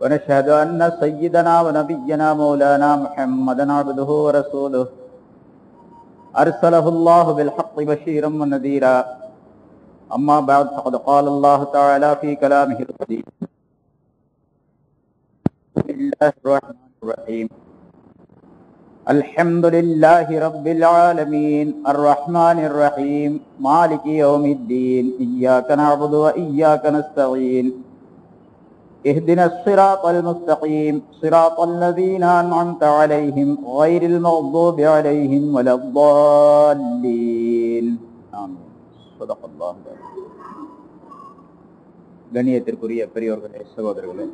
ونشهد أن سيدنا ونبينا مولانا محمدا عبده ورسوله أرسله الله بالحق بشيرا ونذيرا أما بعد فقد قال الله تعالى في كلامه القديم بسم الله الرحمن الرحيم الحمد لله رب العالمين الرحمن الرحيم مالك يوم الدين إياك نعبد وإياك نستعين اهدنا الصراط المستقيم صراط الذين أنعمت عليهم غير المغضوب عليهم ولا الضالين آمين صدق الله கண்ணியத்திற்குரிய பெரியோர்களே, சகோதரர்களே,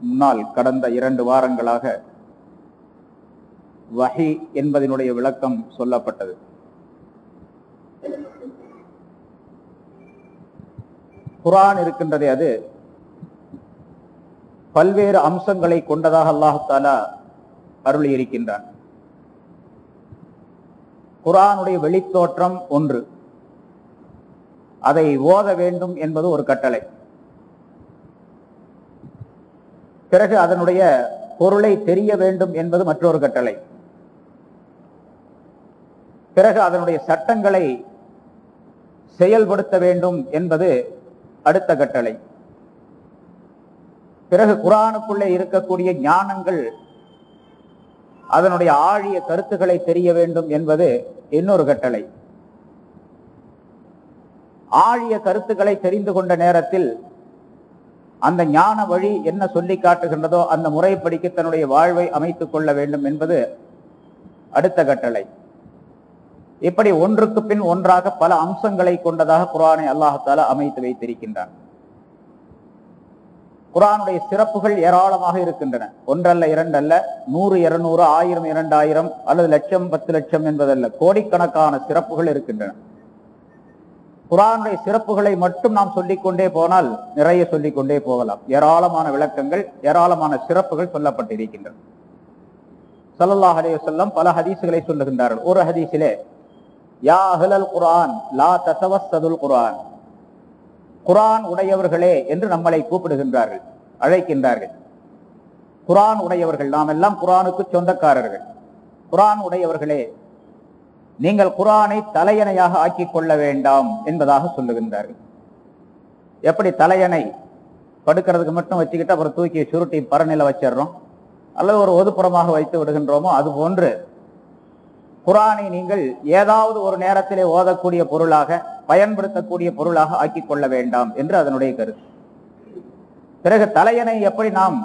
முன்னால் கடந்த 2 வாரங்களாக வஹி என்பதனுடைய விளக்கம் சொல்லப்பட்டது. குர்ஆன் இருக்கின்றதே, அது பல்வேறு அம்சங்களை கொண்டதாக அல்லாஹ் தஆலா அருளி இருக்கின்றான். குர்ஆனுடைய வெளித்தோற்றம் ஒன்று, அதை ஓத வேண்டும் என்பது ஒரு கட்டளை. பிறகு அதனுடைய பொருளை தெரிய வேண்டும் என்பது மற்றொரு கட்டளை. பிறகு அதனுடைய சட்டங்களை செயல்படுத்த வேண்டும் என்பது அடுத்த கட்டளை. பிறகு குர்ஆனுக்குள்ளே இருக்கக்கூடிய ஞானங்கள், அதனுடைய ஆழிய கருத்துக்களை தெரிய வேண்டும் என்பது இன்னொரு கட்டளை. ஆழிய கருத்துக்களை தெரிந்து கொண்ட நேரத்தில் அந்த ஞான வழி என்ன சொல்லி காட்டுகின்றதோ அந்த முறைப்படிக்கு தன்னுடைய வாழ்வை அமைத்துக் கொள்ள வேண்டும் என்பது அடுத்த கட்டளை. இப்படி ஒன்றுக்கு பின் ஒன்றாக பல அம்சங்களை கொண்டதாக குர்ஆனை அல்லாஹ் தஆலா அமைத்து வைத்திருக்கின்றான். குர்ஆனுடைய சிறப்புகள் ஏராளமாக இருக்கின்றன. ஒன்றல்ல, இரண்டல்ல, 100, 200, 1000, 2000 அல்லது லட்சம், 10 லட்சம் என்பதல்ல, கோடிக்கணக்கான சிறப்புகள் இருக்கின்றன. குர்ஆனுடைய சிறப்புகளை மட்டும் நாம் சொல்லிக்கொண்டே போனால் நிறைய சொல்லிக்கொண்டே போகலாம். ஏராளமான விளக்கங்கள், ஏராளமான சிறப்புகள் சொல்லப்பட்டிருக்கின்றன. ஸல்லல்லாஹு அலைஹி வஸல்லம் பல ஹதீஸ்களை சொல்லுகின்றார்கள். ஒரு ஹதீஸிலே, யா அஹ்லல் குர்ஆன் லா ததவஸ்ஸதுல் குர்ஆன், குர்ஆன் உடையவர்களே என்று நம்மளை கூப்பிடுகின்றார்கள், அழைக்கின்றார்கள். குர்ஆன் உடையவர்கள், நாம் எல்லாம் குர்ஆனுக்கு சொந்தக்காரர்கள். குர்ஆன் உடையவர்களே, நீங்கள் குர்ஆனை தலையணையாக ஆக்கிக் கொள்ள வேண்டாம் என்பதாக சொல்லுகின்றார்கள். எப்படி தலையணை படுக்கிறதுக்கு மட்டும் வச்சுக்கிட்டு அப்புறம் தூக்கி சுருட்டி பரநிலை வச்சிடறோம் அல்லது ஒரு ஒதுப்புறமாக வைத்து விடுகின்றோமோ, அதுபோன்று குர்ஆனை நீங்கள் ஏதாவது ஒரு நேரத்திலே ஓதக்கூடிய பொருளாக, பயன்படுத்தக்கூடிய பொருளாக ஆக்கிக் கொள்ள வேண்டாம் என்று அதனுடைய கருத்து. பிறகு தலையணை எப்படி நாம்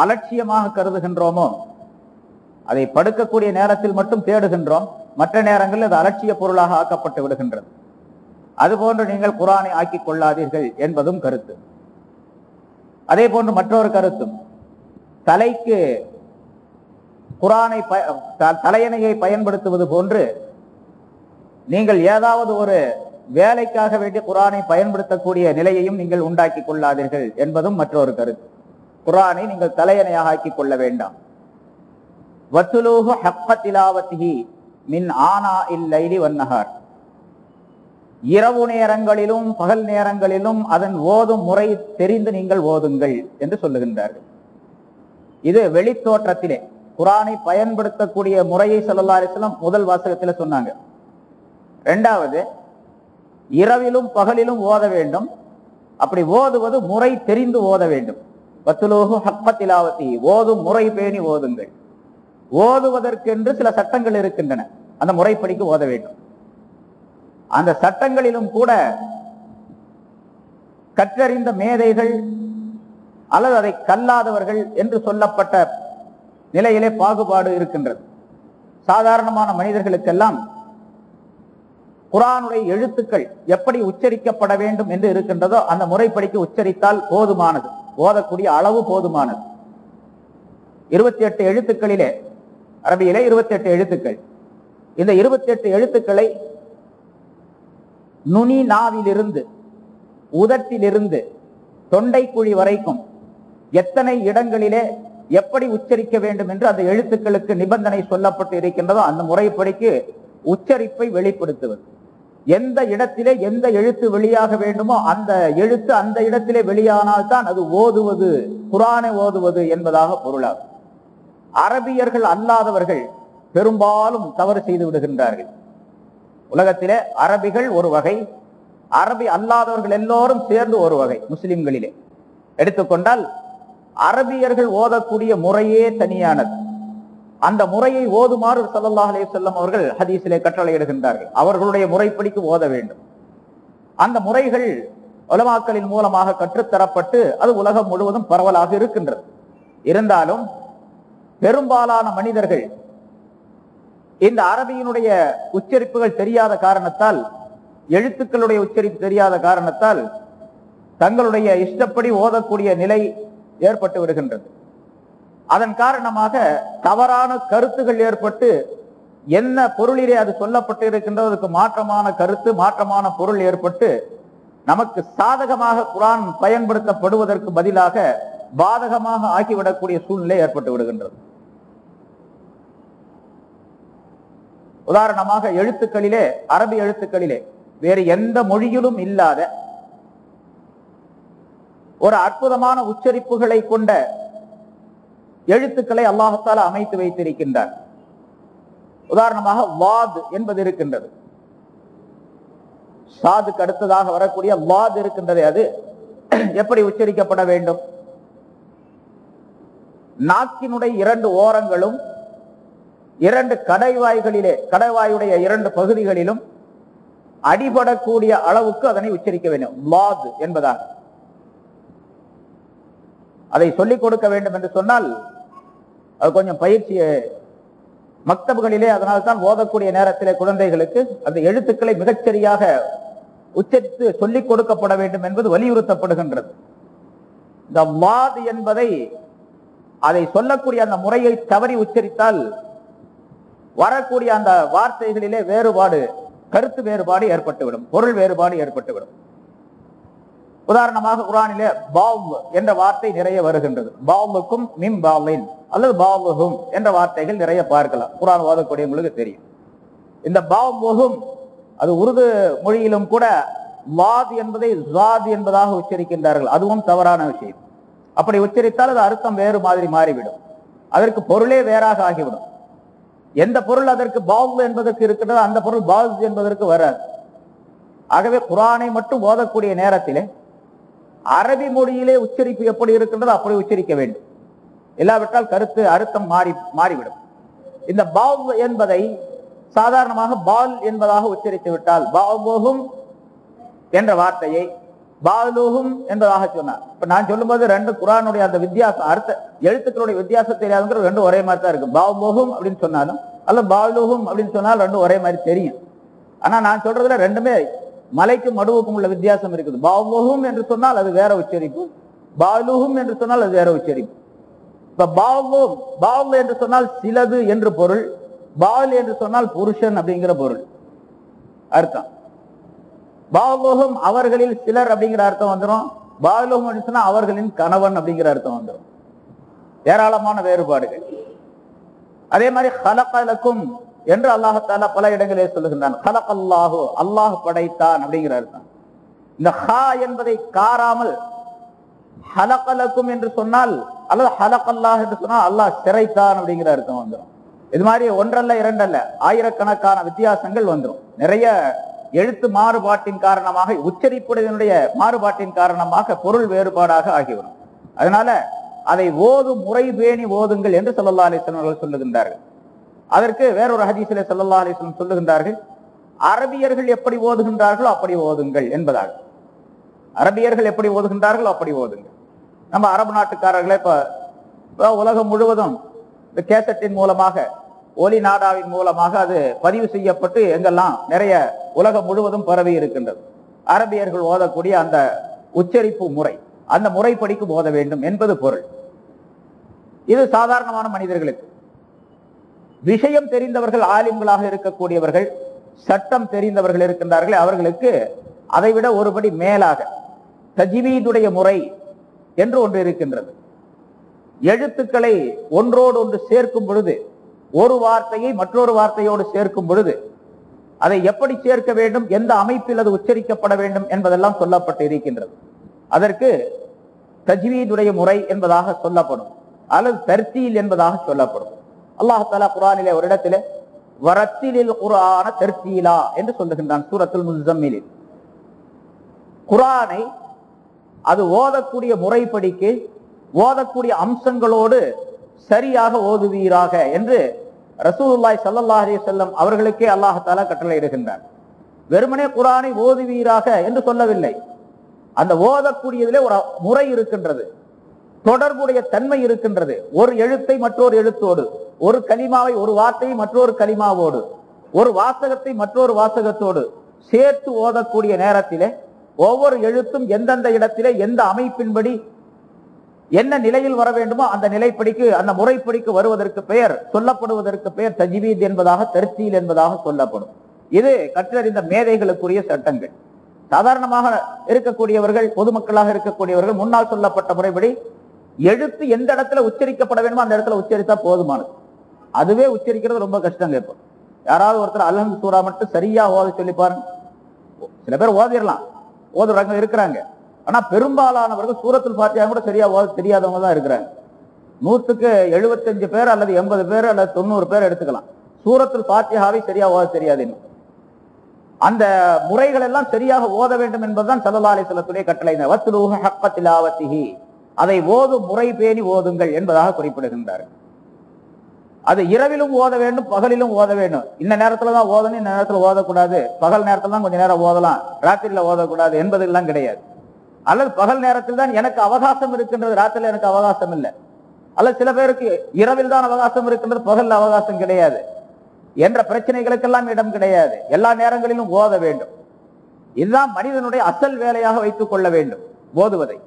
அலட்சியமாக கருதுகின்றோமோ, அதை படுக்கக்கூடிய நேரத்தில் மட்டும் தேடுகின்றோம், மற்ற நேரங்களில் அது அலட்சிய பொருளாக ஆக்கப்பட்டு விடுகின்றது. அதுபோன்று நீங்கள் குர்ஆனை ஆக்கிக் கொள்ளாதீர்கள் என்பதும் கருத்து. அதே போன்று மற்றொரு கருத்தும், தலைக்கு குர்ஆனை தலையணையை பயன்படுத்துவது போன்று நீங்கள் ஏதாவது ஒரு வேலைக்காக வேண்டிய குர்ஆனை பயன்படுத்தக்கூடிய நிலையையும் நீங்கள் உண்டாக்கி கொள்ளாதீர்கள் என்பதும் மற்றொரு கருத்து. குர்ஆனை நீங்கள் தலையணையாக ஆக்கிக் கொள்ள வேண்டாம். வத்துலூஹு ஹக்க திலாவத்திஹி மின் ஆனாஇல் லைலி வன்னஹார், இரவு நேரங்களிலும் பகல் நேரங்களிலும் அதன் ஓதும் முறை தெரிந்து நீங்கள் ஓதுங்கள் என்று சொல்லுகின்றார்கள். இது வெளித்தோற்றத்திலே குர்ஆனை பயன்படுத்தக்கூடிய முறையை ஸல்லல்லாஹு அலைஹி வஸல்லம் முதல் வாசகத்தில் சொன்னாங்க. இரண்டாவது, இரவிலும் பகலிலும் ஓத வேண்டும். அப்படி ஓதுவது முறை தெரிந்து ஓத வேண்டும். வத்துலூஹு ஹக்க திலாவத்திஹி, ஓதும் முறை பேணி ஓதுங்கள். ஓதுவதற்கென்று சில சட்டங்கள் இருக்கின்றன, அந்த முறைப்படிக்கு ஓத வேண்டும். அந்த சட்டங்களிலும் கூட கற்றறிந்த மேதைகள் அல்லது அதை கல்லாதவர்கள் என்று சொல்லப்பட்ட நிலையிலே பாகுபாடு இருக்கின்றது. சாதாரணமான மனிதர்களுக்கெல்லாம் குர்ஆனுடைய எழுத்துக்கள் எப்படி உச்சரிக்கப்பட வேண்டும் என்று இருக்கின்றதோ அந்த முறைப்படிக்கு உச்சரித்தால் போதுமானது, ஓதக்கூடிய அளவு போதுமானது. 28 எழுத்துக்களிலே, அரபியிலே 28 எழுத்துக்கள். இந்த 28 எழுத்துக்களை நுனி நாவிலிருந்து உதட்டிலிருந்து தொண்டைக்குழி வரைக்கும் எத்தனை இடங்களிலே எப்படி உச்சரிக்க வேண்டும் என்று அந்த எழுத்துக்களுக்கு நிபந்தனை சொல்லப்பட்டு இருக்கின்றதோ அந்த முறைப்படிக்கு உச்சரிப்பை வெளிப்படுத்துவது. எந்த இடத்திலே எந்த எழுத்து வெளியாக வேண்டுமோ அந்த எழுத்து அந்த இடத்திலே வெளியானால்தான் அது ஓதுவது, குர்ஆனை ஓதுவது என்பதாக பொருளாகும். அரபியர்கள் அல்லாதவர்கள் பெரும்பாலும் தவறு செய்து விடுகின்றார்கள். உலகத்திலே அரபிகள் ஒரு வகை, அரபி அல்லாதவர்கள் எல்லோரும் சேர்ந்து ஒரு வகை. முஸ்லிம்களிலே எடுத்துக்கொண்டால் அரபியர்கள் ஓதக்கூடிய முறையே தனியானது. அந்த முறையை ஓதுமாறு ஸல்லல்லாஹு அலைஹி வஸல்லம் அவர்கள் ஹதீஸிலே கட்டளையிடுகின்றார்கள். அவர்களுடைய முறைப்படிக்கு ஓத வேண்டும். அந்த முறைகள் உலமாக்களின் மூலமாக கற்றுத்தரப்பட்டு அது உலகம் முழுவதும் பரவலாக இருக்கின்றது. இருந்தாலும் பெரும்பாலான மனிதர்கள் இந்த அரபியினுடைய உச்சரிப்புகள் தெரியாத காரணத்தால், எழுத்துக்களுடைய உச்சரிப்பு தெரியாத காரணத்தால் தங்களுடைய இஷ்டப்படி ஓதக்கூடிய நிலை ஏற்பட்டு விடுகின்றது. அதன் காரணமாக தவறான கருத்துகள் ஏற்பட்டு என்ன பொருளிலே அது சொல்லப்பட்டு இருக்கின்றதற்கு மாற்றமான கருத்து, மாற்றமான பொருள் ஏற்பட்டு நமக்கு சாதகமாக குர்ஆன் பயன்படுத்தப்படுவதற்கு பதிலாக பாதகமாக ஆக்கிவிடக்கூடிய சூழ்நிலை ஏற்பட்டு விடுகின்றது. உதாரணமாக எழுத்துக்களிலே, அரபி எழுத்துக்களிலே வேறு எந்த மொழியிலும் இல்லாத ஒரு அற்புதமான உச்சரிப்புகளை கொண்ட எழுத்துக்களை அல்லாஹ் தஆலா அமைத்து வைத்திருக்கின்றார். உதாரணமாக வாத் என்பது இருக்கின்றது. சாதுக்கு அடுத்ததாக வரக்கூடிய வாத் இருக்கின்றது. அது எப்படி உச்சரிக்கப்பட வேண்டும்? நாக்கினுடைய இரண்டு ஓரங்களும் இரண்டு கடைவாய்களிலே, கடைவாயுடைய இரண்டு பகுதிகளிலும் அடிபடக்கூடிய அளவுக்கு அதனை உச்சரிக்க வேண்டும். வாத் என்பதாக அதை சொல்லிக் கொடுக்க வேண்டும் என்று சொன்னால் அது கொஞ்சம் பயிற்சி மக்தபுகளிலே, அதனால்தான் ஓதக்கூடிய நேரத்திலே குழந்தைகளுக்கு அந்த எழுத்துக்களை மிகச்சரியாக உச்சரித்து சொல்லிக் கொடுக்கப்பட வேண்டும் என்பது வலியுறுத்தப்படுகின்றது. இந்த வாத் என்பதை, அதை சொல்லக்கூடிய அந்த முறையை தவறி உச்சரித்தால் வரக்கூடிய அந்த வார்த்தைகளிலே வேறுபாடு, கருத்து வேறுபாடு ஏற்பட்டுவிடும், பொருள் வேறுபாடு ஏற்பட்டுவிடும். உதாரணமாக குர்ஆனிலே பாவ் என்ற வார்த்தை நிறைய வருகின்றது. பாவுக்கும் மிம் பாவின் அல்லது பாவுகும் என்ற வார்த்தைகள் நிறைய பார்க்கலாம். குர்ஆன் ஓதக்கூடியவங்களுக்கு தெரியும். இந்த பாவுகும் அது உருது மொழியிலும் கூட வாத் என்பதை ஜாத் என்பதாக உச்சரிக்கின்றார்கள். அதுவும் தவறான விஷயம். அப்படி உச்சரித்தால் அது அர்த்தம் வேறு மாதிரி மாறிவிடும், அதற்கு பொருளே வேறாக ஆகிவிடும். எந்த பொருள் அதற்கு பாவ் என்பதற்கு இருக்கின்றதோ அந்த பொருள் பாஸ் என்பதற்கு வராது. ஆகவே குர்ஆனை மட்டும் ஓதக்கூடிய நேரத்திலே அரபி மொழியிலே உச்சரிப்பு எப்படி இருக்கின்றதோ அப்படி உச்சரிக்க வேண்டும். இல்லாவிட்டால் கருத்து அர்த்தம் மாறிவிடும். இந்த பாவ் என்பதை சாதாரணமாக பால் என்பதாக உச்சரித்து விட்டால், பாவோகும் என்ற வார்த்தையை பாலுகும் என்பதாக சொன்னார். இப்ப நான் சொல்லும்போது ரெண்டு குர்ஆனுடைய அந்த வித்தியாசம், அர்த்த எழுத்துக்களுடைய வித்தியாசம் தெரியாதுங்கிற ரெண்டும் ஒரே மாதிரி தான் இருக்கு. பாவோகும் அப்படின்னு சொன்னாலும் அல்ல பாலுகும் அப்படின்னு சொன்னாலும் ரெண்டும் ஒரே மாதிரி தெரியும். ஆனா நான் சொல்றதுல ரெண்டுமே மலைக்கும் மடுவுக்கும் உள்ள வித்தியாசம் இருக்குது. பாவோகும் என்று சொன்னால் அது வேற உச்சரிப்பு, பாலுகும் என்று சொன்னால் அது வேற உச்சரிப்பு. இப்ப பாவ் என்று சொன்னால் சிலது என்று பொருள், பால் என்று சொன்னால் புருஷன் அப்படிங்கிற பொருள் அர்த்தம். பாவோகம் அவர்களில் சிலர் அப்படிங்கிற அர்த்தம் வந்துடும். பாலுகும் என்று சொன்னா அவர்களின் கணவன் அப்படிங்கிற அர்த்தம் வந்துடும். ஏராளமான வேறுபாடுகள். அதே மாதிரி ஹலகலக்கும் என்று அல்லாஹ் தஆலா பல இடங்களிலே சொல்லுகின்றான். ஹலகல்லாஹு, அல்லாஹ் படைத்தான் அப்படிங்கிற அர்த்தம். இந்த ஹா என்பதை காராமல் ஹலகலக்கும் என்று சொன்னால் அல்லது ஹலகல்லாஹ் என்று சொன்னால் அல்லாஹ் சிறைத்தான் அப்படிங்கிற அர்த்தம் வந்துடும். இது மாதிரி ஒன்றல்ல இரண்டல்ல ஆயிரக்கணக்கான வித்தியாசங்கள் வந்துடும். நிறைய எழுத்து மாறுபாட்டின் காரணமாக, உச்சரிப்புடைய மாறுபாட்டின் காரணமாக பொருள் வேறுபாடாக ஆகிவிடும். அதனால அதை ஓதும் முறை பேணி ஓதுங்கள் என்று ஸல்லல்லாஹு அலைஹி வஸல்லம் அவர்கள் சொல்லுகின்றார்கள். அதற்கு வேறொரு ஹதீஸிலே ஸல்லல்லாஹு அலைஹி வஸல்லம் சொல்லுகின்றார்கள், அரபியர்கள் எப்படி ஓதுகின்றார்களோ அப்படி ஓதுங்கள் என்பதாக. அரபியர்கள் எப்படி ஓதுகின்றார்களோ அப்படி ஓதுங்கள். நம்ம அரபு நாட்டுக்காரர்களே இப்ப உலகம் முழுவதும் இந்த கேசட்டின் மூலமாக, ஒலி நாடாவின் மூலமாக அது பதிவு செய்யப்பட்டு எங்கெல்லாம் நிறைய உலகம் முழுவதும் பரவி இருக்கின்றது. அரபியர்கள் ஓதக்கூடிய அந்த உச்சரிப்பு முறை, அந்த முறைப்படிக்கு ஓத வேண்டும் என்பது பொருள். இது சாதாரணமான மனிதர்களுக்கு. விஷயம் தெரிந்தவர்கள், ஆலிம்களாக இருக்கக்கூடியவர்கள், சட்டம் தெரிந்தவர்கள் இருக்கின்றார்கள், அவர்களுக்கு அதைவிட ஒருபடி மேலாக தஜ்வீதுடைய முறை என்று ஒன்று இருக்கின்றது. எழுத்துக்களை ஒன்றோடு ஒன்று சேர்க்கும் பொழுது, ஒரு வார்த்தையை மற்றொரு வார்த்தையோடு சேர்க்கும் பொழுது அதை எப்படி சேர்க்க வேண்டும், எந்த அமைப்பில் அது உச்சரிக்கப்பட வேண்டும் என்பதெல்லாம் சொல்லப்பட்டு இருக்கின்றது. அதற்கு தஜ்வீதுடைய முறை என்பதாக சொல்லப்படும், அல்லது தர்த்தீல் என்பதாக சொல்லப்படும். அல்லாஹ் தஆலா குர்ஆனிலே ஒரு இடத்திலே வரத்திலில் குர்ஆன தர்த்தீலா என்று சொல்லுகின்றான் சூரத்துல் முஸம்மிலில். குர்ஆனை அது ஓதக்கூடிய முறைப்படிக்கு ஓதக்கூடிய அம்சங்களோடு சரியாக ஓதுவீராக என்று ரசூலுல்லாஹி ஸல்லல்லாஹு அலைஹி வஸல்லம் அவர்களுக்கே அல்லாஹ் தஆலா கட்டளை இடுகின்றார். வெறுமனே குர்ஆனை ஓதுவீராக என்று சொல்லவில்லை. அந்த ஓதக்கூடியதிலே ஒரு முறை இருக்கின்றது, தொடர்புடைய தன்மை இருக்கின்றது. ஒரு எழுத்தை மற்றொரு எழுத்தோடு, ஒரு கலிமாவை ஒரு வார்த்தையை மற்றொரு கலிமாவோடு, ஒரு வாசகத்தை மற்றொரு வாசகத்தோடு சேர்த்து ஓதக்கூடிய நேரத்திலே ஒவ்வொரு எழுத்தும் எந்தெந்த இடத்திலே எந்த அமைப்பின்படி என்ன நிலையில் வர வேண்டுமோ அந்த நிலைப்படிக்கு, அந்த முறைப்படிக்கு வருவதற்கு பெயர் சொல்லப்படுவதற்கு பெயர் தஜ்வீத் என்பதாக, தர்த்தீல் என்பதாக சொல்லப்படும். இது கற்றறிந்த மேதைகளுக்குரிய சட்டங்கள். சாதாரணமாக இருக்கக்கூடியவர்கள், பொதுமக்களாக இருக்கக்கூடியவர்கள் முன்னால் சொல்லப்பட்ட முறைப்படி எழுத்து எந்த இடத்துல உச்சரிக்கப்பட வேண்டுமோ அந்த இடத்துல உச்சரித்தா போதுமானது. அதுவே உச்சரிக்கிறது ரொம்ப கஷ்டம். இப்போ யாராவது ஒருத்தர் அல்ஹம்து சூரா மட்டும் சரியா ஓத சொல்லி பாருங்க. சில பேர் ஓதிடலாம், ஓதுறாங்க இருக்கிறாங்க. ஆனா பெரும்பாலானவர்கள் சூரத்துல் ஃபாத்திஹா கூட சரியா ஓத தெரியாதவங்க தான் இருக்கிறாங்க. 100க்கு 75 பேர் அல்லது 80 பேர் அல்லது 90 பேர் எடுத்துக்கலாம், சூரத்துல் ஃபாத்திஹாவை சரியா ஓத தெரியாது. அந்த முறைகள் எல்லாம் சரியாக ஓத வேண்டும் என்பதுதான் ஸல்லல்லாஹு அலைஹி வஸல்லத்துடைய கட்டளை. வத்லூஹு ஹக்க திலாவத்திஹி, அதை ஓதும் முறை பேணி ஓதுங்கள் என்பதாக குறிப்பிடுகின்றார்கள். அது இரவிலும் ஓத வேண்டும், பகலிலும் ஓத வேண்டும். இந்த நேரத்துல தான் ஓதணும், இந்த நேரத்துல ஓதக்கூடாது, பகல் நேரத்துல தான் கொஞ்ச நேரம் ஓதலாம், ராத்திரியில ஓதக்கூடாது என்பதெல்லாம் கிடையாது. அல்லது பகல் நேரத்தில் தான் எனக்கு அவகாசம் இருக்கின்றது, ராத்திரில எனக்கு அவகாசம் இல்லை. அல்லது சில பேருக்கு இரவில் தான் அவகாசம் இருக்கின்றது, பகல் அவகாசம் கிடையாது என்ற பிரச்சனைகளுக்கெல்லாம் இடம் கிடையாது. எல்லா நேரங்களிலும் ஓத வேண்டும். இதுதான் மனிதனுடைய அசல் வேலையாக வைத்துக் கொள்ள வேண்டும், ஓதுவதை.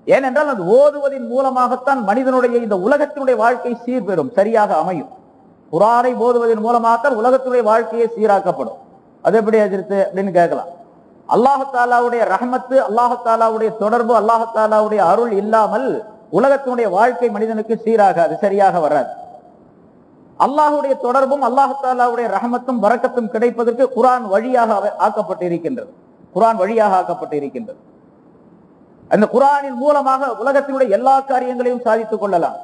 ஏனென்றால் அது ஓதுவதின் மூலமாகத்தான் மனிதனுடைய இந்த உலகத்தினுடைய வாழ்க்கை சீர்பெறும், சரியாக அமையும். குர்ஆனை ஓதுவதன் மூலமாகத்தான் உலகத்தினுடைய வாழ்க்கையை சீராக்கப்படும். அது எப்படி எதிர்த்து அப்படின்னு கேட்கலாம். அல்லாஹ் தஆலாவுடைய ரஹ்மத்து, அல்லாஹ் தஆலாவுடைய தொடர்பு, அல்லாஹ் தஆலாவுடைய அருள் இல்லாமல் உலகத்தினுடைய வாழ்க்கை மனிதனுக்கு சீராகாது, சரியாக வராது. அல்லாஹுடைய தொடர்பும் அல்லாஹ் தஆலாவுடைய ரஹ்மத்தும் பரக்கத்தும் கிடைப்பதற்கு குர்ஆன் வழியாக ஆக்கப்பட்டிருக்கின்றது. குர்ஆன் வழியாக ஆக்கப்பட்டிருக்கின்றது. அந்த குர்ஆனின் மூலமாக உலகத்தினுடைய எல்லா காரியங்களையும் சாதித்துக் கொள்ளலாம்.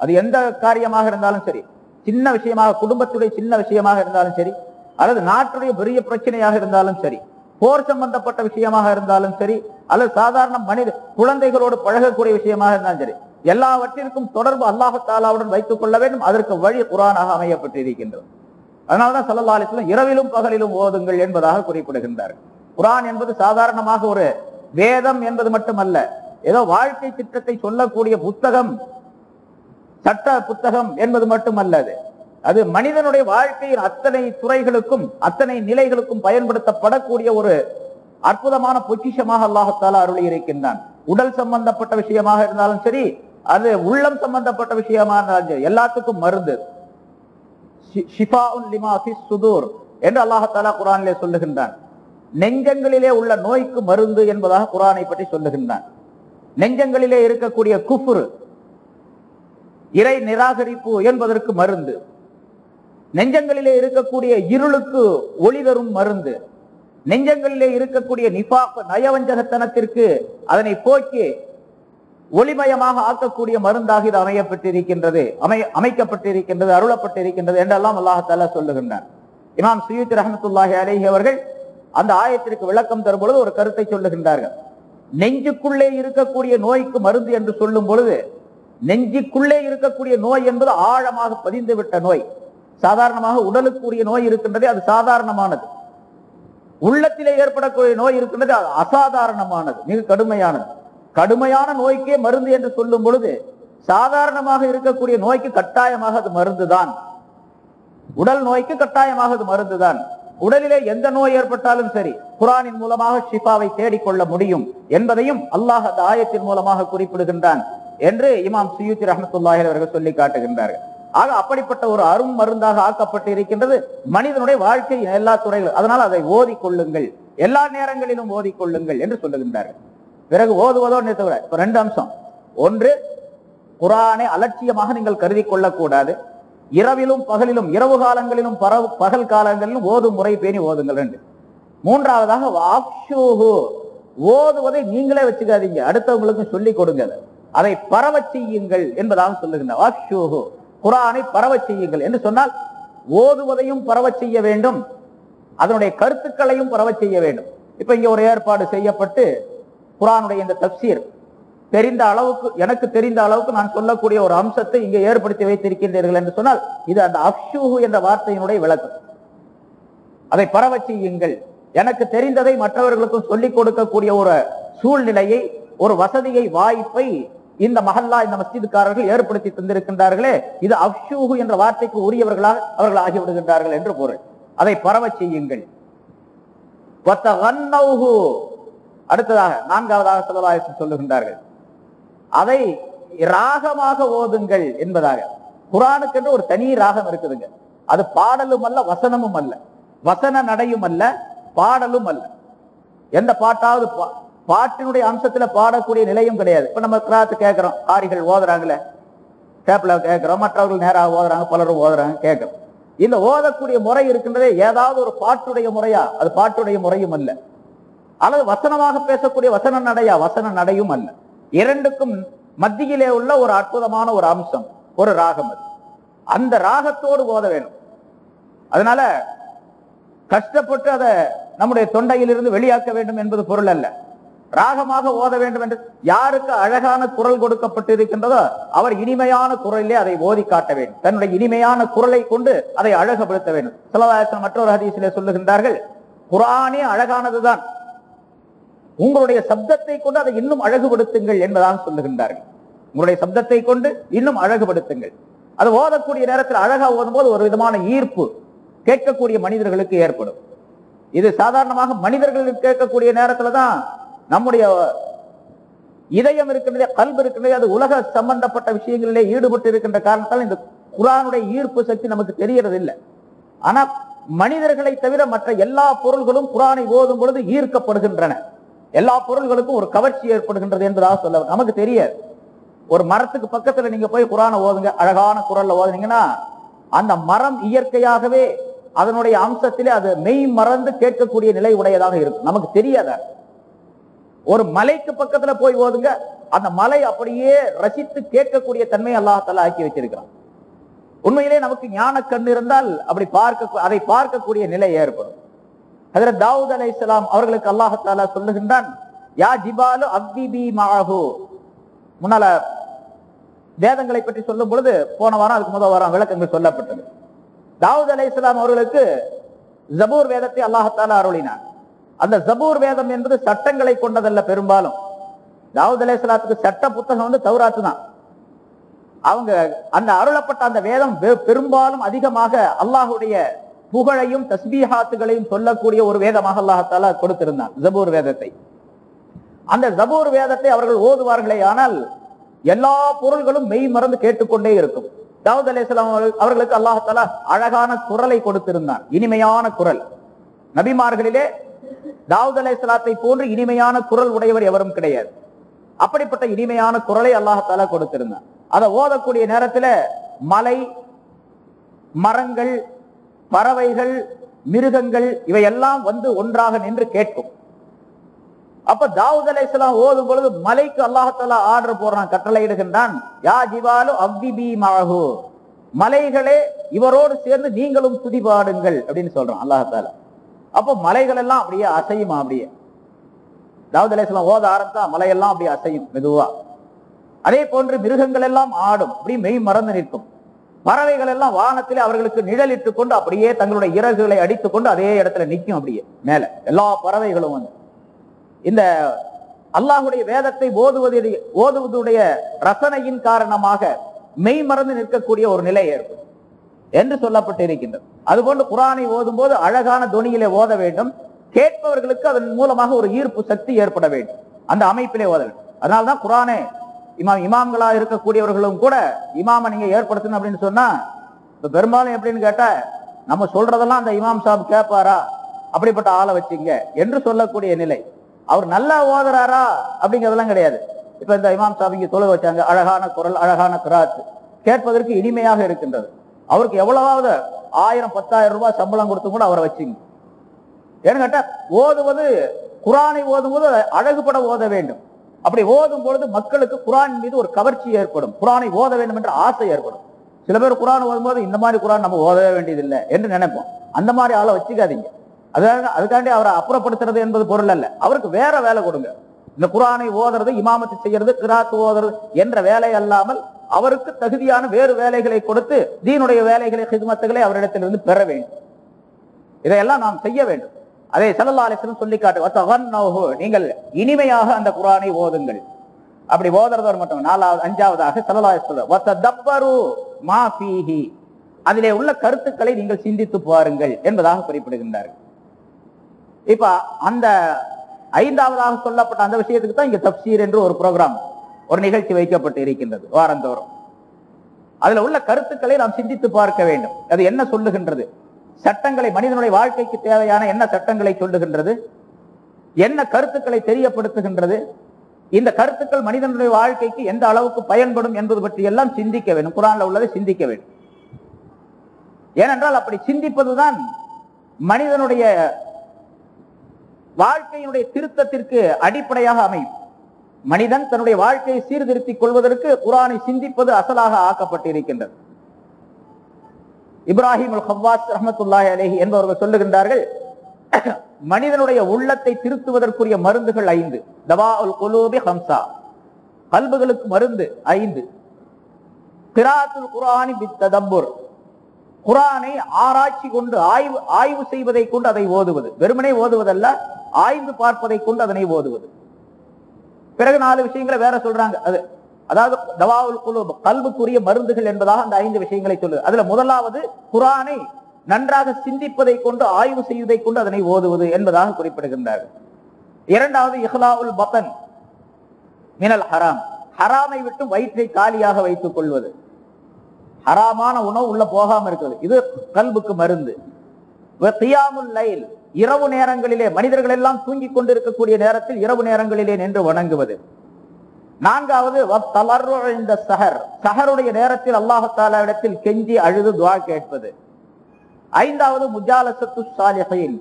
அது எந்த காரியமாக இருந்தாலும் சரி, சின்ன விஷயமாக, குடும்பத்துடைய சின்ன விஷயமாக இருந்தாலும் சரி, அல்லது நாட்டுடைய பெரிய பிரச்சனையாக இருந்தாலும் சரி, போர் சம்பந்தப்பட்ட விஷயமாக இருந்தாலும் சரி, அல்லது சாதாரண மனித குழந்தைகளோடு பழகக்கூடிய விஷயமாக இருந்தாலும் சரி, எல்லாவற்றிற்கும் தொடர்பு அல்லாஹ் தஆலாவுடன் வைத்துக் கொள்ள வேண்டும். அதற்கு வழி குர்ஆனாக அமையப்பட்டிருக்கின்றது. அதனால்தான் ஸல்லல்லாஹு அலைஹி வஸல்லம் இரவிலும் பகலிலும் ஓதுங்கள் என்பதாக குறிப்பிடுகின்றார்கள். குர்ஆன் என்பது சாதாரணமாக ஒரு வேதம் என்பது மட்டுமல்ல, ஏதோ வாழ்க்கை திட்டத்தை சொல்லக்கூடிய புத்தகம், சட்ட புத்தகம் என்பது மட்டுமல்ல. அது மனிதனுடைய வாழ்க்கையின் அத்தனை துறைகளுக்கும் அத்தனை நிலைகளுக்கும் பயன்படுத்தப்படக்கூடிய ஒரு அற்புதமான பொக்கிஷமாக அல்லாஹ் தஆலா அருளி இருக்கின்றான். உடல் சம்பந்தப்பட்ட விஷயமாக இருந்தாலும் சரி, அது உள்ளம் சம்பந்தப்பட்ட விஷயமாக இருந்தாலும் சரி, எல்லாத்துக்கும் மருந்து. ஷிஃபாஉன் லிமா ஃபிஸ் சுதூர் என்று அல்லாஹ் தஆலா குர்ஆனிலே சொல்லுகின்றான். நெஞ்சங்களிலே உள்ள நோய்க்கு மருந்து என்பதாக குர்ஆனை பற்றி சொல்லுகின்றான். நெஞ்சங்களிலே இருக்கக்கூடிய குஃப்ர், இறை நிராகரிப்பு என்பதற்கு மருந்து. நெஞ்சங்களிலே இருக்கக்கூடிய இருளுக்கு ஒளி தரும் மருந்து. நெஞ்சங்களிலே இருக்கக்கூடிய நிஃபாக், நயவஞ்சகத்தனத்திற்கு அதனை போக்கி ஒளிமயமாக ஆக்கக்கூடிய மருந்தாக இது அமைக்கப்பட்டிருக்கின்றது, அருளப்பட்டிருக்கின்றது என்றெல்லாம் அல்லாஹ் தஆலா சொல்லுகின்றான். இமாம் சுயூத்தி ரஹ்மத்துல்லாஹி அலைஹி அவர்கள் அந்த ஆயத்திற்கு விளக்கம் தரும் பொழுது ஒரு கருத்தை சொல்லுகின்றார்கள். நெஞ்சுக்குள்ளே இருக்கக்கூடிய நோய்க்கு மருந்து என்று சொல்லும் பொழுது, நெஞ்சுக்குள்ளே இருக்கக்கூடிய நோய் என்பது ஆழமாக பதிந்து விட்ட நோய். சாதாரணமாக உடலுக்குரிய நோய் இருக்கின்றதே அது சாதாரணமானது. உள்ளத்திலே ஏற்படக்கூடிய நோய் இருக்கின்றது அது அசாதாரணமானது, மிக கடுமையானது. கடுமையான நோய்க்கே மருந்து என்று சொல்லும் பொழுது, சாதாரணமாக இருக்கக்கூடிய நோய்க்கு கட்டாயமாக அது மருந்துதான். உடல் நோய்க்கு கட்டாயமாக அது மருந்துதான். உடலிலே எந்த நோய் ஏற்பட்டாலும் சரி, குர்ஆனின் மூலமாக ஷிஃபாவை தேடிக்கொள்ள முடியும் என்பதையும் அல்லாஹ் அந்த ஆயத்தின் மூலமாக குறிப்பிடுகின்றான் என்று இமாம் சுயூத்தி ரஹ்மத்துல்லாஹி அவர்கள் சொல்லி காட்டுகின்றார்கள். ஆக அப்படிப்பட்ட ஒரு அரும் மருந்தாக ஆக்கப்பட்டு இருக்கின்றது மனிதனுடைய வாழ்க்கையின் எல்லா துறைகளும். அதனால் அதை ஓதிக்கொள்ளுங்கள், எல்லா நேரங்களிலும் ஓதிக்கொள்ளுங்கள் என்று சொல்லுகின்றார்கள். பிறகு ஓதுவதோடு நிறுத்தவிட இப்ப 2 அம்சம். ஒன்று, குர்ஆனை அலட்சியமாக நீங்கள் கருதி கொள்ளக்கூடாது. இரவிலும் பகலிலும், இரவு காலங்களிலும் பகல் காலங்களிலும் ஓதும் முறை பேணி ஓதுங்கள் என்று. மூன்றாவதாக வாக்ஷூஹு, ஓதுவதை நீங்களே வச்சுக்காதீங்க, அடுத்தவங்களுக்கு சொல்லிக் கொடுங்க, அதை பரவ செய்யுங்கள் என்பதாக சொல்லுகின்ற. வாக்ஷூஹு, குர்ஆனை பரவ செய்யுங்கள் என்று சொன்னால் ஓதுவதையும் பரவ செய்ய வேண்டும், அதனுடைய கருத்துக்களையும் பரவ செய்ய வேண்டும். இப்ப இங்க ஒரு ஏற்பாடு செய்யப்பட்டு குர்ஆனுடைய இந்த தஃப்சீர் தெரிந்த அளவுக்கு, எனக்கு தெரிந்த அளவுக்கு நான் சொல்லக்கூடிய ஒரு அம்சத்தை இங்கே ஏற்படுத்தி வைத்திருக்கின்றீர்கள் என்று சொன்னால் இது அந்த அஃஷூஹு என்ற வார்த்தையினுடைய விளக்கம். அதை பரவ செய்யுங்கள், எனக்கு தெரிந்ததை மற்றவர்களுக்கும் சொல்லிக் கொடுக்கக்கூடிய ஒரு சூழ்நிலையை, ஒரு வசதியை, வாய்ப்பை இந்த மஹல்லா, இந்த மஸ்ஜிதுக்காரர்கள் ஏற்படுத்தி தந்திருக்கின்றார்களே, இது அஃஷூஹு என்ற வார்த்தைக்கு உரியவர்களாக அவர்கள் ஆகிவிடுகின்றார்கள் என்று பொருள். அதை பரவ செய்யுங்கள். அடுத்ததாக நான்காவதாக ஸல்லல்லாஹு அலைஹி வஸல்லம் சொல்லுகின்றார்கள், அதை ராகமாக ஓதுங்கள் என்பதாக. குர்ஆனுக்கு என்று ஒரு தனி ராகம் இருக்குதுங்க. அது பாடலும் அல்ல, வசனமும் அல்ல, வசன நடையும் அல்ல, பாடலும் அல்ல. எந்த பாட்டாவது பாட்டினுடைய அம்சத்துல பாடக்கூடிய நிலையும் கிடையாது. இப்ப நம்ம கிராத்து கேட்கிறோம், ஆரிகள் ஓதுறாங்களே, டேப்ல கேட்கிறோம், மற்றவர்கள் நேராக ஓதுறாங்க, பலரும் ஓதுறாங்க, கேட்கிறோம். இந்த ஓதக்கூடிய முறை இருக்கின்றதே ஏதாவது ஒரு பாட்டுடைய முறையா? அது பாட்டுடைய முறையும் அல்ல. அல்லது வசனமாக பேசக்கூடிய வசன நடையா? வசன நடையும் அல்ல. இரண்டுக்கும் மத்தியிலே உள்ள ஒரு அற்புதமான ஒரு அம்சம், ஒரு ராகம். அது அந்த ராகத்தோடு ஓத வேணும். அதனால கஷ்டப்பட்டு அதை நம்முடைய தொண்டையிலிருந்து வெளியாக்க வேண்டும் என்பது பொருள் அல்ல. ராகமாக ஓத வேண்டும் என்று யாருக்கு அழகான குரல் கொடுக்கப்பட்டு இருக்கின்றதோ அவர் இனிமையான குரலிலே அதை ஓதி காட்ட வேண்டும். தன்னுடைய இனிமையான குரலை கொண்டு அதை அழகுபடுத்த வேண்டும். ஸல்லல்லாஹு அலைஹி வஸல்லம் மற்றொரு ஹதீஸிலே சொல்லுகின்றார்கள், குர்ஆனே அழகானதுதான், உங்களுடைய சப்தத்தை கொண்டு அதை இன்னும் அழகுபடுத்துங்கள் என்பதாக சொல்லுகின்றார்கள். உங்களுடைய சப்தத்தை கொண்டு இன்னும் அழகுபடுத்துங்கள். அது ஓதக்கூடிய நேரத்தில் அழகா ஓதும் போது ஒரு விதமான ஈர்ப்பு கேட்கக்கூடிய மனிதர்களுக்கு ஏற்படும். இது சாதாரணமாக மனிதர்களுக்கு கேட்கக்கூடிய நேரத்துல தான் நம்முடைய இதயம் இருக்கின்றதே, கல்பு இருக்கின்றதே, அது உலக சம்பந்தப்பட்ட விஷயங்களிலே ஈடுபட்டு இருக்கின்ற காரணத்தால் இந்த குர்ஆனுடைய ஈர்ப்பு சக்தி நமக்கு தெரியறது இல்லை. ஆனா மனிதர்களை தவிர மற்ற எல்லா பொருள்களும் குர்ஆனை ஓதும் பொழுது ஈர்க்கப்படுகின்றன. எல்லா பொருள்களுக்கும் ஒரு கவர்ச்சி ஏற்படுகின்றது என்பதாக சொல்ல நமக்கு தெரியாது. ஒரு மரத்துக்கு பக்கத்துல நீங்க போய் குர்ஆனை ஓதுங்க, அழகான குரல்ல ஓதுனீங்கன்னா அந்த மரம் இயற்கையாகவே அதனுடைய அம்சத்திலே அது மெய் மறந்து கேட்கக்கூடிய நிலை உடையதாக இருக்கும். நமக்கு தெரியாத ஒரு மலைக்கு பக்கத்துல போய் ஓதுங்க, அந்த மலை அப்படியே ரசித்து கேட்கக்கூடிய தன்மை அல்லாஹ் தஆலா ஆக்கி வச்சிருக்கிறான். உண்மையிலே நமக்கு ஞான கண் இருந்தால் அப்படி அதை பார்க்கக்கூடிய நிலை ஏற்படும். ஹஜ்ரத் தாவூத் அலைஹிஸ்ஸலாம் அவர்களுக்கு அல்லாஹ் தஆலா சொல்லுகின்றான், யா ஜிபாலு அக்திபி மஅஹு. முன்னால வேதங்களை பற்றி சொல்லும் பொழுது போன வாரம் அதுக்கு முதல் வாரம் விளக்கங்கள் சொல்லப்பட்டது. தாவூத் அலைஹிஸ்ஸலாம் அவர்களுக்கு ஜபூர் வேதத்தை அல்லாஹ் தஆலா அருளினார். அந்த ஜபூர் வேதம் என்பது சட்டங்களை கொண்டதல்ல. பெரும்பாலும் தாவூத் அலைஹிஸ்ஸலாத்துக்கு சட்ட புத்தகம் தௌராத்து தான். அவங்க அந்த அருளப்பட்ட அந்த வேதம் பெரும்பாலும் அதிகமாக அல்லாஹுடைய புகழையும் தஸ்பீஹாத்துகளையும் சொல்லக்கூடிய ஒரு வேதமாக அல்லாஹ் தஆலா கொடுத்திருந்தான் ஜபூர் வேதத்தை. அந்த ஜபூர் வேதத்தை அவர்கள் ஓதுவார்களே ஆனால் எல்லா பொருள்களும் மெய் மறந்து கேட்டுக்கொண்டே இருக்கும். தாவூத் அலைஹிஸ்ஸலாம் அவர்களுக்கு அல்லாஹ் தஆலா அழகான குரலை கொடுத்திருந்தான், இனிமையான குரல். நபிமார்களிலே தாவூத் அலைஹிஸ்ஸலாத்தை போன்று இனிமையான குரல் உடையவர் எவரும் கிடையாது. அப்படிப்பட்ட இனிமையான குரலை அல்லாஹ் தஆலா கொடுத்திருந்தான். அதை ஓதக்கூடிய நேரத்தில் மலை, மரங்கள், பறவைகள், மிருகங்கள் இவையெல்லாம் வந்து ஒன்றாக நின்று கேட்கும். அப்ப தாவூத் அலைஹிஸ்ஸலாம் ஓதும் பொழுது மலைக்கு அல்லாஹ் தஆலா ஆர்டர் போடுறான், கட்டளை இடுகின்றான், யா ஜிபாலு அவ்விபி மஅஹு, மலைகளே இவரோடு சேர்ந்து நீங்களும் துதி பாடுங்கள் அப்படின்னு சொல்றான் அல்லாஹ் தஆலா. அப்போ மலைகள் எல்லாம் அப்படியே அசையுமா? அப்படியே தாவூத் அலைஹிஸ்ஸலாம் ஓத ஆரம்பித்தா மலையெல்லாம் அப்படியே அசையும் மெதுவா. அதே போன்று மிருகங்கள் எல்லாம் ஆடும், அப்படியே மெய் மறந்து நிற்கும். பறவைகள் எல்லாம் வானத்திலே அவர்களுக்கு நிழலிட்டு கொண்டு அப்படியே தங்களுடைய இறகுகளை அடித்துக் கொண்டு அதே இடத்துல நிற்கும். அப்படியே மேல எல்லா பறவைகளும் வந்து இந்த அல்லாஹுடைய வேதத்தை ஓதுவதுடைய ரசனையின் காரணமாக மெய் மறந்து நிற்கக்கூடிய ஒரு நிலை ஏற்படும் என்று சொல்லப்பட்டு இருக்கின்றது. அதுபோன்று குர்ஆனை ஓதும் போது அழகான தொனியிலே ஓத வேண்டும். கேட்பவர்களுக்கு அதன் மூலமாக ஒரு ஈர்ப்பு சக்தி ஏற்பட வேண்டும். அந்த அமைப்பிலே ஓத வேண்டும். அதனால்தான் குர்ஆனே இமாம்களா இருக்கக்கூடியவர்களும் கூட இமாமை நீங்க ஏற்படுத்தணும் அப்படின்னு சொன்னா இப்ப பெரும்பாலும் எப்படின்னு கேட்டா நம்ம சொல்றதெல்லாம் அந்த இமாம் சாப் கேட்பாரா, அப்படிப்பட்ட ஆளை வச்சுங்க என்று சொல்லக்கூடிய நிலை. அவர் நல்லா ஓதுறாரா அப்படிங்கிறதெல்லாம் கிடையாது. இப்ப இந்த இமாம் சாப் இங்க தொழ வச்சாங்க, அழகான குரல், அழகான கிராத், கேட்பதற்கு இனிமையாக இருக்கின்றது. அவருக்கு எவ்வளவாவது 1000 10,000 ரூபாய் சம்பளம் கொடுத்து கூட அவரை வச்சுங்க. ஏன்னு கேட்டா ஓதுவது, குரானை ஓதும் போது அழகுபட ஓத வேண்டும். அப்படி ஓதும் பொழுது மக்களுக்கு குரான் மீது ஒரு கவர்ச்சி ஏற்படும், குரானை ஓத வேண்டும் என்ற ஆசை ஏற்படும். சில பேர் குரான் ஓதும் போது இந்த மாதிரி குரான் நம்ம ஓதவே வேண்டியதில்லை என்று நினைப்போம். அந்த மாதிரி ஆளை வச்சுக்காதீங்க. அதுக்காண்டி அவரை அப்புறப்படுத்துறது என்பது பொருள் அல்ல. அவருக்கு வேற வேலை கொடுங்க. இந்த குரானை ஓதுறது, இமாமத்து செய்யறது, கிராத்து ஓதுறது என்ற வேலை அல்லாமல் அவருக்கு தகுதியான வேறு வேலைகளை கொடுத்து தீனுடைய வேலைகளை, ஹித்மத்துகளை அவரிடத்திலிருந்து பெற வேண்டும். இதையெல்லாம் நாம் செய்ய வேண்டும். அதை ஸல்லல்லாஹு அலைஹி வஸல்லம் சொல்லி காட்டு, நீங்கள் இனிமையாக அந்த குரானை ஓதுங்கள். அப்படி ஓதுறதோடு மட்டும் 5ஆவதாக ஸல்லல்லாஹு அலைஹி வஸல்லம் வததப்பரு மா ஃபீஹி, அதிலே உள்ள கருத்துக்களை நீங்கள் சிந்தித்து பாருங்கள் என்பதாக குறிப்பிடுகின்றார்கள். இப்ப அந்த 5ஆவதாக சொல்லப்பட்ட அந்த விஷயத்துக்கு தான் இங்க தப்சீர் என்று ஒரு ப்ரோக்ராம், ஒரு நிகழ்ச்சி வைக்கப்பட்டு இருக்கின்றது வாரந்தோறும். அதுல உள்ள கருத்துக்களை நாம் சிந்தித்து பார்க்க வேண்டும். அது என்ன சொல்லுகின்றது, சட்டங்களை, மனிதனுடைய வாழ்க்கைக்கு தேவையான என்ன சட்டங்களை சொல்லுகின்றது, என்ன கருத்துக்களை தெரியப்படுத்துகின்றது, இந்த கருத்துக்கள் மனிதனுடைய வாழ்க்கைக்கு எந்த அளவுக்கு பயன்படும் என்பது பற்றி எல்லாம் சிந்திக்க வேண்டும். குர்ஆன்ல உள்ளதை சிந்திக்க வேண்டும். ஏனென்றால் அப்படி சிந்திப்பதுதான் மனிதனுடைய வாழ்க்கையினுடைய திருத்தத்திற்கு அடிப்படையாக அமையும். மனிதன் தன்னுடைய வாழ்க்கையை சீர்திருத்திக் கொள்வதற்கு குர்ஆனை சிந்திப்பது அசலாக ஆக்கப்பட்டு இருக்கின்றது. இப்ராஹிம் அல்-ஹவ்வாஸ் ரஹ்மத்துல்லாஹி அலைஹி என்பவர்கள் சொல்லுகின்றார்கள், மனிதனுடைய உள்ளத்தை திருத்துவதற்குரிய மருந்துகள் 5. தவாஉல் குலூபி 5, கல்புகளுக்கு மருந்து 5. கிராஅத்துல் குர்ஆனி பித்ததப்புர், குர்ஆனை ஆராய்ச்சி கொண்டு ஆய்வு செய்வதை கொண்டு அதை ஓதுவது, வெறுமனே ஓதுவதல்ல, ஆய்ந்து பார்ப்பதை கொண்டு அதனை ஓதுவது. பிறகு 4 விஷயங்களை வேற சொல்றாங்க. அதாவது தவாவுல் குலூப், கல்புக்குரிய மருந்துகள் என்பதாக அந்த 5 விஷயங்களை சொல்லு. அதுல முதலாவது குர்ஆனை நன்றாக சிந்திப்பதை கொண்டு, ஆய்வு செய்வதை கொண்டு அதனை ஓதுவது என்பதாக குறிப்பிடுகின்றார்கள். 2வது இஹ்லாஉல் பத்ன் மினல் ஹராம், ஹராமை விட்டு வயிற்றை காலியாக வைத்துக் கொள்வது, ஹராமான உணவு உள்ள போகாம இருக்கிறது, இது கல்புக்கு மருந்து. கியாமுல் லைல், இரவு நேரங்களிலே மனிதர்கள் எல்லாம் தூங்கிக் கொண்டிருக்கக்கூடிய நேரத்தில் இரவு நேரங்களிலே நின்று வணங்குவது. 4வது இந்த சஹருடைய நேரத்தில் அல்லாஹ் தஆலா இடத்தில் கெஞ்சி அழுது துஆ கேட்பது. 5வது முஜாலசத்து ஸாலிஹீன்,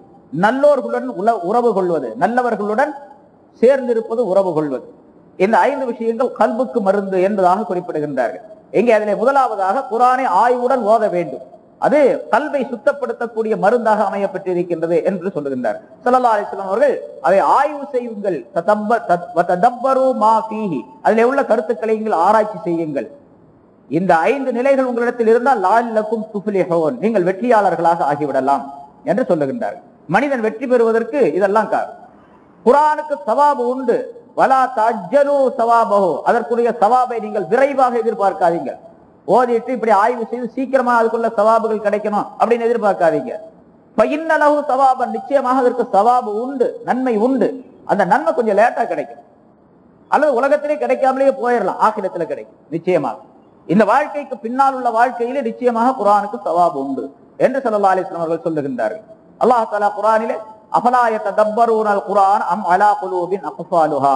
நல்லோர்களுடன் உறவு கொள்வது, நல்லவர்களுடன் சேர்ந்திருப்பது, உறவு கொள்வது. இந்த 5 விஷயங்கள் கல்புக்கு மருந்து என்பதாக குறிப்பிடுகின்றார்கள். எங்கே அதிலே முதலாவதாக குர்ஆனை ஆய்வுடன் ஓத வேண்டும். அது கல்வை சுத்தப்படுத்தக்கூடிய மருந்தாக அமையப்பட்டிருக்கின்றது என்று சொல்லுகின்றார் ஸல்லல்லாஹு அலைஹி வஸல்லம் அவர்கள். அதை ஆய்வு செய்யுங்கள், ததப்பரு மா ஃபீஹி, அதிலே உள்ள கருத்துக்களை நீங்கள் ஆராய்ச்சி செய்யுங்கள். இந்த 5 நிலைகள் உங்களிடத்தில் இருந்தால் லஅல்லக்கும் துஃப்லிஹூன், நீங்கள் வெற்றியாளர்களாக ஆகிவிடலாம் என்று சொல்லுகின்றார்கள். மனிதன் வெற்றி பெறுவதற்கு இதெல்லாம் காரணம். குர்ஆனுக்கு சவாபு உண்டு, வலா தஅஜ்ஜலு சவாபஹு, அதற்குரிய சவாபை நீங்கள் விரைவாக எதிர்பார்க்காதீங்க. ஓதிட்டு இப்படி ஆய்வு செய்து சீக்கிரமா அதுக்குள்ள சவாபுகள் கிடைக்கணும் அப்படின்னு எதிர்பார்க்காதீங்க. பயின்னலஹு சவாபன், நிச்சயமாக அதற்கு சவாபு உண்டு, நன்மை உண்டு. அந்த நன்மை கொஞ்சம் லேட்டா கிடைக்கும், அல்லது உலகத்திலே கிடைக்காமலேயே போயிடலாம், ஆகிரத்துல கிடைக்கும் நிச்சயமாக. இந்த வாழ்க்கைக்கு பின்னால் உள்ள வாழ்க்கையிலே நிச்சயமாக குர்ஆனுக்கு சவாபு உண்டு என்று ஸல்லல்லாஹு அலைஹி வஸல்லம் அவர்கள் சொல்லுகின்றார்கள். அல்லாஹ் தஆலா குர்ஆனிலே அஃபலா யததப்பரூனல் குர்ஆன் அம் அலா குலூபின் அக்ஃபாலுஹா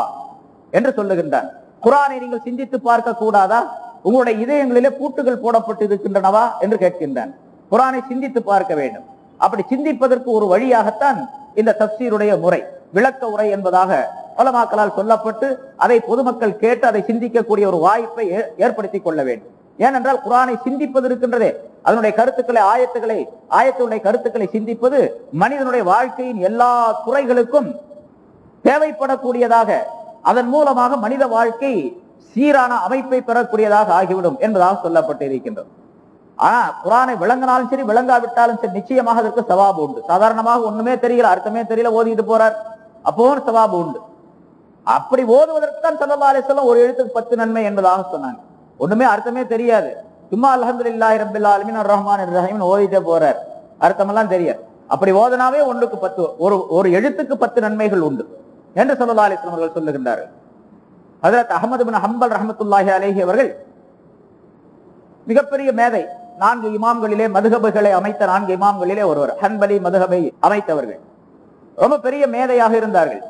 என்று சொல்லுகின்றார். குர்ஆனை நீங்கள் சிந்தித்து பார்க்க கூடாதா, உங்களுடைய இதயங்களிலே பூட்டுகள் போடப்பட்டு இருக்கின்றனவா என்று கேட்கின்றான். குர்ஆனை சிந்தித்து பார்க்க வேண்டும். அப்படி சிந்திப்பதற்கு ஒரு வழியாகத்தான் இந்த தஃப்சீருடைய முறை, விளக்க உரை என்பதாக உலமாக்களால் சொல்லப்பட்டு அதை பொதுமக்கள் கேட்டு அதை சிந்திக்கக்கூடிய ஒரு வாய்ப்பை ஏற்படுத்திக் கொள்ள வேண்டும். ஏனென்றால் குர்ஆனை சிந்திப்பது இருக்கின்றதே, அதனுடைய கருத்துக்களை, ஆயத்துடைய கருத்துக்களை சிந்திப்பது மனிதனுடைய வாழ்க்கையின் எல்லா துறைகளுக்கும் தேவைப்படக்கூடியதாக, அதன் மூலமாக மனித வாழ்க்கை சீரான அமைப்பை பெறக்கூடியதாக ஆகிவிடும் என்பதாக சொல்லப்பட்டு இருக்கின்றது. ஆனா குர்ஆனை விளங்கினாலும் சரி, விளங்காவிட்டாலும் சரி, நிச்சயமாக அதற்கு சவாபு உண்டு. சாதாரணமாக ஒண்ணுமே தெரியல, அர்த்தமே தெரியல, ஓதிட்டு போறார், அப்போவும் சவாபு உண்டு. அப்படி ஓதுவதற்கு தான் ஸல்லல்லாஹு அலைஹி வஸல்லம் ஒரு எழுத்துக்கு 10 நன்மை என்பதாக சொன்னாங்க. ஒண்ணுமே அர்த்தமே தெரியாது, சும்மா அல்ஹம்துலில்லாஹி ரப்பில் ஆலமீன் அர்ரஹ்மானிர் ரஹீம் ஓதிட்டே போறார், அர்த்தமெல்லாம் தெரியாது. அப்படி ஓதனாவே ஒன்றுக்கு 10, ஒரு எழுத்துக்கு 10 நன்மைகள் உண்டு என்று ஸல்லல்லாஹு அலைஹி வஸல்லம் அவர்கள் சொல்லுகின்றார்கள். ஹஜ்ரத் அஹ்மத் இப்னு ஹம்பல் ரஹ்மத்துல்லாஹி அலைஹி அவர்கள் மிகப்பெரிய மேதை, 4 இமாம்களிலே, மதுஹபுகளை அமைத்த 4 இமாம்களிலே ஒருவர், ஹன்பலி மதுஹபை அமைத்தவர்கள். ரொம்ப பெரிய மேதையாக இருந்தார்கள்.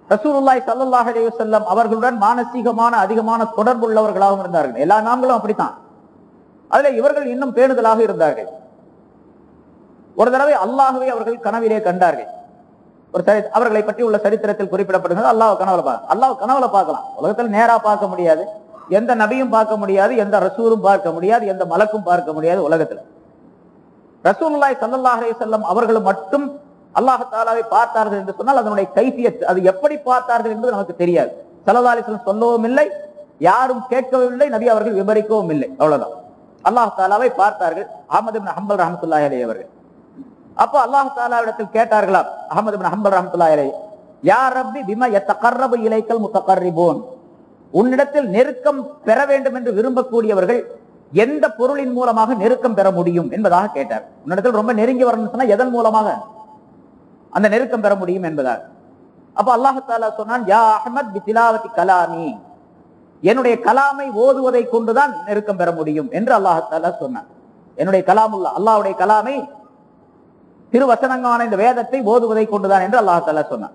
ரசூலுல்லாஹி ஸல்லல்லாஹு அலைஹி வஸல்லம் அவர்களுடன் மானசீகமான அதிகமான தொடர்புள்ளவர்களாகவும் இருந்தார்கள். எல்லா இமாம்களும் அப்படித்தான். அதுல இவர்கள் இன்னும் பேணுதலாக இருந்தார்கள். ஒரு தடவை அல்லாஹ்வை அவர்கள் கனவிலே கண்டார்கள். ஒரு அவர்களை பற்றி உள்ள சரித்திரத்தில் குறிப்பிடப்படுகிறது. அல்லாஹ் கனவுல பார்க்கலாம். உலகத்தில் நேரா பார்க்க முடியாது, எந்த நபியும் பார்க்க முடியாது, எந்த ரசூலும் பார்க்க முடியாது, எந்த மலக்கும் பார்க்க முடியாது. உலகத்தில் ரசூலுல்லாஹி ஸல்லல்லாஹு அலைஹி வஸல்லம் அவர்கள் மட்டும் அல்லாஹ் தஆலாவை பார்த்தார்கள் என்று சொன்னால் அதனுடைய கைஃபியத், அது எப்படி பார்த்தார்கள் என்பது நமக்கு தெரியாது. ஸல்லல்லாஹு அலைஹி வஸல்லம் சொல்லவும் இல்லை, யாரும் கேட்கவும் இல்லை, நபி அவர்கள் விவரிக்கவும் இல்லை. அவ்வளவுதான். அல்லாஹ் தஆலாவை பார்த்தார்கள். அஹ்மத் இப்னு ஹம்பல் ரஹ்மத்துல்லாஹி அலைஹி அவர்கள். அப்ப அல்லாஹ் தஆலாவிடத்தில் கேட்டார்களாம் அஹ்மத் இப்னு ஹம்பல் ரஹ்மத்துல்லாஹி அலைஹி, யா ரப்பி பிமா யத்தகர்ரபு இலைக்கல் முத்தகர்ரிபூன், உன்னிடத்தில் நெருக்கம் பெற வேண்டும் என்று விரும்பக்கூடியவர்கள் எந்த பொருளின் மூலமாக நெருக்கம் பெற முடியும் என்பதாக கேட்டார். உன்னிடத்தில் ரொம்ப நெருங்கி வரணும்னு சொன்னா எதன் மூலமாக அந்த நெருக்கம் பெற முடியும் என்பதாக. அப்ப அல்லாஹ் தஆலா சொன்னான், யா அஹ்மத் பிதிலாவதி கலாமி, என்னுடைய கலாமை ஓதுவதை கொண்டுதான் நெருக்கம் பெற முடியும் என்று அல்லாஹ் தஆலா சொன்னான். என்னுடைய கலாமுல்லா, அல்லாஹ்வுடைய கலாமை, திருவசனங்களான இந்த வேதத்தை ஓதுவதை கொண்டுதான் என்று அல்லாஹ் தஆலா சொன்னான்.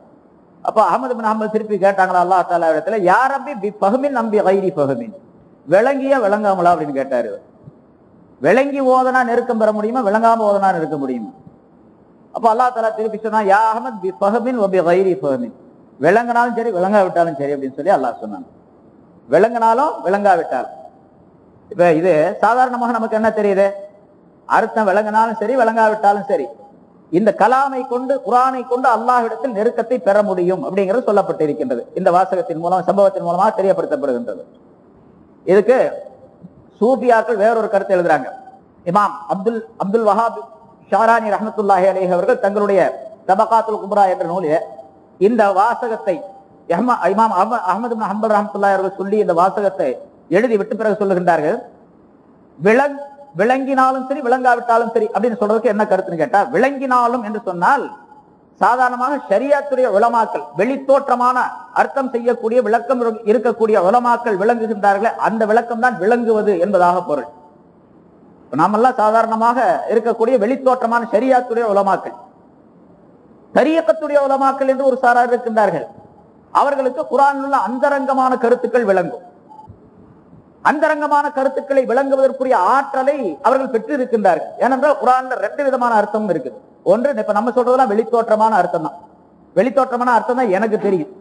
அப்ப அஹ்மத் இப்னு ஹம்பல் திருப்பி கேட்டாங்களா அல்லாஹ் தஆலா இடத்துல, யா ரப்பி பி ஃபஹ்மின் நம்பி கைரி ஃபஹ்மின், விளங்கிய விளங்காமலா அப்படின்னு கேட்டாரு. விளங்கி ஓதனா நெருக்கம் பெற முடியுமா, விளங்காம ஓதனா நெருக்க முடியுமா? அப்ப அல்லாஹ் தஆலா திருப்பி சொன்னா, யா அஹ்மத் பி ஃபஹ்மின் வ பி கைரி ஃபஹ்மின், விளங்கினாலும் சரி விளங்காவிட்டாலும் சரி அப்படின்னு சொல்லி அல்லாஹ் சொன்னான். விளங்கினாலும் விளங்காவிட்டாலும். இப்ப இது சாதாரணமாக நமக்கு என்ன தெரியுது, அர்த்தம் விளங்கினாலும் சரி விளங்காவிட்டாலும் சரி இந்த கலாமை கொண்டு, குர்ஆனை கொண்டு அல்லாஹ்விடத்தில் நெருக்கத்தை பெற முடியும் அப்படிங்கிறது சொல்லப்பட்டிருக்கின்றது. இந்த வாசகத்தின் மூலம், சம்பவத்தின் மூலமாக தெரியப்படுத்தப்படுகின்றது. இதுக்கு சூஃபியாக்கள் வேறொரு கருத்து எழுதுறாங்க. இமாம் அப்துல் வஹாப் ஷாரானி ரஹ்மத்துல்லாஹி அலைஹி அவர்கள் தங்களுடைய தபகாத்துல் குப்ரா என்ற நூலில் இந்த வாசகத்தை இமாம் அஹ்மத் இப்னு ஹம்பல் ரஹ்மத்துல்லாஹி அவர்கள் சொல்லி இந்த வாசகத்தை எழுதி விட்டு பிறகு சொல்லுகின்றார்கள், விளங்கினாலும் சரி விளங்காவிட்டாலும் சரி அப்படின்னு சொல்றதுக்கு என்ன கருத்துன்னு கேட்டா, விளங்கினாலும் என்று சொன்னால் சாதாரணமாக ஷரியத்துடைய உலமாக்கள், வெளித்தோற்றமான அர்த்தம் செய்யக்கூடிய விளக்கம் இருக்கக்கூடிய உலமாக்கள் விளங்குகின்றார்களே, அந்த விளக்கம் தான் விளங்குவது என்பதாக பொருள். நாமெல்லாம் சாதாரணமாக இருக்கக்கூடிய வெளித்தோற்றமான ஷரியத்துடைய உலமாக்கள், தரீகத்துடைய உலமாக்கள் என்று ஒரு சாரார் இருக்கின்றார்கள். அவர்களுக்கு குர்ஆனில் உள்ள அந்தரங்கமான கருத்துக்கள் விளங்கும். அந்தரங்கமான கருத்துக்களை விளங்குவதற்குரிய ஆற்றலை அவர்கள் பெற்றிருக்கின்றார்கள். ஏனென்றால் குர்ஆன்ல ரெண்டு விதமான அர்த்தமும் இருக்குது. ஒன்று, இப்ப நம்ம சொல்றதெல்லாம் வெளித்தோற்றமான அர்த்தம் தான். வெளித்தோற்றமான அர்த்தம் தான் எனக்கு தெரியும்.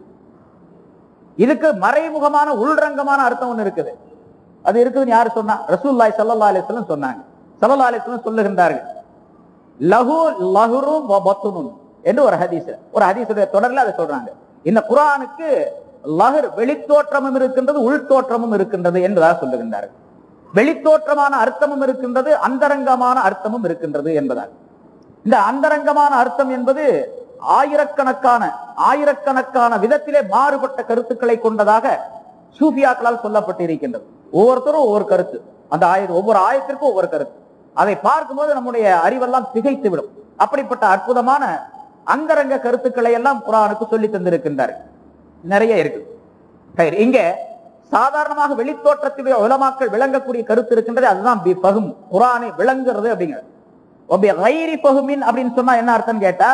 இதுக்கு மறைமுகமான உள்ரங்கமான அர்த்தம் ஒண்ணு இருக்குது. அது இருக்குதுன்னு யாரு சொன்னா? ரசூலுல்லாஹி ஸல்லல்லாஹு அலைஹி வஸல்லம் சொன்னாங்க. ஸல்லல்லாஹு அலைஹி வஸல்லம் சொல்லுகின்றார்கள், லஹு லஹ்ரு வ பத்னுன் என்று ஒரு ஹதீஸுடைய தொடர்ல அதை சொல்றாங்க. இந்த குர்ஆனுக்கு லஹர் வெளித்தோற்றமும் இருக்கின்றது, உள்தோற்றமும் இருக்கின்றது என்பதாக சொல்லுகின்றார்கள். வெளித்தோற்றமான அர்த்தமும் இருக்கின்றது, அந்தரங்கமான அர்த்தமும் இருக்கின்றது என்பதால் இந்த அந்தரங்கமான அர்த்தம் என்பது ஆயிரக்கணக்கான விதத்திலே மாறுபட்ட கருத்துக்களை கொண்டதாக சூஃபியாக்களால் சொல்லப்பட்டிருக்கின்றது. ஒவ்வொருத்தரும் ஒவ்வொரு கருத்து, அந்த ஒவ்வொரு ஆயத்திற்கும் ஒவ்வொரு கருத்து. அதை பார்க்கும்போது நம்முடைய அறிவெல்லாம் திகைத்து விடும். அப்படிப்பட்ட அற்புதமான அந்தரங்க கருத்துக்களை எல்லாம் குர்ஆனுக்கு சொல்லி தந்திருக்கின்றார்கள். நிறைய இருக்கு. இங்க சாதாரணமாக வெளித்தோற்றத்துடைய உலமாக்கள் விளங்கக்கூடிய கருத்து இருக்கின்றது, அதுதான் குர்ஆனை விளங்குறது அப்படிங்கிறது. அப்படின்னு சொன்னா என்ன அர்த்தம் கேட்டா,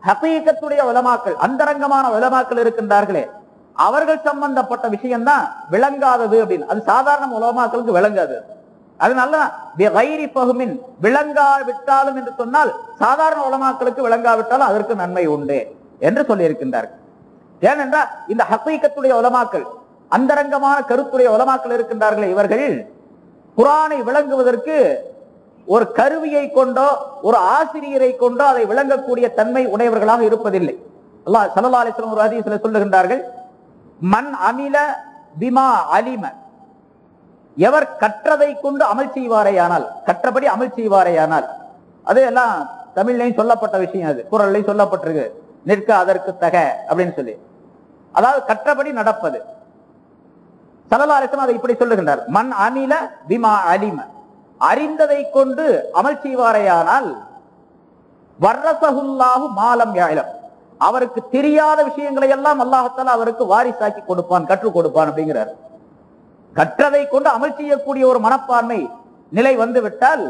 ஹகீகத்துடைய உலமாக்கள், அந்தரங்கமான உலமாக்கள் இருக்கின்றார்களே, அவர்கள் சம்பந்தப்பட்ட விஷயம் தான் விளங்காதது அப்படின்னு. அது சாதாரண உலமாக்களுக்கு விளங்காது. அதனால விளங்காவிட்டாலும் என்று சொன்னால் சாதாரண உலமாக்களுக்கு விளங்காவிட்டாலும் அதற்கு நன்மை உண்டு என்று சொல்லி இருக்கின்றார்கள். ஏனென்றால் இந்த ஹகீகத்துடைய உலமாக்கள், அந்தரங்கமான கருத்துடைய உலமாக்கள் இருக்கின்றார்களே, இவர்கள் குர்ஆனை விளங்குவதற்கு ஒரு கருவியை கொண்டோ ஒரு ஆசிரியரை கொண்டோ அதை விளங்கக்கூடிய தன்மை உடையவர்களாக இருப்பதில்லை. அல்லாஹ் ஸல்லல்லாஹு அலைஹி வஸல்லம் ஒரு ஹதீஸ்ல சொல்லுகின்றார்கள், மன் அமில பிமா அலிம, எவர் கற்றதை கொண்டு அமல் செய்வாரேயானால், கற்றபடி அமல் செய்வாரேயானால், அது எல்லாம் தமிழ்லையும் சொல்லப்பட்ட விஷயம், அது குர்ஆன்லையும் சொல்லப்பட்டிருக்கு, நிற்க அதற்கு தக அப்படின்னு சொல்லி, அதாவது கற்றபடி நடப்பது. ஸல்லல்லாஹு அலைஹி வஸல்லம் அதை இப்படி சொல்லுகின்றார், மன் அமில பிமா அலிம, அறிந்ததை கொண்டு அமல் செய்வாரேயானால் வர்ரஸஹுல்லாஹு மாலம் யஅலம், அவருக்கு தெரியாத விஷயங்களை எல்லாம் அல்லாஹ் தஆலா அவருக்கு வாரிசாக்கி கொடுப்பான், கற்றுக் கொடுப்பான் அப்படிங்கிறார். கற்றதை கொண்டு அமல் செய்யக்கூடிய ஒரு மனப்பான்மை நிலை வந்து விட்டால்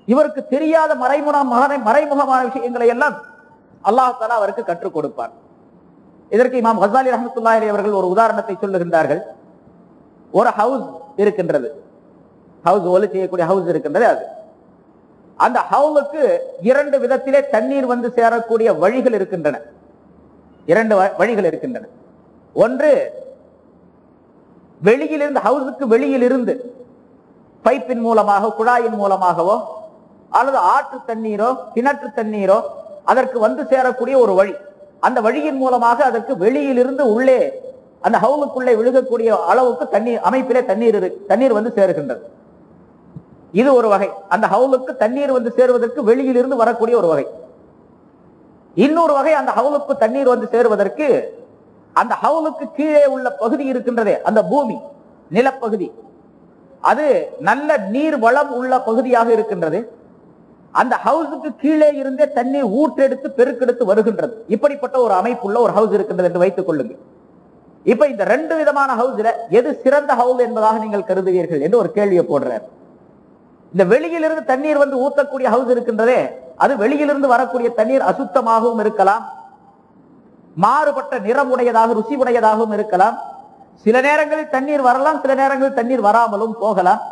இவருக்கு தெரியாத மறைமுகமான விஷயங்களை எல்லாம் அல்லாஹ் தஆலா அவருக்கு கற்றுக் கொடுப்பார். இதற்கு இமாம் கஸாலி ரஹ்மத்துல்லாஹி அலைஹி அவர்கள் ஒரு உதாரணத்தை சொல்லுகின்றார்கள். ஒரு ஹவுஸ் இருக்கின்றது, ஹவுஸ் ஒலி செய்யக்கூடிய ஹவுஸ் இருக்கின்றது. அது அந்த ஹவுலுக்கு 2 விதத்திலே தண்ணீர் வந்து சேரக்கூடிய வழிகள் இருக்கின்றன. 2 வழிகள் இருக்கின்றன. ஒன்று, வெளியிலிருந்து, ஹவுஸுக்கு வெளியிலிருந்து பைப்பின் மூலமாக, குழாயின் மூலமாகவோ அல்லது ஆற்று தண்ணீரோ கிணற்று தண்ணீரோ அதற்கு வந்து சேரக்கூடிய ஒரு வழி. அந்த வழியின் மூலமாக அதற்கு வெளியிலிருந்து உள்ளே அந்த ஹவுலுக்குள்ளே விழுகக்கூடிய அளவுக்கு தண்ணீர் அமைப்பிலே தண்ணீர் வந்து சேருகின்றது. இது ஒரு வகை. அந்த ஹவுலுக்கு தண்ணீர் வந்து சேருவதற்கு வெளியிலிருந்து வரக்கூடிய ஒரு வகை. இன்னொரு வகை, அந்த ஹவுலுக்கு தண்ணீர் வந்து சேருவதற்கு அந்த ஹவுலுக்கு கீழே உள்ள பகுதி இருக்கின்றதே, அந்த பூமி நிலப்பகுதி, அது நல்ல நீர் வளம் உள்ள பகுதியாக இருக்கின்றது. அந்த ஹவுஸுக்கு கீழே இருந்தே தண்ணீர் ஊற்றெடுத்து பெருக்கெடுத்து வருகின்றது. இப்படிப்பட்ட ஒரு அமைப்புள்ள ஒரு ஹவுஸ் இருக்கின்றது என்று வைத்துக் கொள்ளுங்கள். இப்ப இந்த 2 விதமான ஹவுஸ்ல எது சிறந்த ஹவுஸ் என்பதாக நீங்கள் கருதுவீர்கள் என்று ஒரு கேள்வியை போடுறார். இந்த வெளியிலிருந்து தண்ணீர் வந்து ஊற்றக்கூடிய ஹவுஸ் இருக்கின்றதே, அது வெளியிலிருந்து வரக்கூடிய தண்ணீர் அசுத்தமாகவும் இருக்கலாம், மாறுபட்ட நிறமுடையதாக ருசி உடையதாகவும் இருக்கலாம். சில நேரங்களில் தண்ணீர் வரலாம், சில நேரங்களில் தண்ணீர் வராமலும் போகலாம்.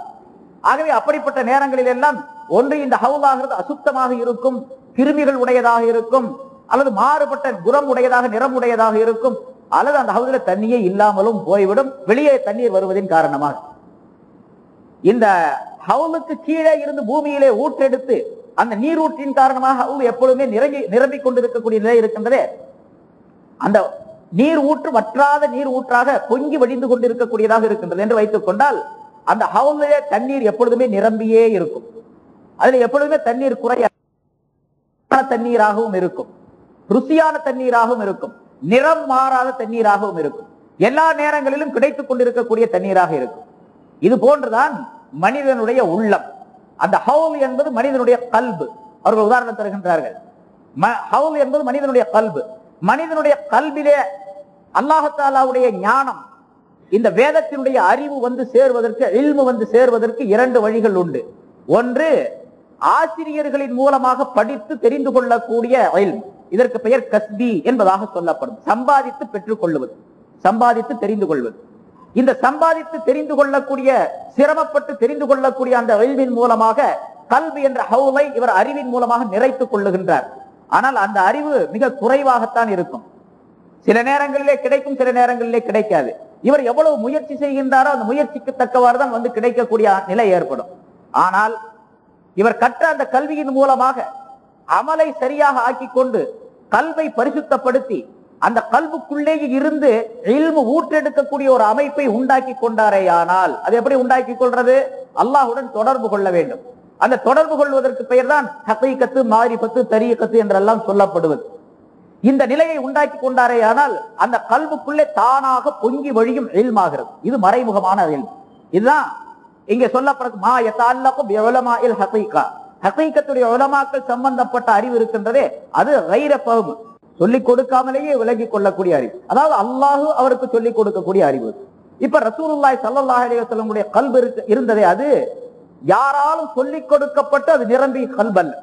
ஆகவே அப்படிப்பட்ட நேரங்களில் எல்லாம் ஒன்று இந்த ஹவுலாகிறது அசுத்தமாக இருக்கும், கிருமிகள் உடையதாக இருக்கும், அல்லது மாறுபட்ட குணம் உடையதாக நிறமுடையதாக இருக்கும், அல்லது அந்த ஹவுஸ்ல தண்ணியே இல்லாமலும் போய்விடும் வெளியே தண்ணீர் வருவதின் காரணமாக. இந்த ஹவுலுக்கு கீழே இருந்து பூமியிலே ஊற்றெடுத்து அந்த நீரூற்றின் காரணமாக ஹவுல் எப்பொழுதுமே நிரம்பிக் கொண்டிருக்கக்கூடிய நிலை இருக்கின்றதே, அந்த நீர் ஊற்று வற்றாத நீர் ஊற்றாக பொங்கி வடிந்து கொண்டிருக்கக்கூடியதாக இருக்கின்றது என்று வைத்துக் கொண்டால் அந்த ஹவுலிலே தண்ணீர் எப்பொழுதுமே நிரம்பியே இருக்கும். அதுல எப்பொழுதுமே தண்ணீர் குறைய தண்ணீராகவும் இருக்கும், ருசியான தண்ணீராகவும் இருக்கும், நிறம் மாறாத தண்ணீராகவும் இருக்கும், எல்லா நேரங்களிலும் கிடைத்துக் கொண்டிருக்கக்கூடிய தண்ணீராக இருக்கும். இது போன்றுதான் மனிதனுடைய உள்ளம். அந்த ஹவுல் என்பது மனிதனுடைய கல்பு. அவர்கள் உதாரணம் தருகின்றார்கள். ஹவுல் என்பது மனிதனுடைய கல்பு. மனிதனுடைய கல்விலே அல்லாஹ் தஆலாவுடைய ஞானம், இந்த வேதத்தினுடைய அறிவு வந்து சேர்வதற்கு, இல்மு வந்து சேர்வதற்கு 2 வழிகள் உண்டு. ஒன்று, ஆசிரியர்களின் மூலமாக படித்து தெரிந்து கொள்ளக்கூடிய இல்ம். இதற்கு பெயர் கஸ்பி என்பதாக சொல்லப்படும். சம்பாதித்து பெற்றுக் கொள்வது, சம்பாதித்து தெரிந்து கொள்வது. இந்த சம்பாதித்து தெரிந்து கொள்ளக்கூடிய, சிரமப்பட்டு தெரிந்து கொள்ளக்கூடிய அந்த இல்மின் மூலமாக கல்வி என்ற ஹவுலை இவர் அறிவின் மூலமாக நிறைத்துக் கொள்ளுகின்றார். ஆனால் அந்த அறிவு மிக குறைவாகத்தான் இருக்கும். சில நேரங்களிலே கிடைக்கும், சில நேரங்களிலே கிடைக்காது. இவர் எவ்வளவு முயற்சி செய்கின்றாரோ அந்த முயற்சிக்கு தக்கவாறு தான் வந்து கிடைக்கக்கூடிய நிலை ஏற்படும். ஆனால் இவர் கற்ற அந்த கல்வியின் மூலமாக அமலை சரியாக ஆக்கி கொண்டு கல்வை பரிசுத்தப்படுத்தி அந்த கல்வுக்குள்ளேயே இருந்து இல்மு ஊற்றெடுக்கக்கூடிய ஒரு அமைப்பை உண்டாக்கி கொண்டாரே. ஆனால் அது எப்படி உண்டாக்கி கொள்றது? அல்லாஹுடன் தொடர்பு கொள்ள வேண்டும். அந்த தொடர்பு கொள்வதற்கு பெயர் தான் ஹகீகத்து, மாரிஃபத்து, தரீகத்து என்றெல்லாம் சொல்லப்படுவது. இந்த நிலையை உண்டாக்கி கொண்டாரே ஆனால் அந்த கல்வுக்குள்ளே தானாக பொங்கி வழியும் இல்மாகிறது. இது மறைமுகமான இல்ம். இதுதான் இங்கே சொல்லப்படுறது. மா யதஅல்லகு பி உலமாஇல் ஹகீகா, ஹகீகத்துடைய உலமாக்கள் சம்பந்தப்பட்ட அறிவு இருக்கின்றதே, அது கைர ஃபஹம், சொல்லிக் கொடுக்காமலேயே விலகி கொள்ளக்கூடிய அறிவு. அதாவது அல்லாஹ் அவருக்கு சொல்லிக் கொடுக்கக்கூடிய அறிவு. இப்ப ரசூலுல்லாஹி ஸல்லல்லாஹு அலைஹி வஸல்லம் உடைய கல்பு இருந்ததே, அது யாராலும் சொல்லிக் கொடுக்கப்பட்டு அது நிரம்பி கல்பல்ல.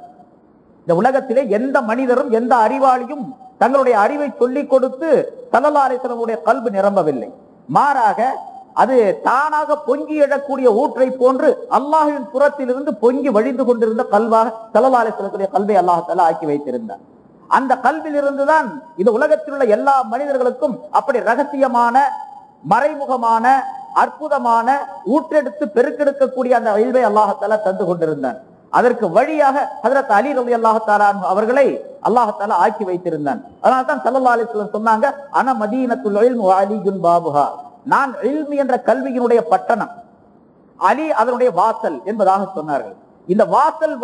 இந்த உலகத்திலே எந்த மனிதரும் எந்த அறிவாளியும் தங்களுடைய அறிவை சொல்லிக் கொடுத்து ஸல்லல்லாஹு அலைஹி வஸல்லம் உடைய கல்பு நிரம்பவில்லை. மாறாக அது தானாக பொங்கி எழக்கூடிய ஊற்றை போன்று அல்லாஹ்வின் புறத்திலிருந்து பொங்கி வழிந்து கொண்டிருந்த கல்வாக ஸல்லல்லாஹு அலைஹி வஸல்லம் கல்வை அல்லாஹ் தஆலா ஆக்கி வைத்திருந்தார். அந்த கல்வியில் இருந்துதான் இந்த உலகத்தில் உள்ள எல்லா மனிதர்களுக்கும் அப்படி ரகசியமான, மறைமுகமான, அற்புதமான, ஊற்றெடுத்து பெருக்கெடுக்கக்கூடிய அந்த இல்மை அல்லாஹ் தஆலா தந்து கொண்டிருந்தான். அதற்கு வழியாக ஹஜ்ரத் அலி ரலியல்லாஹு தஆலா அவர்களை அல்லாஹ் தஆலா ஆக்கி வைத்திருந்தான். அதனால தான் ஸல்லல்லாஹு அலைஹி வஸல்லம் சொன்னாங்க, அன மதீனத்துல் இல்ம் வ அலியுன் பாபுஹா, நான் இல்மி என்ற கல்வியினுடைய பட்டணம், அலி அதனுடைய வாசல் என்பதாக சொன்னார்கள். இந்த வாசல்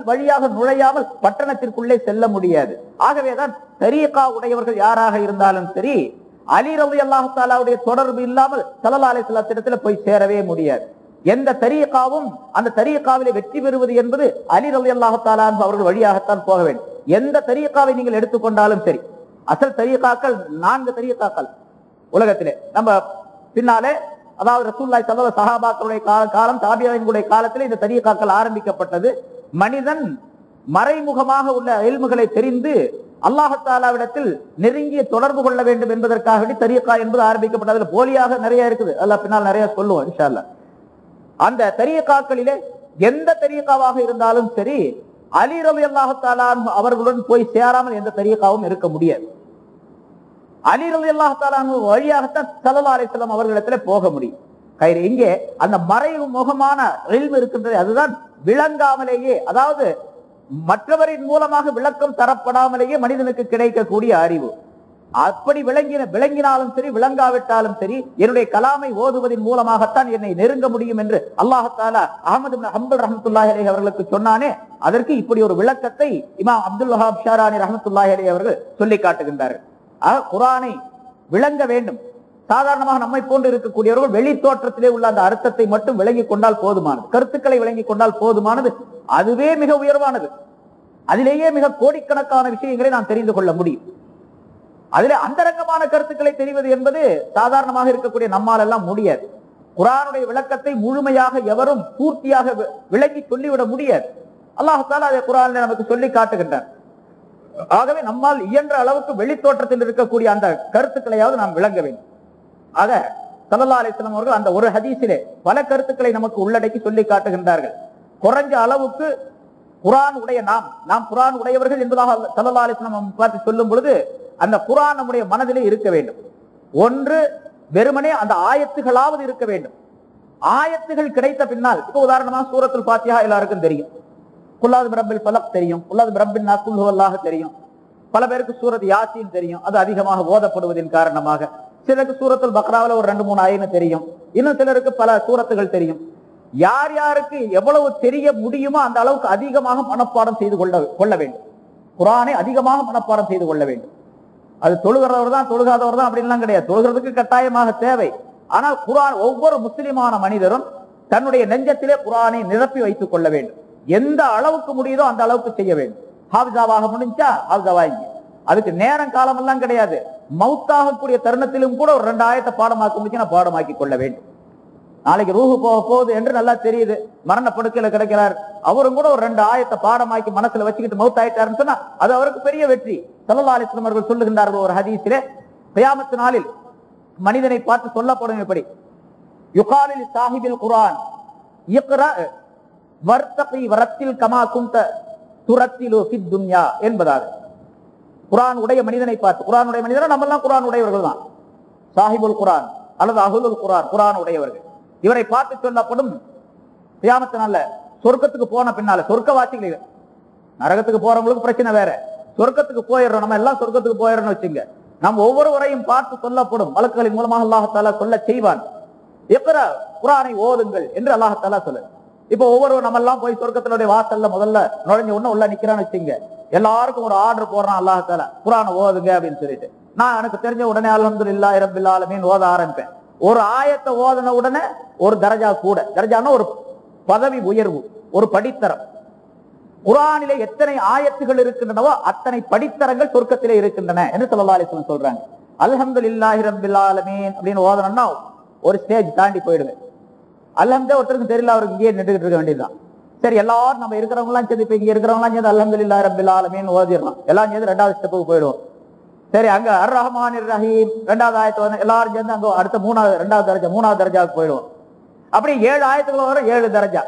வழியாக நுழையாமல் பட்டணத்திற்குள்ளே செல்ல முடியாது. ஆகவேதான் தரீகா உடையவர்கள் யாராக இருந்தாலும் சரி, அலி ரலியல்லாஹு தஆலாவுடைய தொடர்பு இல்லாமல் ஸல்லல்லாஹு அலைஹி வஸல்லம் இடத்துல போய் சேரவே முடியாது. எந்த தரீகாவும் அந்த தரீகாவிலே வெற்றி பெறுவது என்பது அலி ரலியல்லாஹு தஆலா அவர்கள் வழியாகத்தான் போக வேண்டும். எந்த தரீகாவை நீங்கள் எடுத்துக்கொண்டாலும் சரி, அசல் தரீகாக்கள் 4 தரீகாக்கள் உலகத்திலே. நம்ம பின்னாலே, அதாவது ரசூலுல்லாஹி ஸல்லல்லாஹு அலைஹி சஹாபாக்களுடைய காலம், தாபியீன்களுடைய காலத்தில் இந்த தரீகாக்கள் ஆரம்பிக்கப்பட்டது. மனிதன் மறைமுகமாக உள்ள இல்முகளை தெரிந்து அல்லாஹத்தாலாவிடத்தில் நெருங்கிய தொடர்பு கொள்ள வேண்டும் என்பதற்காக தரீகா என்பது ஆரம்பிக்கப்பட்டது. போலியாக நிறைய இருக்குது, அல்லாஹ் பின்னால் நிறைய சொல்லுவோம் இன்ஷா அல்லாஹ். அந்த தரீகாக்களிலே எந்த தரீகாவாக இருந்தாலும் சரி, அலி ரலியல்லாஹு தஆலா அவர்களுடன் போய் சேராமல் எந்த தரீகாவும் இருக்க முடியாது. அலி ரலியல்லாஹு தஆலா வழியாகத்தான் ஸல்லல்லாஹு அலைஹி வஸல்லம் அவர்களிடத்திலே போக முடியும். இங்கே அந்த மறைவு முகமான இல்மு இருக்கின்றது, அதுதான் விளங்காமலேயே, அதாவது மற்றவரின் மூலமாக விளக்கம் தரப்படாமலேயே மனிதனுக்கு கிடைக்கக்கூடிய அறிவு. அப்படி விளங்கினாலும் சரி விளங்காவிட்டாலும் சரி, என்னுடைய கலாமை ஓதுவதன் மூலமாகத்தான் என்னை நெருங்க முடியும் என்று அல்லாஹ் தஆலா அஹ்மத் இப்னு ஹம்பல் ரஹ்மத்துல்லாஹி அலைஹி அவர்களுக்கு சொன்னானே, அதற்கு இப்படி ஒரு விளக்கத்தை இமாம் அப்துல் வஹாப் ஷாரானி ரஹ்மத்துல்லாஹி அலைஹி அவர்கள் சொல்லி காட்டுகின்றார்கள். குர்ஆனை விளங்க வேண்டும். சாதாரணமாக நம்மை போன்று இருக்கக்கூடியவர்கள் வெளி தோற்றத்திலே உள்ள அந்த அர்த்தத்தை மட்டும் விளங்கி கொண்டால் போதுமானது, கருத்துக்களை விளங்கி கொண்டால் போதுமானது. அதுவே மிக உயர்வானது. அதிலேயே மிக கோடிக்கணக்கான விஷயங்களை நாம் தெரிந்து கொள்ள முடியும். அதிலே அந்தரங்கமான கருத்துக்களை தெரிவது என்பது சாதாரணமாக இருக்கக்கூடிய நம்மால் எல்லாம் முடியாது. குர்ஆனுடைய விளக்கத்தை முழுமையாக எவரும் பூர்த்தியாக விளங்கி சொல்லிவிட முடியாது. அல்லாஹ் தஆலா அதை குர்ஆனில் நமக்கு சொல்லி காட்டுகின்றார். ஆகவே நம்மால் இயன்ற அளவுக்கு வெளித்தோற்றத்தில் இருக்கக்கூடிய அந்த கருத்துக்களையாவது நாம் விளங்க வேண்டும். ஆக ஸல்லல்லாஹு அலைஹி வஸல்லம் அவர்கள் அந்த ஒரு ஹதீஸிலே பல கருத்துக்களை நமக்கு உள்ளடக்கி சொல்லி காட்டுகின்றார்கள். குறைஞ்ச அளவுக்கு குர்ஆன் உடைய நாம் குர்ஆன் உடையவர்கள் என்பதாக ஸல்லல்லாஹு அலைஹி வஸல்லம் பார்த்து சொல்லும் பொழுது அந்த குர்ஆன் நம்முடைய மனதிலே இருக்க வேண்டும். ஒன்று வெறுமனே அந்த ஆயத்துகளாவது இருக்க வேண்டும். ஆயத்துகள் கிடைத்த பின்னால், இப்போ உதாரணமா சூரத்துல் ஃபாத்திஹா எல்லாருக்கும் தெரியும், குல்லாது பிரப்பில் ஃபலக் தெரியும், குல்லாது பிரப்பின் நாஸ் குல் ஹுவல்லாஹ் தெரியும். பல பேருக்கு சூரத் யாசீன் தெரியும், அது அதிகமாக ஓதப்படுவதன் காரணமாக. சிலருக்கு சூரத்துல் பக்ராவில் ஒரு 2-3 ஆயத்து தெரியும், இன்னும் சிலருக்கு பல சூரத்துகள் தெரியும். யார் யாருக்கு எவ்வளவு தெரிய முடியுமோ அந்த அளவுக்கு அதிகமாக மனப்பாடம் செய்து கொள்ள வேண்டும். குர்ஆனை அதிகமாக மனப்பாடம் செய்து கொள்ள வேண்டும். அது தொழுகிறவர் தான் தொழுகாதவர் தான் அப்படின்லாம் கிடையாது, தொழுகிறதுக்கு கட்டாயமாக தேவை. ஆனால் குர்ஆன் ஒவ்வொரு முஸ்லிமான மனிதரும் தன்னுடைய நெஞ்சத்திலே குர்ஆனை நிரப்பி வைத்துக் கொள்ள வேண்டும். எந்த அளவுக்கு முடியுதோ அந்த அளவுக்கு செய்ய வேண்டும். ஹாஃபிஸாவாக முடிஞ்சா ஹாஃபிஸாவாங்க, அதுக்கு நேரம் காலம் எல்லாம் கிடையாது. மௌத்தாகக்கூடிய தருணத்திலும் கூட ஒரு 2 ஆயத்தை பாடமாக்க முடிச்சுன்னா பாடமாக்கி கொள்ள வேண்டும். நாளைக்கு ரூஹு போக போகுது என்று நல்லா தெரியுது, மரண படுக்கையில கிடைக்கிறார், அவரும் கூட ஒரு 2 ஆயத்தை பாடமாக்கி மனசுல வச்சுக்கிட்டு மௌத் ஆயிட்டாருன்னு சொன்னா அது அவருக்கு பெரிய வெற்றி. ஸல்லல்லாஹு அலைஹி வஸல்லம் அவர்கள் சொல்லுகின்றார்கள் ஒரு ஹதீஸிலே, கியாமத் நாளில் மனிதனை பார்த்து சொல்லப்படும் எப்படி, யுகாலு லி சாஹிபில் குர்ஆன் இக்ரா வர்தகி வரத்தில் கமா குன்த துரத்திலு ஃபித் துன்யா என்பதாக. குர்ஆன் உடைய மனிதனை பார்த்து, குர்ஆன் உடைய மனிதனா நம்ம எல்லாம் குர்ஆன் உடையவர்கள் தான், சாஹிபுல் குர்ஆன் அல்லது அஹ்லுல் குர்ஆன், குர்ஆன் உடையவர்கள். இவரை பார்த்து சொல்லப்படும் கியாமத் நாள்ல சொர்க்கத்துக்கு போன பின்னால, சொர்க்கவாசிகள், நரகத்துக்கு போறவங்களுக்கு பிரச்சனை வேற, சொர்க்கத்துக்கு போயிடுறோம், நம்ம எல்லாம் சொர்க்கத்துக்கு போயிடறோம்னு வச்சுங்க, நம்ம ஒவ்வொருவரையும் பார்த்து சொல்லப்படும் வழக்குகளின் மூலமாக அல்லாஹ் தஆலா சொல்ல செய்வான், இக்ரா குர்ஆனை ஓதுங்கள் என்று அல்லாஹ் தஆலா சொல்ல. இப்ப ஒவ்வொரு நம்ம எல்லாம் போய் சொர்க்கத்தினுடைய வாசல்ல முதல்ல நுழைஞ்ச உடனே உள்ள நிக்கிறான்னு வச்சுங்க, எல்லாருக்கும் ஒரு ஆர்டர் போடுறான் அல்லாஹ் தஆலா, குர்ஆனை ஓதுங்க அப்படின்னு சொல்லிட்டு. நான் எனக்கு தெரிஞ்ச உடனே அல்ஹம்துலில்லாஹி ரப்பில் ஆலமீன் ஓத ஆரம்பிப்பேன். ஒரு ஆயத்தை ஓதன உடனே ஒரு தரஜா கூட, தரஜான ஒரு பதவி உயர்வு, ஒரு படித்தரம். குர்ஆனிலே எத்தனை ஆயத்துகள் இருக்கின்றனவோ அத்தனை படித்தரங்கள் சொர்க்கத்திலே இருக்கின்றன என்று ஸல்லல்லாஹு அலைஹி வஸல்லம் சொல்றாங்க. அல்ஹம்துலில்லாஹி ரப்பில் ஆலமீன் அப்படின்னு ஓதனம்னா ஒரு ஸ்டேஜ் தாண்டி போயிடுவேன். அல்ஹம்துலில்லாஹ் ஒருத்தருக்கு தெரியல, அவருக்கு இங்கே நின்றுகிட்டு இருக்க வேண்டியதுதான். சரி, எல்லாரும் நம்ம இருக்கிறவங்க எல்லாம் சேர்ந்து, இப்ப இங்க இருக்கிறவங்க எல்லாம் சேர்ந்து அல்ஹம்துலில்லாஹி ரப்பில் ஆலமீன் ஓதிடலாம், எல்லாம் சேர்ந்து 2வது ஸ்டெப்புக்கு போயிடுவோம். சரி, அங்க அர் ரஹ்மானிர் ரஹீம் 2வது ஆயத்து எல்லாரும் சேர்ந்து அங்க அடுத்த 2வது தரஜா 3வது தரஜாவுக்கு போயிடுவோம். அப்படி 7 ஆயத்துகள் வரும், 7 தரஜா.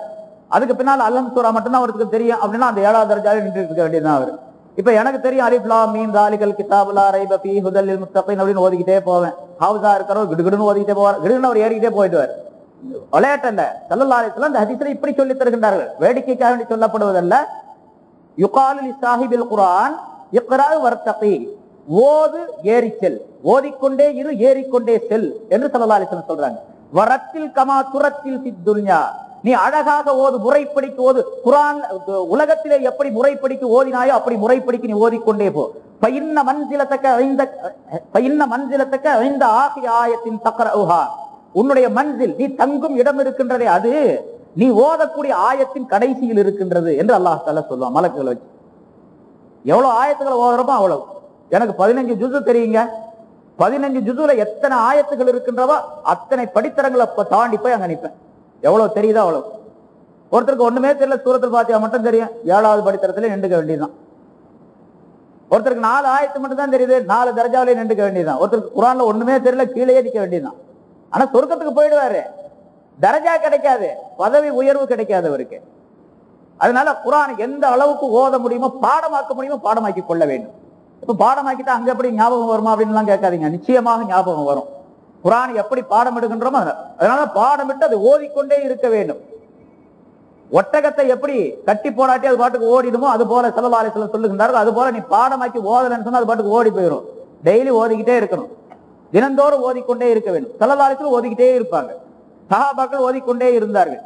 அதுக்கு பின்னால் அல்ஹம் சூரா மட்டும்தான் அவருக்கு தெரியும் அப்படின்னா அந்த 7வது தரஜாவில் நின்று இருக்க வேண்டியதுதான் அவர். இப்ப எனக்கு தெரியும் அலிஃப் லாம் மீம் ஸாலிகல் கிதாபு லா ரைப ஃபீஹி ஹுதல் லில் முத்தகீன் அப்படின்னு ஓதிக்கிட்டே போவேன். ஹாஃபிஸா இருக்கிறவர் கிடுகிடுன்னு ஓதிக்கிட்டே போவார், கிடுகிடுன்னு அவர் ஏறிக்கிட்டே போயிடுவார். விளையாட்டல்ல, ஸல்லல்லாஹு அலைஹி வஸல்லம் இந்த ஹதீஸில் இப்படி சொல்லி தருகின்றார்கள், வேடிக்கைக்காக வேண்டி சொல்லப்படுவதல்ல. யுகாலு லி சாஹிபில் குர்ஆன் இக்ரா வர்தகி, ஓது ஏறி செல், ஓதிக்கொண்டே இரு ஏறிக்கொண்டே செல் என்று ஸல்லல்லாஹு அலைஹி வஸல்லம் சொல்றாங்க. வரத்தில் கமா துரத்தில் ஃபித் துன்யா, நீ அழகாக ஓது, முறைப்படிக்கு ஓது. குர்ஆன் உலகத்திலே எப்படி முறைப்படிக்கு ஓதினாயோ அப்படி முறைப்படிக்கு நீ ஓதிக்கொண்டே போ. ஃபஇன்ன மன்சிலத்தக இந்த ஆகிய ஆயத்தின் தக்ரஉஹா, உன்னுடைய மன்சில் நீ தங்கும் இடம் இருக்கின்றதே அது நீ ஓதக்கூடிய ஆயத்தின் கடைசியில் இருக்கின்றது என்று அல்லாஹ் தஆலா சொல்லுவான் மலக்குகளை வச்சு. எவ்வளவு ஆயத்துக்களை ஓதுறப்போ அவ்வளவு. எனக்கு 15 ஜுஸு தெரியுங்க, 15 ஜுஸுல எத்தனை ஆயத்துகள் இருக்கின்றவோ அத்தனை படித்தரங்களை தாண்டி போய் அங்க நிற்பேன். எவ்வளவு தெரியுதோ அவ்வளவு. ஒருத்தருக்கு ஒண்ணுமே தெரியல, சூரத்துல் ஃபாத்திஹா மட்டும் தெரியும், 7வது படித்தரத்துல நின்றுக்க வேண்டியதுதான். ஒருத்தருக்கு 4 ஆயத்து மட்டும் தான் தெரியுது, 4 தரஜாவிலே நின்றுக்க வேண்டியதுதான். ஒருத்தருக்கு குர்ஆன்ல ஒண்ணுமே தெரியல, கீழே நிக்க வேண்டியதுதான். ஆனா சொர்க்கத்துக்கு போயிடுவாரு, தரஜா கிடைக்காது, பதவி உயர்வு கிடைக்காது அவருக்கு. அதனால குர்ஆன் எந்த அளவுக்கு ஓத முடியுமோ, பாடமாக்க முடியுமோ பாடமாக்கி கொள்ள வேண்டும். இப்ப பாடமாக்கிட்டா அங்க எப்படி ஞாபகம் வருமா அப்படின்னு எல்லாம் கேட்காதீங்க. நிச்சயமாக ஞாபகம் வரும். குர்ஆன் எப்படி பாடம் எடுக்கின்றோமோ அதனால பாடமிட்டு அதை ஓதிக்கொண்டே இருக்க வேண்டும். ஒட்டகத்தை எப்படி கட்டி போடாட்டி அது பாட்டுக்கு ஓடிடுமோ அது போல ஸல்லல்லாஹு அலைஹி வஸல்லம் சொல்லுகின்றார்கள். அது போல நீ பாடமாக்கி ஓதலன்னு சொன்னா அது பாட்டுக்கு ஓடி போயிடும். டெய்லி ஓதிக்கிட்டே இருக்கணும், தினந்தோறும் ஓதிக்கொண்டே இருக்க வேண்டும். ஸல்லல்லாஹு அலைஹி வஸல்லம் ஓதிக்கிட்டே இருப்பாங்க, சஹாபாக்கள் ஓதிக்கொண்டே இருந்தார்கள்.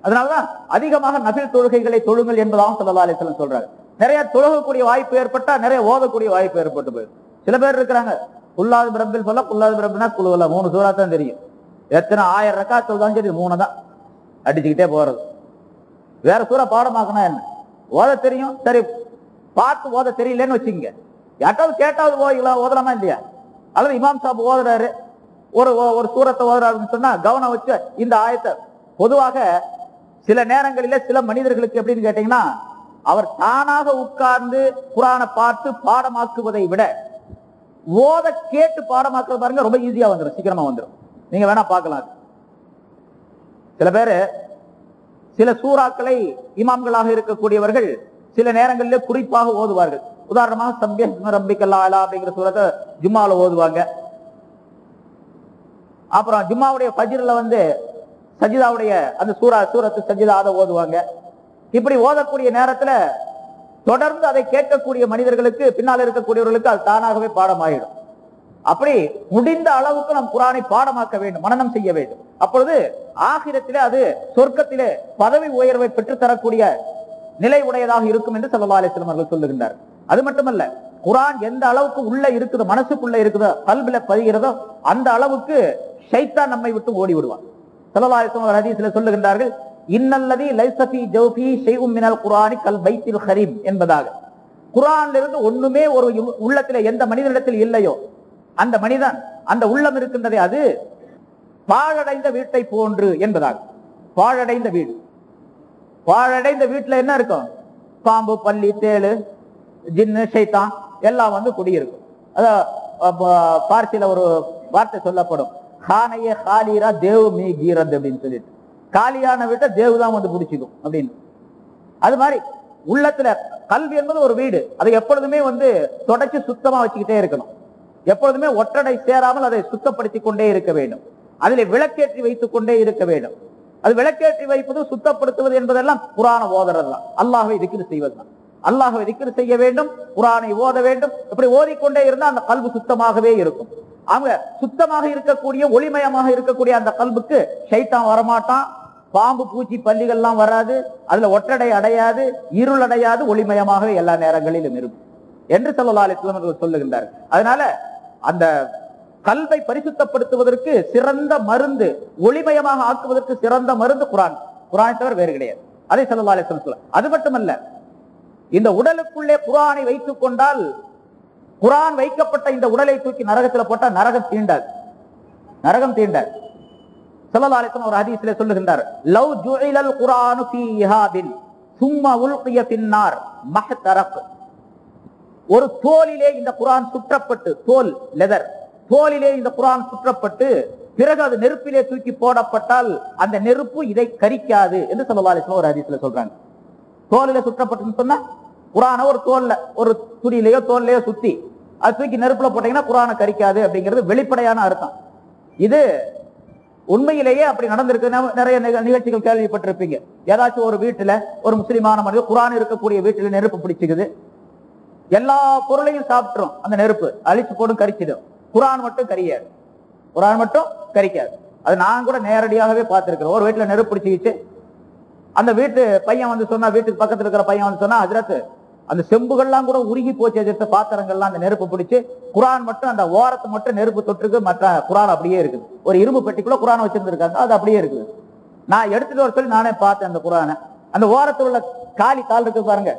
அதனாலதான் அதிகமாக நஃபில் தொழுகைகளை தொழுங்கள் என்பதாகவும் ஸல்லல்லாஹு அலைஹி வஸல்லம் சொல்றாங்க. நிறைய தொழுகக்கூடிய வாய்ப்பு ஏற்பட்டா நிறைய ஓதக்கூடிய வாய்ப்பு ஏற்பட்டு போயிடும். சில பேர் இருக்கிறாங்க, குல்லாது பிரபில் சொல்ல குல்லாது பிரபினா குழுவல 3 சூரா தான் தெரியும், எத்தனை 1000 ரக்காத் சொல்றாங்க, சரி 3 தான் அடிச்சுக்கிட்டே போறது. வேற சூறா பாடமாக்கணும் என்ன, ஓத தெரியும், சரி பார்த்து ஓத தெரியலன்னு வச்சுக்கங்க, யாட்டாவது கேட்டாவது ஓதலாமா இல்லையா? அல்லது இமாம் சாப் ஓதுறாரு, ஒரு சூரத்தை ஓதுறாருன்னு சொன்னா கவனம் வச்சு இந்த ஆயத்தை. பொதுவாக சில நேரங்களில சில மனிதர்களுக்கு எப்படின்னு கேட்டீங்கன்னா, அவர் தானாக உட்கார்ந்து குர்ஆனை பார்த்து பாடமாக்குவதை விட ஓத கேட்டு பாடமாக்குறது பாருங்க ரொம்ப ஈஸியா வந்துடும், சீக்கிரமா வந்துடும். நீங்க வேணா பார்க்கலாம். சில பேரு சில சூறாக்களை இமாம்களாக இருக்கக்கூடியவர்கள் சில நேரங்களிலே குறிப்பாக ஓதுவார்கள். உதாரணமாக சப்ஹிஸ்ம ரப்பிக்கல் அலா அப்படிங்கிற சூரத்தை ஜும்மால ஓதுவாங்க. அப்புறம் ஜும்மாவுடைய ஃபஜ்ர்ல சஜிதாவுடைய அந்த சூரத்து சஜிதா அதை ஓதுவாங்க. இப்படி ஓதக்கூடிய நேரத்துல தொடர்ந்து அதை கேட்கக்கூடிய மனிதர்களுக்கு பின்னால் இருக்கக்கூடியவர்களுக்கு அது தானாகவே பாடமாயிடும். அப்படி முடிந்த அளவுக்கு நம் குர்ஆனை பாடமாக்க வேண்டும், மனனம் செய்ய வேண்டும். அப்பொழுது ஆகிரத்திலே அது சொர்க்கத்திலே பதவி உயர்வை பெற்றுத்தரக்கூடிய நிலை உடையதாக இருக்கும் என்று ஸல்லல்லாஹு அலைஹி வஸல்லம் அவர்கள் சொல்லுகின்றார். அது மட்டுமல்ல, குர்ஆன் எந்த அளவுக்கு உள்ள இருக்குது, மனசுக்குள்ள இருக்குதோ, கல்பில பதிகிறதோ அந்த அளவுக்கு ஷைத்தான் நம்மை விட்டு ஓடி விடுவான். ஸல்லல்லாஹு அலைஹி வஸல்லம் ஹதீஸ்ல சொல்லுகின்றார்கள், இன்னல்லதி லைஸ ஃபீ ஜௌஃபி ஷைஉம் மினல் குர்ஆனி கல் பைத்தில் ஹரீம் என்பதாக. குர்ஆன்ல இருந்து ஒண்ணுமே ஒரு உள்ளத்திலே எந்த மனிதனிடத்தில் இல்லையோ அந்த மனிதன், அந்த உள்ளம் இருக்கின்றதே அது பாழடைந்த வீட்டை போன்று என்பதாக. பாழடைந்த வீடு, பாழடைந்த வீட்டுல என்ன இருக்கும்? பாம்பு, பல்லி, தேளு, ஜின்னு, ஷைத்தான் எல்லாம் குடியிருக்கும். பார்சில ஒரு வார்த்தை சொல்லப்படும், கானையே காலிரா தேவ் மீ கீரத் அப்படின்னு சொல்லிட்டு, காலியான வீட்டை தேவ் தான் பிடிச்சிக்கும் அப்படின்னு. அது மாதிரி உள்ளத்துல கல்வி என்பது ஒரு வீடு, அதை எப்பொழுதுமே தொடச்சு சுத்தமா வச்சுக்கிட்டே இருக்கணும். எப்பொழுதுமே ஒற்றடை சேராமல் அதை சுத்தப்படுத்தி கொண்டே இருக்க வேண்டும். அதிலே விளக்கேற்றி வைத்துக் கொண்டே இருக்க வேண்டும். அது விளக்கேற்றி வைப்பது, சுத்தப்படுத்துவது என்பதெல்லாம் குர்ஆனை ஓதுறதுதான், அல்லாஹ்வை திக்ர் செய்வதுதான். அல்லாஹ்வை திக்ர் செய்ய வேண்டும், குர்ஆனை ஓத வேண்டும். இப்படி ஓதிக்கொண்டே இருந்தால் அந்த கல்வி சுத்தமாகவே இருக்கும். அவங்க சுத்தமாக இருக்கக்கூடிய, ஒளிமயமாக இருக்கக்கூடிய அந்த கல்புக்கு ஷைத்தான் வரமாட்டான், பாம்பு, பூச்சி, பல்லிகள்லாம் வராது, அதுல ஒற்றடை அடையாது, இருள் அடையாது, ஒளிமயமாகவே எல்லா நேரங்களிலும் இருக்கும் என்று ஸல்லல்லாஹு அலைஹி வஸல்லம் சொல்லுகின்றார். அதனால அந்த கல்வை பரிசுத்தப்படுத்துவதற்கு சிறந்த மருந்து, ஒளிமயமாக ஆக்குவதற்கு சிறந்த மருந்து குர்ஆன். குர்ஆனை தவிர வேறு கிடையாது. அதை ஸல்லல்லாஹு அலைஹி வஸல்லம் சொல்றார். அது மட்டுமல்ல, இந்த உடலுக்குள்ளே குர்ஆனை வைத்துக் கொண்டால், குர்ஆன் வைக்கப்பட்ட இந்த உடலை தூக்கி நரகத்துல போட்டா நரகம் தீண்டாது, நரகம் தீண்டாது. ஸல்லல்லாஹு அலைஹி வஸல்லம் ஒரு ஹதீஸ்ல சொல்லுகின்றார், லவ் ஜுஇலல் குர்ஆனு ஃபீ இஹாபின் சும்ம உல்கிய ஃபின்னார் மஹ்தரக். ஒரு தோலிலே இந்த குர்ஆன் சுற்றப்பட்டு, தோல் லெதர், தோலிலே இந்த குர்ஆன் சுற்றப்பட்டு பிறகு அது நெருப்பிலே தூக்கி போடப்பட்டால் அந்த நெருப்பு இதை கரிக்காது என்று ஸல்லல்லாஹு அலைஹி வஸல்லம் ஒரு ஹதீஸ்ல சொல்றாங்க. தோலிலே சுற்றப்பட்டுன்னு சொன்னா குர்ஆனை ஒரு தோல்ல, ஒரு துணியிலேயோ தோல்லையோ சுத்தி அது தூக்கி நெருப்புல போட்டீங்கன்னா குர்ஆனை கரிக்காது அப்படிங்கிறது வெளிப்படையான அர்த்தம். இது உண்மையிலேயே அப்படி நடந்திருக்கு. நிறைய நிகழ்ச்சிகள் கேள்விப்பட்டிருப்பீங்க. ஏதாச்சும் ஒரு வீட்டுல ஒரு முஸ்லிமான மனிதர், குர்ஆன் இருக்கக்கூடிய வீட்டுல நெருப்பு பிடிச்சிக்குது, எல்லா பொருளையும் சாப்பிட்டுரும், அந்த நெருப்பு அழிச்சு போடும், கரிச்சிடும். குர்ஆன் மட்டும் கரியாது, குர்ஆன் மட்டும் கரிக்காது. அது நான் கூட நேரடியாகவே பார்த்திருக்கிறேன். ஒரு வீட்டுல நெருப்பு பிடிச்சிக்கிச்சு, அந்த வீட்டு பையன் சொன்னா, வீட்டுக்கு பக்கத்துல இருக்கிற பையன் சொன்னா, ஹஜ்ரத் அந்த செம்புகள்லாம் கூட உருகி போச்சு, எதிர்த்த பாத்திரங்கள்லாம் அந்த நெருப்பு பிடிச்சு, குர்ஆன் மட்டும் அந்த ஓரத்தை மட்டும் நெருப்பு தொற்றுக்கு, மற்ற குர்ஆன் அப்படியே இருக்குது. ஒரு இரும்பு பெட்டிக்குள்ள குர்ஆன் வச்சிருந்திருக்காங்க, அது அப்படியே இருக்குது. நான் எடுத்துட்டு வர சொல்லி நானே பார்த்தேன் அந்த குர்ஆனை. அந்த ஓரத்தில் உள்ள காலி கால் இருக்கு பாருங்க,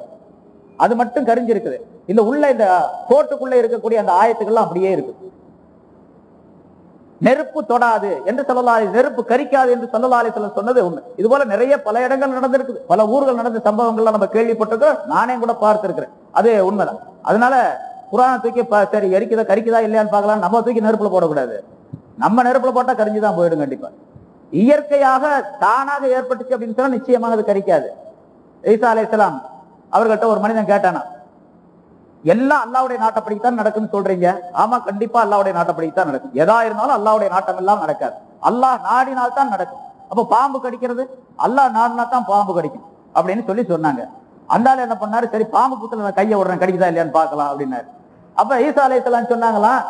அது மட்டும் கரிஞ்சிருக்குது. இந்த உள்ள இந்த கோட்டுக்குள்ள இருக்கக்கூடிய அந்த ஆயத்துக்கள்லாம் அப்படியே இருக்கு. நெருப்பு தொடாது என்று ஸல்லல்லாஹு அலைஹி, நெருப்பு கரிக்காது என்று ஸல்லல்லாஹு அலைஹி வஸல்லம் சொன்னது உண்மை. இது போல நிறைய பல இடங்கள் நடந்திருக்குது, பல ஊர்கள் நடந்த சம்பவங்கள்லாம் நம்ம கேள்விப்பட்டிருக்கோம், நானே கூட பார்த்திருக்கிறேன். அது உண்மைதான். அதனால குர்ஆனை தூக்கி சரி எரிக்குதா கரிக்குதா இல்லையான்னு பார்க்கலாம். நம்ம தூக்கி நெருப்புல போடக்கூடாது. நம்ம நெருப்புல போட்டா கரிஞ்சுதான் போயிடும் கண்டிப்பா. இயற்கையாக தானாக ஏற்பட்டுச்சு அப்படின்னு சொன்னா நிச்சயமாக அது கரிக்காது. ஈசா அலைஹிஸ்ஸலாம் அவர்கிட்ட ஒரு மனிதன் கேட்டானா, எல்லாம் அல்லாஹ்வுடைய நாட்டப்படித்தான் நடக்குன்னு சொல்றீங்க? ஆமா, கண்டிப்பா அல்லாஹ்வுடைய நாட்டப்படித்தான் நடக்கும். எதா இருந்தாலும் அல்லாஹ்வுடைய நாட்டம் எல்லாம் நடக்காது. அல்லாஹ் நாடினால் தான் நடக்கும். அப்ப பாம்பு கடிக்கிறது அல்லாஹ் நாடினா தான் பாம்பு கடிக்கும் அப்படின்னு சொல்லி சொன்னாங்க. அந்த ஆள் என்ன பண்ணாரு, சரி பாம்பு புத்துல நான் கையை விடுறேன், கடிக்குதா இல்லையான்னு பார்க்கலாம் அப்படின்னாரு. அப்ப ஈசா அலைஹிஸ்ஸலாம் சொன்னாங்களாம்,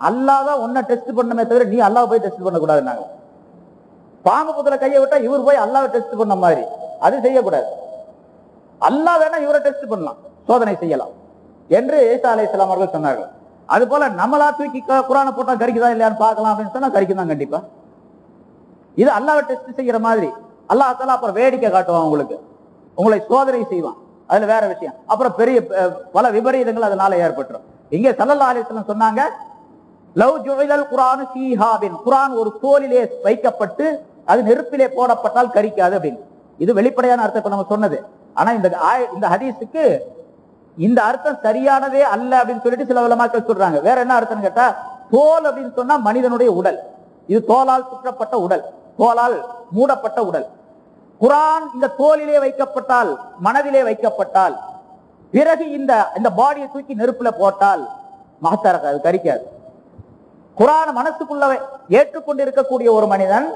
அல்லாஹ் தான் உன்னை டெஸ்ட் பண்ணுமே தவிர நீ அல்லாஹ் போய் டெஸ்ட் பண்ணக்கூடாதுன்னாங்க. பாம்பு புத்துல கையை விட்டா இவர் போய் அல்லாஹ் டெஸ்ட் பண்ண மாதிரி அது செய்யக்கூடாது. அல்லாஹ் வேணா இவரை டெஸ்ட் பண்ணலாம், சோதனை செய்யலாம் என்று ஈசா அலைஹிஸ்ஸலாம் அவர்கள் சொன்னார்கள். அது போல நம்மளா தூக்கி குர்ஆனை போட்டா கரிக்குதா இல்லையான்னு பார்க்கலாம் அப்படின்னு சொன்னா கரிக்கும் தான் கண்டிப்பா. இது அல்லாஹ்வை டெஸ்ட் செய்யற மாதிரி. அல்லாஹ் தஆலா அப்புறம் வேடிக்கை காட்டுவான், உங்களுக்கு உங்களை சோதனை செய்வான், அதுல வேற விஷயம். அப்புறம் பெரிய பல விபரீதங்கள் அதனால ஏற்பட்டுரும். இங்க ஸல்லல்லாஹு அலைஹி வஸல்லம் சொன்னாங்க, லவ் ஜுஇலல் குர்ஆனு ஃபீஹாபின், குர்ஆன் ஒரு தோலிலே வைக்கப்பட்டு அது நெருப்பிலே போடப்பட்டால் கரிக்காது அப்படின்னு. இது வெளிப்படையான அர்த்தத்தை நம்ம சொன்னது. ஆனா இந்த ஹதீஸுக்கு இந்த அர்த்தம் சரியானதே அல்ல அப்படின்னு சொல்லிட்டு சில உலமாக்கள் சொல்றாங்க. வேற என்ன அர்த்தம் கேட்டா, தோல் அப்படின்னு சொன்னா மனிதனுடைய உடல், இது தோலால் சுற்றப்பட்ட உடல், தோலால் மூடப்பட்ட உடல். குர்ஆன் இந்த தோலிலே வைக்கப்பட்டால், மனதிலே வைக்கப்பட்டால், பிறகு இந்த பாடியை தூக்கி நெருப்புல போட்டால் மகத்தரக அது கரிக்காது. குர்ஆன் மனசுக்குள்ள ஏற்றுக்கொண்டு இருக்கக்கூடிய ஒரு மனிதன்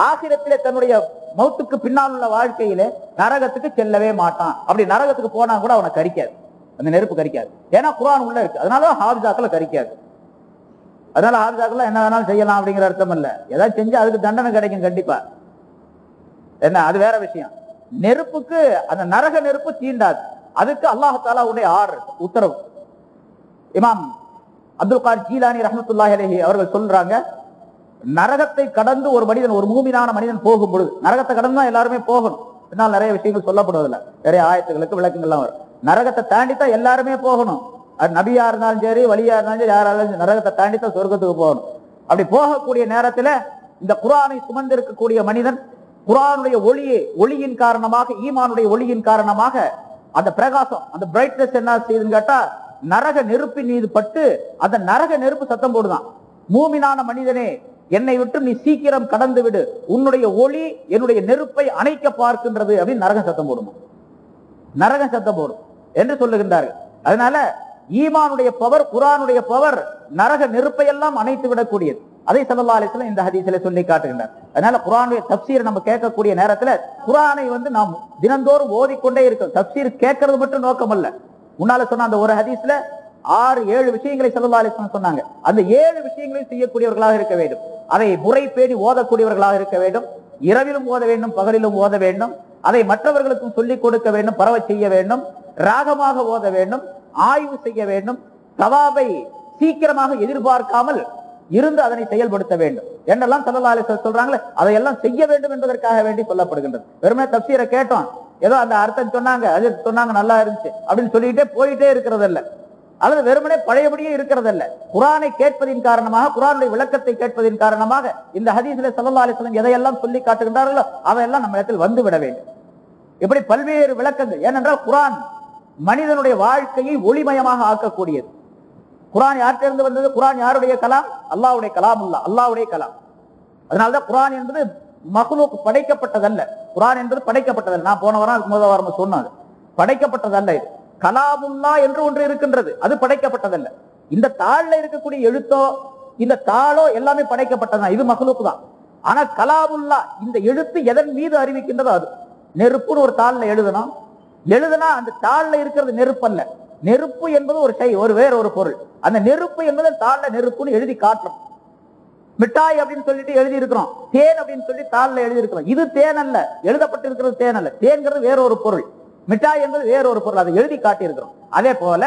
ஆகிரத்திலே தன்னுடைய மௌத்துக்கு பின்னால் உள்ள வாழ்க்கையிலே நரகத்துக்கு செல்லவே மாட்டான். அப்படி நரகத்துக்கு போனா கூட அவனை கரிக்காது, அந்த நெருப்பு கரிக்காது. ஏன்னா குர்ஆன் உள்ள இருக்கு. அதனால ஹாஃபிஸாக்களை கரிக்காது. அதனால ஹாஃபிஸாக்கள் என்ன வேணாலும் செய்யலாம் அப்படிங்கிற அர்த்தம் இல்ல. ஏதாவது செஞ்சா அதுக்கு தண்டனை கிடைக்கும் கண்டிப்பா. என்ன அது வேற விஷயம். நெருப்புக்கு அந்த நரக நெருப்பு தீண்டாது. அதுக்கு அல்லாஹ் தஆலாவுடைய உத்தரவு. இமாம் அப்துல் காதிர் ஜீலானி ரஹ்மத்துல்லாஹி அலைஹி அவர்கள் சொல்றாங்க, நரகத்தை கடந்து ஒரு மனிதன், ஒரு மூமினான மனிதன் போகும் பொழுது, நரகத்தை கடந்து தான் எல்லாருமே போகணும், பின்னால் நிறைய விஷயங்கள் சொல்லப்படுவதில்லை, நிறைய ஆயத்துகளுக்கு விளக்கங்கள்லாம் வரும். நரகத்தை தாண்டித்தான் எல்லாருமே போகணும். அது நபியா இருந்தாலும் சரி, வலியா இருந்தாலும் சரி, யாராலும் நரகத்தை தாண்டித்தான் சொர்க்கத்துக்கு போகணும். அப்படி போகக்கூடிய நேரத்துல இந்த குர்ஆனை சுமந்திருக்கக்கூடிய மனிதன் குர்ஆனுடைய ஒளியின் காரணமாக, ஈமானுடைய ஒளியின் காரணமாக அந்த பிரகாசம், அந்த பிரைட்னஸ் என்ன செய்யுதுன்னு கேட்டா, நரக நெருப்பின் மீது பட்டு அந்த நரக நெருப்பு சத்தம் போடுதான், மூமினான மனிதனே என்னை விட்டு நீ சீக்கிரம் கடந்து விடு, உன்னுடைய ஒளி என்னுடைய நெருப்பை அணைக்க பார்க்கின்றது அப்படின்னு நரகம் சத்தம் போடுமா, நரகம் சத்தம் போடும் என்று சொல்லுகின்றார்கள். அதனால ஈமானுடைய பவர், குர்ஆனுடைய பவர் நரக நெருப்பை எல்லாம் அணைத்து விடக்கூடியது. அதை ஸல்லல்லாஹு அலைஹி வஸல்லம் இந்த ஹதீஸிலே சொல்லி காட்டுகின்றார். அதனால குர்ஆனுடைய தஃப்சீர் நம்ம கேட்கக்கூடிய நேரத்துல குர்ஆனை நாம் தினந்தோறும் ஓதிக்கொண்டே இருக்கோம். தஃப்சீர் கேட்கறது மட்டும் நோக்கம் அல்ல. முன்னால சொன்ன அந்த ஒரு ஹதீஸ்ல 6-7 விஷயங்களை ஸல்லல்லாஹு அலைஹி வஸல்லம் சொன்னாங்க. அந்த 7 விஷயங்களையும் செய்யக்கூடியவர்களாக இருக்க வேண்டும். அதை முறை பேணி ஓதக்கூடியவர்களாக இருக்க வேண்டும். இரவிலும் ஓத வேண்டும், பகலிலும் ஓத வேண்டும். அதை மற்றவர்களுக்கும் சொல்லிக் கொடுக்க வேண்டும், பரவ செய்ய வேண்டும், ராகமாக ஓத வேண்டும், ஆய்வு செய்ய வேண்டும், சவாபை சீக்கிரமாக எதிர்பார்க்காமல் இருந்து அதனை செயல்படுத்த வேண்டும் என்றெல்லாம் ஸல்லல்லாஹு அலைஹி வஸல்லம் சொல்றாங்களே, அதையெல்லாம் செய்ய வேண்டும் என்பதற்காக வேண்டி சொல்லப்படுகின்றது. வெறுமனே தஃப்சீரை கேட்டோம், ஏதோ அந்த அர்த்தம் சொன்னாங்க, அது சொன்னாங்க, நல்லா இருந்துச்சு அப்படின்னு சொல்லிட்டே போயிட்டே இருக்கிறதல்ல, அல்லது வெறுமனே பழையபடியே இருக்கிறதல்ல. குர்ஆனை கேட்பதின் காரணமாக, குர்ஆனுடைய விளக்கத்தை கேட்பதின் காரணமாக இந்த ஹதீஸிலே ஸல்லல்லாஹு அலைஹி வஸல்லம் எதையெல்லாம் சொல்லி காட்டுகின்றார்களோ அவையெல்லாம் நம்ம இடத்தில் வந்து விட வேண்டும். இப்படி பல்வேறு விளக்கங்கள். ஏனென்றால் குர்ஆன் மனிதனுடைய வாழ்க்கையை ஒளிமயமாக ஆக்கக்கூடியது. குர்ஆன் யார்கிட்ட வந்தது? குர்ஆன் யாருடைய கலாம்? அல்லாஹ்வுடைய கலாம், அல்லாஹ்வுடைய கலாம். அதனால்தான் குர்ஆன் என்பது மக்லூக், படைக்கப்பட்டதல்ல. குர்ஆன் என்பது படைக்கப்பட்டதல்ல. நான் போன வாரம் முதல் வாரம் சொன்னது படைக்கப்பட்டதல்ல. இது கலாமுல்லா என்று ஒன்று இருக்கின்றது, அது படைக்கப்பட்டதல்ல. இந்த தாள்ல இருக்கக்கூடிய எழுத்தோ இந்த தாளோ எல்லாமே படைக்கப்பட்டதுதான், இது மக்லூக் தான். ஆனா கலாமுல்லா, இந்த எழுத்து எதன் மீது அறிவிக்கின்றதோ அது. நெருப்புன்னு ஒரு தாள்ல எழுதுனா அந்த தாள்ல இருக்கிறது நெருப்பு அல்ல. நெருப்பு என்பது ஒரு வேற ஒரு பொருள். அந்த நெருப்பு என்பது தாள்ல நெருப்புன்னு எழுதி காட்டுறோம். மிட்டாய் அப்படின்னு சொல்லிட்டு எழுதி இருக்கிறோம், தேன் அப்படின்னு சொல்லி தாள்ல எழுதி இருக்கிறோம். இது தேன் அல்ல, எழுதப்பட்டிருக்கிறது தேன் அல்ல. தேன்கிறது வேற ஒரு பொருள், மிட்டாய் என்பது வேற ஒரு பொருள், அதை எழுதி காட்டி இருக்கிறோம். அதே போல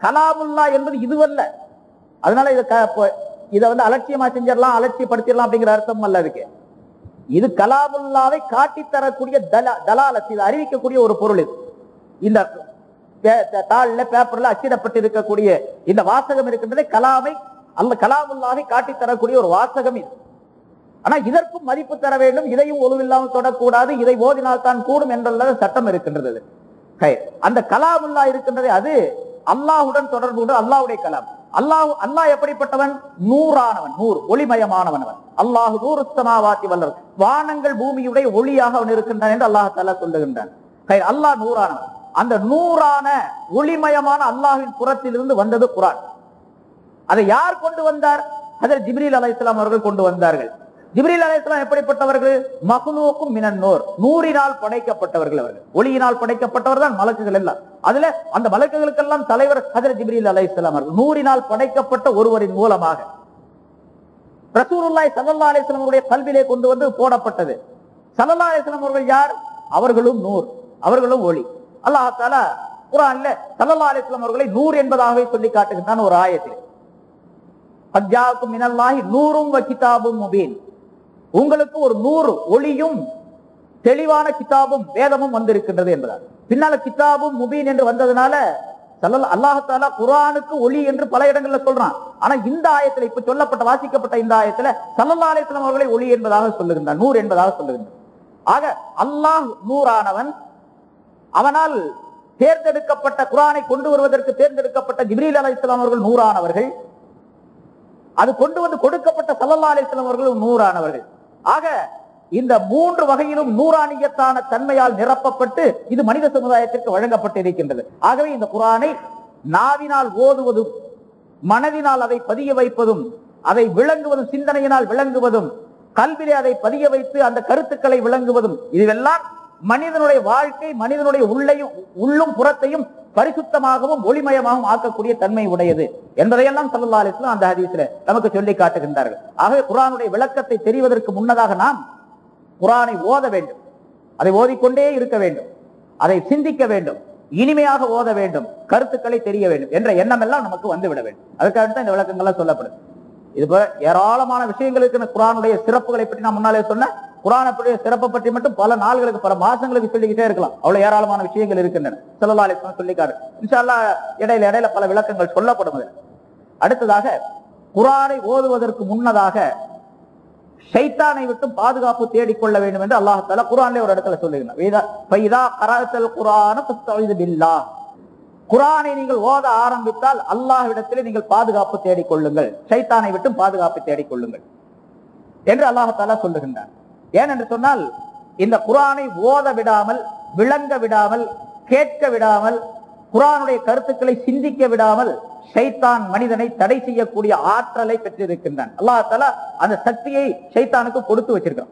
கலாமுல்லா என்பது இதுவல்ல. அதனால இதை அலட்சியமா செஞ்சிடலாம், அலட்சியப்படுத்திடலாம் அப்படிங்கிற அர்த்தம் அல்ல இருக்கு. இது கலாமுல்லாவை காட்டி தரக்கூடிய தலாலத், இதை அறிவிக்கக்கூடிய ஒரு பொருள். இது இந்த தாள்ல பேப்பர்ல அச்சிடப்பட்டு இருக்கக்கூடிய இந்த வாசகம் இருக்கின்றதே கலாமை அல்ல, கலாமுல்லாவை காட்டி தரக்கூடிய ஒரு வாசகம் இது. ஆனா இதற்கும் மதிப்பு தர வேண்டும், இதையும் ஒழுவில்லாமல் தொடக்கூடாது, இதை ஓதினால் தான் கூடும் என்ற சட்டம் இருக்கின்றது. அந்த கலாமுல்லா இருக்கின்றதே அது அல்லாஹுடன் தொடர்பு கொண்டு அல்லாஹ்வுடைய கலாம். அல்லாஹ் எப்படிப்பட்டவன்? நூறானவன், நூறு, ஒளிமயமானவன் அவன். அல்லாஹு நூறு ஸமாவாத்தி வல் அர்த், வானங்கள் பூமியுடைய ஒளியாக அவன் இருக்கின்றான் என்று அல்லாஹ் தஆலா சொல்லுகின்றான். அல்லாஹ் நூறானவன். அந்த நூறான ஒளிமயமான அல்லாஹ்வின் புறத்திலிருந்து வந்தது குர்ஆன். அதை யார் கொண்டு வந்தார்? ஹஜ்ரத் ஜிப்ரீல் அலைஹிஸ்ஸலாம் அவர்கள் கொண்டு வந்தார்கள். ஜிப்ரீல் அலைஹிஸ்ஸலாம் எப்படிப்பட்டவர்கள்? மக்லூக்கும் மினன் நூர், நூறினால் படைக்கப்பட்டவர்கள் அவர்கள். ஒளியினால் படைக்கப்பட்டவர் தான் மலக்குகள் எல்லாம். அதுல அந்த மலக்குகளுக்கெல்லாம் தலைவர் ஹஜ்ரத் ஜிப்ரீல் அலைஹிஸ்ஸலாம் அவர்கள். நூறினால் படைக்கப்பட்ட ஒருவரின் மூலமாக ரசூலுல்லாஹி ஸல்லல்லாஹு அலைஹி வஸல்லம் அவருடைய கல்விலே கொண்டு வந்து போடப்பட்டது. ஸல்லல்லாஹு அலைஹி வஸல்லம் அவர்கள் யார்? அவர்களும் நூர், அவர்களும் ஒளி. அல்லாஹ் தஆலா குர்ஆன்ல ஸல்லல்லாஹு அலைஹி வஸல்லம் அவர்களை நூர் என்பதாகவே சொல்லி காட்டுகின்றான் ஒரு ஆயத்தில். அஜ்ஜாக்கும் மினல்லாஹி நூரும் வ கிதாபும் முபீன், உங்களுக்கு ஒரு நூறு, ஒளியும் தெளிவான கிதாபும் வேதமும் வந்திருக்கின்றது என்பதால். பின்னால கிதாபும் முபீன் என்று வந்ததுனால அல்லாஹ் தஆலா குர்ஆனுக்கு ஒளி என்று பல இடங்கள்ல சொல்றான். ஆனா இந்த ஆயத்துல, இப்ப சொல்லப்பட்ட வாசிக்கப்பட்ட இந்த ஆயத்துல ஸல்லல்லாஹு அலைஹி வஸல்லம் அவர்களை ஒளி என்பதாக சொல்லுகின்றான், நூர் என்பதாக சொல்லுகின்றான். ஆக அல்லாஹ் நூறானவன். அவனால் தேர்ந்தெடுக்கப்பட்ட, குர்ஆனை கொண்டு வருவதற்கு தேர்ந்தெடுக்கப்பட்ட ஜிப்ரீல் அலைஹிஸ்ஸலாம் அவர்கள் நூறானவர்கள். அது கொண்டு வந்து கொடுக்கப்பட்ட ஸல்லல்லாஹு அலைஹி வஸல்லம் அவர்கள் நூறானவர்கள். ஆக இந்த மூன்று வகையிலும் நூறானியத்தான தன்மையால் நிரப்பப்பட்டு இது மனித சமுதாயத்திற்கு வழங்கப்பட்டு இருக்கின்றது. ஆகவே இந்த குர்ஆனை நாவினால் ஓதுவதும், மனதினால் அதை பதிய வைப்பதும், அதை விளங்குவதும், சிந்தனையினால் விளங்குவதும், கல்விலே அதை பதிய வைத்து அந்த கருத்துக்களை விளங்குவதும், இதுவெல்லாம் மனிதனுடைய வாழ்க்கை, மனிதனுடைய உள்ளும் புறத்தையும் பரிசுத்தமாகவும் ஒளிமயமாகவும் ஆக்கக்கூடிய தன்மை உடையது என்பதையெல்லாம் ஸல்லல்லாஹு அலைஹி வஸல்லம் அந்த ஹதீஸ்ல நமக்கு சொல்லி காட்டுகின்றார்கள். ஆகவே குர்ஆனுடைய விளக்கத்தை தெரிவதற்கு முன்னதாக நாம் குர்ஆனை ஓத வேண்டும், அதை ஓதிக்கொண்டே இருக்க வேண்டும், அதை சிந்திக்க வேண்டும், இனிமையாக ஓத வேண்டும், கருத்துக்களை தெரிய வேண்டும் என்ற எண்ணம் எல்லாம் நமக்கு வந்துவிட வேண்டும். அதுக்காக தான் இந்த விளக்கங்கள்லாம் சொல்லப்படுது. இது போல ஏராளமான விஷயங்களுக்கு குர்ஆனுடைய சிறப்புகளை பற்றி நான் முன்னாலே சொன்ன, குர்ஆனுடைய சிறப்பை பற்றி மட்டும் பல நாள்களுக்கு, பல மாசங்களுக்கு சொல்லிக்கிட்டே இருக்கலாம். அவ்வளவு ஏராளமான விஷயங்கள் இருக்கின்றன. ஸல்லல்லாஹு அலைஹி வஸல்லம் சொல்லிக்காரு. இன்ஷா அல்லாஹ் இடையில பல விளக்கங்கள் சொல்லப்படும். அடுத்ததாக, குர்ஆனை ஓதுவதற்கு முன்னதாக ஷைத்தானை விட்டு பாதுகாப்பு தேடிக்கொள்ள வேண்டும் என்று அல்லாஹ் தஆலா குர்ஆனிலே ஒரு இடத்துல சொல்லுகிறார். ஃபைதா கரஅத்தல் குர்ஆன ஃபஸ்தஈது பில்லாஹ், குர்ஆனை நீங்கள் ஓத ஆரம்பித்தால் அல்லாஹ்விடத்திலே நீங்கள் பாதுகாப்பு தேடிக்கொள்ளுங்கள், ஷைத்தானை விட்டு பாதுகாப்பு தேடிக்கொள்ளுங்கள் என்று அல்லாஹ் தஆலா சொல்லுகின்றார். ஏனென்று சொன்னால், இந்த குர்ஆனை ஓத விடாமல், விளங்க விடாமல், கேட்க விடாமல், குர்ஆனுடைய கருத்துக்களை சிந்திக்க விடாமல் ஷைத்தான் மனிதனை தடை செய்யக்கூடிய ஆற்றலை பெற்றிருக்கின்றான். அல்லாஹ் தஆலா அந்த சக்தியை ஷைத்தானுக்கு கொடுத்து வச்சிருக்கான்.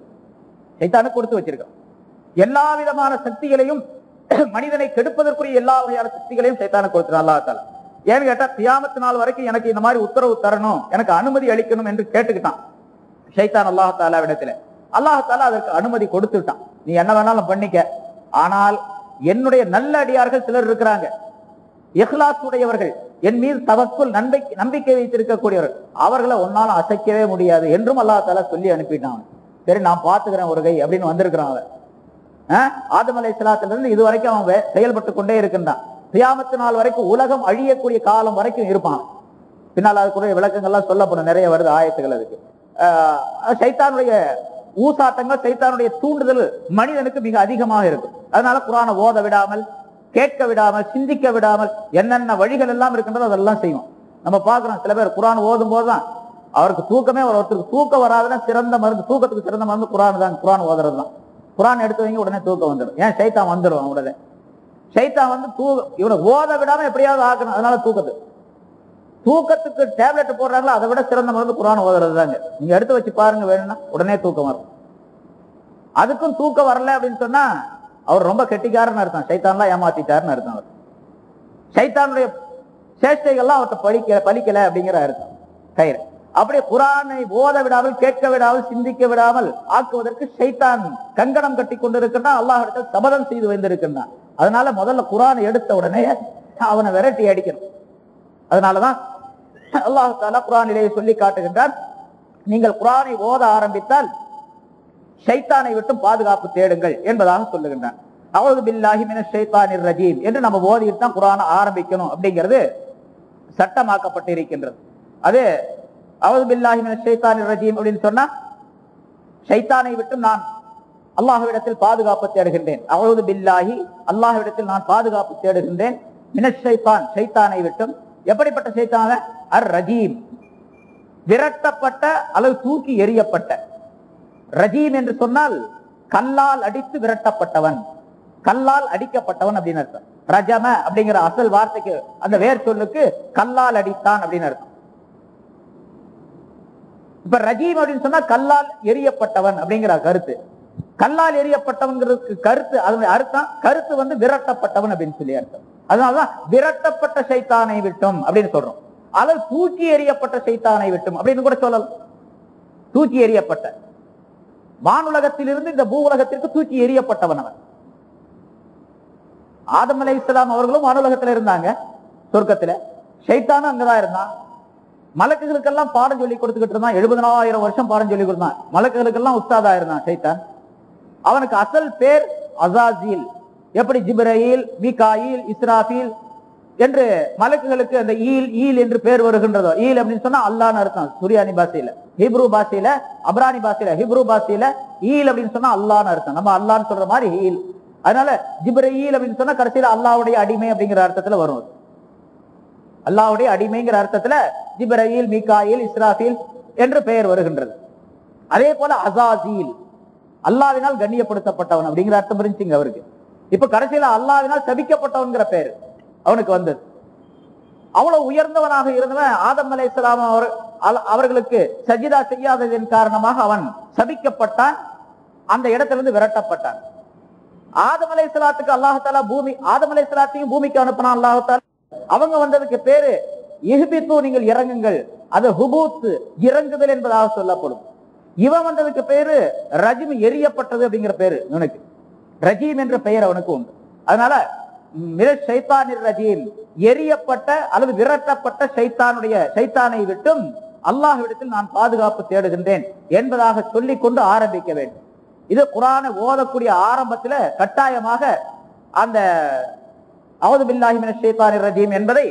எல்லா விதமான சக்திகளையும், மனிதனை கெடுப்பதற்குரிய எல்லா வகையான சக்திகளையும் ஷைத்தானுக்கு கொடுத்துறான் அல்லாஹ் தஆலா. ஏன்னு கேட்டா, கியாமத் நாள் வரைக்கும் எனக்கு இந்த மாதிரி உத்தரவு தரணும், எனக்கு அனுமதி அளிக்கணும் என்று கேட்டுக்கிட்டான் ஷைத்தான் அல்லாஹ் தஆலாவிடத்தில். அல்லாஹ் தஆலா அதற்கு அனுமதி கொடுத்துட்டான். நீ என்ன வேணாலும் பண்ணிக்க, ஆனால் என்னுடைய நல்ல அடியார்கள் சிலர் இருக்கிறாங்க, இஹ்லாஸ் உடையவர்கள், என் மீது தவக்குல் நம்பிக்கை வைத்திருக்கக்கூடியவர்கள், அவர்களை ஒன்னாலும் அசைக்கவே முடியாது என்றும் அல்லாஹ் தஆலா சொல்லி அனுப்பிட்டான். சரி, நான் பார்த்துக்கிறேன் ஒரு கை அப்படின்னு வந்திருக்கிறான். அவன் ஆதம் அலைஹிஸ்ஸலாத்திலிருந்து இது வரைக்கும் அவன் செயல்பட்டு கொண்டே இருக்கின்றான். கியாமத் நாள் வரைக்கும், உலகம் அழியக்கூடிய காலம் வரைக்கும் இருப்பான். பின்னால் அதுக்குரிய விளக்கங்கள்லாம் சொல்லப்படும், நிறைய வருது ஆயத்துகள். அதுக்கு ஷைத்தானுடைய ஊசாட்டங்கள், சைத்தானுடைய தூண்டுதல் மனிதனுக்கு மிக அதிகமாக இருக்கும். அதனால குர்ஆனை ஓத விடாமல், கேட்க விடாமல், சிந்திக்க விடாமல் என்னென்ன வழிகள் எல்லாம் இருக்கின்றதோ அதெல்லாம் செய்வோம். நம்ம பார்க்கிறோம், சில பேர் குர்ஆன் ஓதும் போதுதான் அவருக்கு தூக்கமே வரும். ஒருத்தருக்கு தூக்கம் வராதுன்னா சிறந்த மருந்து, தூக்கத்துக்கு சிறந்த மருந்து குர்ஆன் தான். குர்ஆன் ஓதுறது தான். குர்ஆன் எடுத்து வைங்க, உடனே தூக்கம் வந்துடும். ஏன்? ஷைத்தான் வந்துடுவான் உடனே. ஷைத்தான் வந்து இவனை ஓத விடாம எப்படியாவது ஆக்கணும். அதனால தூக்கத்துக்கு டேப்லெட் போடுறாங்களோ அதை விட சிறந்த மருந்து குர்ஆன் ஓதுறது தாங்க. நீங்க எடுத்து வச்சு பாருங்க, வேணும்னா உடனே தூக்கம் வரும். அதுக்கும் தூக்கம் வரல அப்படின்னு சொன்னா அவர் ரொம்ப கெட்டிக்காரன்னு அர்த்தம், ஷைத்தான்லாம் ஏமாத்திட்டாருன்னு அர்த்தம். அவர் ஷைத்தானுடைய சேஷ்டைகள்லாம் அவர்கிட்ட பலிக்கல அப்படிங்கிற அர்த்தம். கயிறு அப்படியே குர்ஆனை ஓத விடாமல், கேட்க விடாமல், சிந்திக்க விடாமல் ஆக்குவதற்கு ஷைத்தான் கங்கணம் கட்டி கொண்டிருக்கின்றான். அல்லாஹ்விடத்தில் சபதம் செய்து வைத்திருக்கின்றான். அதனால முதல்ல குர்ஆனை எடுத்த உடனே அவனை விரட்டி அடிக்கணும். அதனாலதான் அல்லாஹ் தஆலா குர்ஆனிலே சொல்லி காட்டுகின்றான், நீங்கள் குர்ஆனை ஓத ஆரம்பித்தால் ஷைத்தானை விட்டு பாதுகாப்பு தேடுங்கள் என்பதாக சொல்லுகின்றான். அஊது பில்லாஹி மினஷ் ஷைத்தானிர் ரஜீம் என்று நம்ம ஓதிட்டு தான் குர்ஆனை ஆரம்பிக்கணும் அப்படிங்கிறது சட்டமாக்கப்பட்டு இருக்கின்றது. அது அஊது பில்லாஹி மினஷ் ஷைத்தானிர் ரஜீம் அப்படின்னு சொன்னா, ஷைத்தானை விட்டு நான் அல்லாஹ்விடத்தில் பாதுகாப்பு தேடுகின்றேன். அஊது பில்லாஹி, அல்லாஹ்விடத்தில் நான் பாதுகாப்பு தேடுகின்றேன். மினஷைத்தான் ஷைத்தானை விட்டும். எப்படிப்பட்ட ஷைத்தான? அர் ரஜீம், விரட்டப்பட்ட அல்லது தூக்கி எறியப்பட்ட. ரஜீம் என்று சொன்னால் கல்லால் அடித்து விரட்டப்பட்டவன், கல்லால் அடிக்கப்பட்டவன் அப்படின்னு அர்த்தம். ரஜம அப்படிங்கிற அசல் வார்த்தைக்கு அந்த வேர் சொல்லுக்கு கல்லால் அடித்தான் அப்படின்னு அர்த்தம். இப்ப ரஜீம் அப்படின்னு சொன்னா கல்லால் எரியப்பட்டவன் அப்படிங்கிற கருத்து. கல்லால் எரியப்பட்டவன்கிறதுக்கு கருத்து, அதனுடைய அர்த்தம் கருத்து வந்து விரட்டப்பட்டவன் அப்படின்னு சொல்லி அர்த்தம். அதனாலதான் விரட்டப்பட்ட ஷைத்தானை விட்டும் அப்படின்னு சொல்றோம். அல்லது தூக்கி எறியப்பட்ட ஷைத்தானை விட்டும் அப்படின்னு கூட சொல்லலாம். தூக்கி எறியப்பட்ட, வானுலகத்திலிருந்து இந்த பூ உலகத்திற்கு தூக்கி எறியப்பட்டவன் அவன். ஆதம் அலைஹிஸ்ஸலாம் அவர்களும் வானுலகத்துல இருந்தாங்க, சொர்க்கத்துல. ஷைத்தானும் அங்கதான் இருந்தான். மலக்குகளுக்கெல்லாம் பாடம் சொல்லி கொடுத்துக்கிட்டு இருந்தான். 70,000 வருஷம் பாடம் சொல்லி கொடுத்தான். மலக்குகளுக்கெல்லாம் உஸ்தாதா இருந்தான் ஷைத்தான். அவனுக்கு அசல் பேர் அஸாஸீல். எப்படி ஜிப்ரீல், மீகாயில், இஸ்ராஃபீல் என்று மலக்குகளுக்கு அந்த ஈல் என்று பேர் வருகின்றதோ, ஈல் அப்படின்னு சொன்னா அல்லாஹ்னு அர்த்தம். சுரியானி பாஷையில, ஹிப்ரு பாஷையில, அப்ரானி பாஷையில, ஹிப்ரு பாஷையில ஈல் அப்படின்னு சொன்னா அல்லாஹ்னு அர்த்தம். நம்ம அல்லாஹ்னு சொல்ற மாதிரி ஈல். அதனால ஜிப்ரீல் அப்படின்னு சொன்னா கடைசியில அல்லாஹ்வுடைய அடிமை அப்படிங்கிற அர்த்தத்துல வரும். அல்லாஹ்வுடைய அடிமைங்கிற அர்த்தத்துல ஜிப்ரீல், மீகாயில், இஸ்ராஃபீல் என்று பெயர் வருகின்றது. அதே போல அஸாஸீல் அல்லாஹ்வினால் கண்ணியப்படுத்தப்பட்டவன் அப்படிங்கிற அர்த்தம் இருந்துச்சுங்க அவருக்கு. இப்ப கடைசியில அல்லாஹ்வினால் சபிக்கப்பட்டவன்கிற பெயர் அவனுக்கு வந்தது. அவ்வளவு உயர்ந்தவனாக இருந்தவன் ஆதம் அலைஹிஸ்ஸலாம் அவர்களுக்கு சஜிதா செய்யாததன் காரணமாக அவன் சபிக்கப்பட்டான், அந்த இடத்திலிருந்து விரட்டப்பட்டான். ஆதம் அலைஹிஸ்ஸலாத்துக்கு அல்லாஹ் தஆலா ஆதம் அலைஹிஸ்ஸலாத்தையும் பூமிக்கு அனுப்பினான் அல்லாஹ் தஆலா. அவங்க வந்ததுக்கு பேரு இஹ்பித்து, நீங்கள் இறங்குங்கள். அது ஹுபூத், இறங்குதல் என்பதாக சொல்லப்படும். இவன் வந்ததுக்கு பேரு ரஜீம், எரியப்பட்டது அப்படிங்கிற பேரு இவனுக்கு. ரஜீம் என்ற பெயர் அவனுக்கு உண்டு. அதனால ஷைத்தானிர் ரஜீம், எரியப்பட்ட அல்லது விரட்டப்பட்ட ஷைத்தானை விட்டும் அல்லாஹ்விடத்தில் நான் பாதுகாப்பு தேடுகின்றேன் என்பதாக சொல்லிக் கொண்டு ஆரம்பிக்க வேண்டும். இது குர்ஆனை ஓதக்கூடிய ஆரம்பத்தில் கட்டாயமாக அந்த அஊது பில்லாஹி மினஷ் ஷைத்தானிர் ரஜீம் என்பதை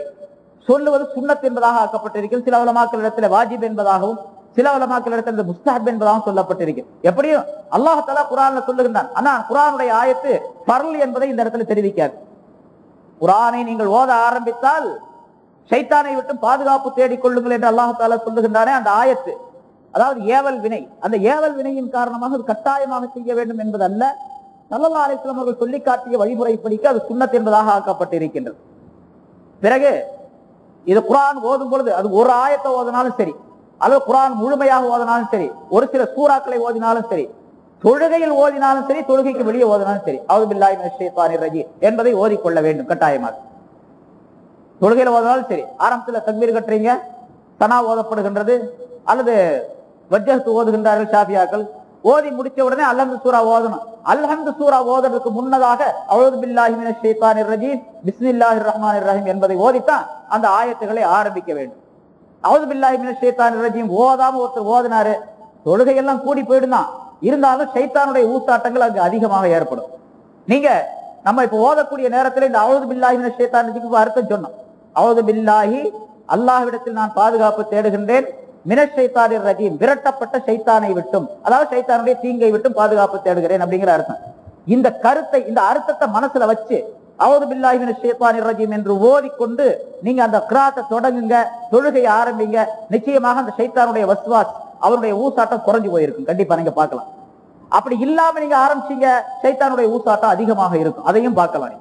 சொல்லுவது சுன்னத் என்பதாக ஆக்கப்பட்டிருக்கிறது. சில உலமாக்கள் இடத்துல வாஜிப் என்பதாகவும், சில உலமாக்கள் இடத்துல முஸ்தஹப் என்பதாகவும் சொல்லப்பட்டிருக்கு. எப்படியும் அல்லாஹ் தஆலா குர்ஆன்ல சொல்லுகின்றான். ஆனா குர்ஆனுடைய ஆயத்து ஃபர்ல் என்பதை இந்த இடத்துல தெரிவிக்காது. குர்ஆனை நீங்கள் ஓத ஆரம்பித்தால் ஷைத்தானை விட்டு பாதுகாப்பு தேடிக் கொள்ளுங்கள் என்று அல்லாஹ் தஆலா சொல்லுகின்றானே அந்த ஆயத்து, அதாவது ஏவல் வினை. அந்த ஏவல் வினையின் காரணமாக அது கட்டாயமாக செய்ய வேண்டும் என்பது அல்ல. ஸல்லல்லாஹு அலைஹி வஸல்லம் அவர்கள் சொல்லி காட்டிய வழிமுறைப்படிக்கு அது சுன்னத் என்பதாக ஆக்கப்பட்டிருக்கின்றது. பிறகு இது குர்ஆன் ஓதும் பொழுது அது ஒரு ஆயத்தை ஓதினாலும் சரி, அல்லது குர்ஆன் முழுமையாக ஓதினாலும் சரி, ஒரு சில சூறாக்களை ஓதினாலும் சரி, தொழுகையில் ஓதினாலும் சரி, தொழுகைக்கு வெளியே ஓதினாலும் சரி, அஊது பில்லாஹி மினஷ் ஷைத்தானிர் ரஜீம் என்பதை ஓதிக்கொள்ள வேண்டும் கட்டாயமாக. தொழுகையில் ஓதினாலும் சரி, ஆரம்பத்தில் தக்பீர் கட்டுறீங்க, சனா ஓதப்படுகின்றது, அல்லது வஜ்ஜஹ்து ஓதுகின்றார்கள் ஷாஃபியாக்கள். ஓதி முடிச்ச உடனே அல்ஹம்து சூரா ஓதணும். அல்ஹம்து சூரா ஓதுறதுக்கு முன்னதாக அஊது பில்லாஹி மினஷ் ஷைத்தானிர் ரஜீம், பிஸ்மில்லாஹிர் ரஹ்மானிர் ரஹீம் என்பதை ஓதித்தான் அந்த ஆயத்துக்களை ஆரம்பிக்க வேண்டும். அஊது பில்லாஹி மினஷ் ஷைத்தானிர் ரஜீம் ஓதாம ஒருத்தர் ஓதினாரு, தொழுகையெல்லாம் கூடி போயிடுதான். இருந்தாலும் ஷைத்தானுடைய ஊசாட்டங்கள் அங்கு அதிகமாக ஏற்படும். நீங்க நம்ம இப்ப ஓதக்கூடிய நேரத்தில் இந்த அஊது பில்லாஹி மினஷ் ஷைத்தானிர் ரஜீம் அர்த்தம் சொன்னோம். அஊது பில்லாஹி, அல்லாஹ்விடத்தில் நான் பாதுகாப்பு தேடுகின்றேன், மினஷ் ஷைத்தானிர் ரஜீம், விரட்டப்பட்ட ஷைத்தானை விட்டும், அதாவது ஷைத்தானுடைய தீங்கை விட்டும் பாதுகாப்பு தேடுகிறேன் அப்படிங்கிற அர்த்தம். இந்த கருத்தை, இந்த அர்த்தத்தை மனசுல வச்சு அஊது பில்லாஹி மினஷ் ஷைத்தானிர் ரஜீம் என்று ஓதிக்கொண்டு நீங்க அந்த கிராத்தை தொடங்குங்க, தொழுகையை ஆரம்பிங்க. நிச்சயமாக அந்த ஷைத்தானுடைய வஸ்வாஸ், அவருடைய ஊசாட்டம் குறைஞ்சு போயிருக்கும். கண்டிப்பா நீங்க பார்க்கலாம். அப்படி இல்லாம நீங்க ஆரம்பிச்சீங்க, ஷைத்தானுடைய ஊசாட்டம் அதிகமாக இருக்கும். அதையும் பார்க்கலாம்.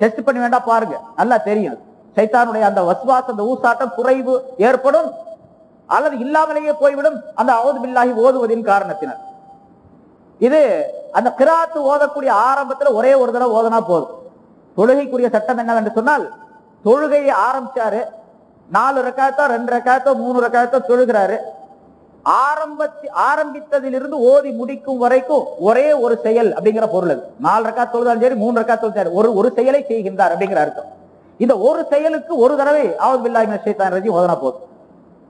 டெஸ்ட் பண்ணி வேண்டாம், பாருங்க, நல்லா தெரியும். ஷைத்தானுடைய அந்த வஸ்வாஸ், அந்த ஊசாட்டம் குறைவு ஏற்படும் அல்லது இல்லாமலேயே போய்விடும் அந்த அஊது பில்லாஹி ஓதுவதின் காரணத்தினர். இது அந்த கிராத்து ஓதக்கூடிய ஆரம்பத்தில் ஒரே ஒரு தடவை ஓதனா போதும். தொழுகைக்குரிய சட்டம் என்னவென்று சொன்னால், தொழுகையை ஆரம்பிச்சாரு, 4 ரக்காத்தோ 2 ரக்காத்தோ 3 ரக்காத்தோ தொழுகிறாரு. ஆரம்பித்ததிலிருந்து ஓதி முடிக்கும் வரைக்கும் ஒரே ஒரு செயல் அப்படிங்கிற பொருள். அது 4 ரக்காத் தொழுதாலும் சரி, 3 ரக்காத் தொழுதாலும் ஒரு செயலை செய்கின்றார் அப்படிங்கிற அர்த்தம். இந்த ஒரு செயலுக்கு ஒரு தடவை அஊது பில்லாஹி மினஷ் ஷைத்தானிர் ரஜீம் ஓதனா போதும்.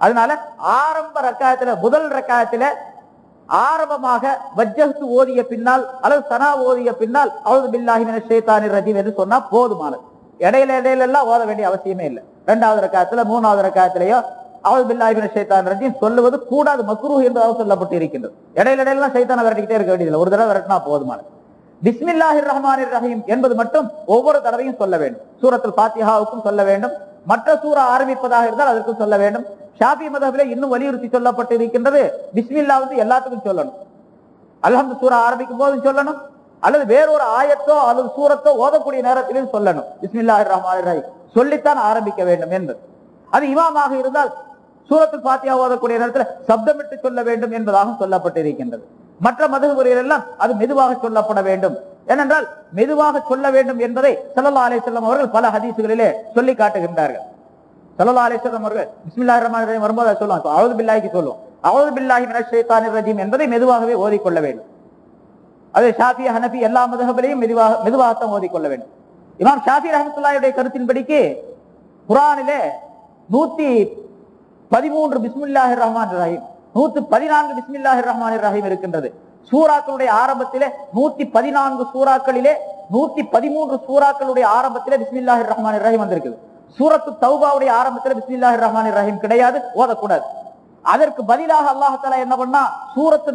அதனால ஆரம்ப ரக்காயத்துல, முதல் ரக்காயத்துல ஆரம்பமாக வஜ்ஜஹ்து ஓதிய பின்னால் அல்லது சனா ஓதிய பின்னால் அஊது பில்லாஹி மினஷ் ஷைத்தானிர் ரஜீம் என்று சொன்னா போதுமானது. இடையில எல்லாம் ஓத வேண்டிய அவசியமே இல்லை. 2வது ரக்காயத்துல, 3வது ரக்காயத்திலேயோ அஊது பில்லாஹி மினஷ் ஷைத்தானிர் ரஜீம் சொல்லுவது கூடாது, மக்ரூஹ் என்பதாக சொல்லப்பட்டு இருக்கின்றது. இடையில ஷைத்தானை விரட்டிக்கிட்டே இருக்க வேண்டியதில்லை, ஒரு தடவை விரட்டினா போதுமானது. பிஸ்மில்லாஹிர் ரஹ்மானிர் ரஹீம் என்பது மட்டும் ஒவ்வொரு தடவையும் சொல்ல வேண்டும். சூரத்துல் ஃபாத்திஹாவுக்கும் சொல்ல வேண்டும், மற்ற சூரா ஆரம்பிப்பதாக இருந்தால் அதற்கும் சொல்ல வேண்டும். ஷாஃபி மதஹ்பிலே இன்னும் வலியுறுத்தி சொல்லப்பட்டு இருக்கின்றது, பிஸ்மில்லா எல்லாத்துக்கும் சொல்லணும். அல்ஹம்து சூரா ஆரம்பிக்கும் போதும் சொல்லணும், அல்லது வேறொரு ஆயத்தோ அல்லது சூரத்தோ ஓதக்கூடிய நேரத்திலும் சொல்லணும். பிஸ்மில்லாஹிர் ரஹ்மானிர் ரஹீம் சொல்லித்தான் ஆரம்பிக்க வேண்டும் என்பது. அது இமாமாக இருந்தால் சூரத்துல் ஃபாத்திஹா ஓதக்கூடிய நேரத்தில் சப்தமிட்டு சொல்ல வேண்டும் என்பதாக சொல்லப்பட்டிருக்கின்றது. மற்ற மதகுகளில் எல்லாம் அது மெதுவாக சொல்லப்பட வேண்டும். ஏனென்றால் மெதுவாக சொல்ல வேண்டும் என்பதை ஸல்லல்லாஹு அலைஹி வஸல்லம் அவர்கள் பல ஹதீசுகளிலே சொல்லி காட்டுகின்றார்கள். ஸல்லல்லாஹு அலைஹி வஸல்லம் அவர்கள் பிஸ்மில்லாஹிர் ரஹ்மானிர் ரஹீம் வரும்போது சொல்லுவாங்க, அஊது பில்லாஹிக்கு சொல்லுவோம், அஊது பில்லாஹி மினஷ் ஷைத்தானிர் ரஜீம் என்பதை மெதுவாகவே ஓதிக்கொள்ள வேண்டும். அது ஷாஃபி, ஹனஃபி எல்லா மதஹபிலையும் மெதுவாகத்தான் ஓதிக்கொள்ள வேண்டும். இமாம் ஷாஃபி ரஹ்மத்துல்லாஹியுடைய கருத்தின்படிக்கு குர்ஆனிலே 113 பிஸ்மில்லாஹிர் ரஹ்மானிர் ரஹீம், 114 பிஸ்மில்லாஹிர் ரஹ்மானிர் ரஹீம் இருக்கின்றது. சூறாக்களுடைய ஆரம்பத்திலே 114 சூறாக்களிலே 113 சூறாக்களுடைய ஆரம்பத்திலே பிஸ்மில்லாஹிர் ரஹ்மானிர் ரஹீம் வந்திருக்குது. சூரத்து தௌபாவுடைய ஆரம்பத்திலே பிஸ்மில்லாஹிர் ரஹ்மானிர் ரஹீம் கிடையாது, ஓதக்கூடாது. அதற்கு பதிலாக அல்லாஹ் தஆலா என்ன பண்ணா, சூரத்து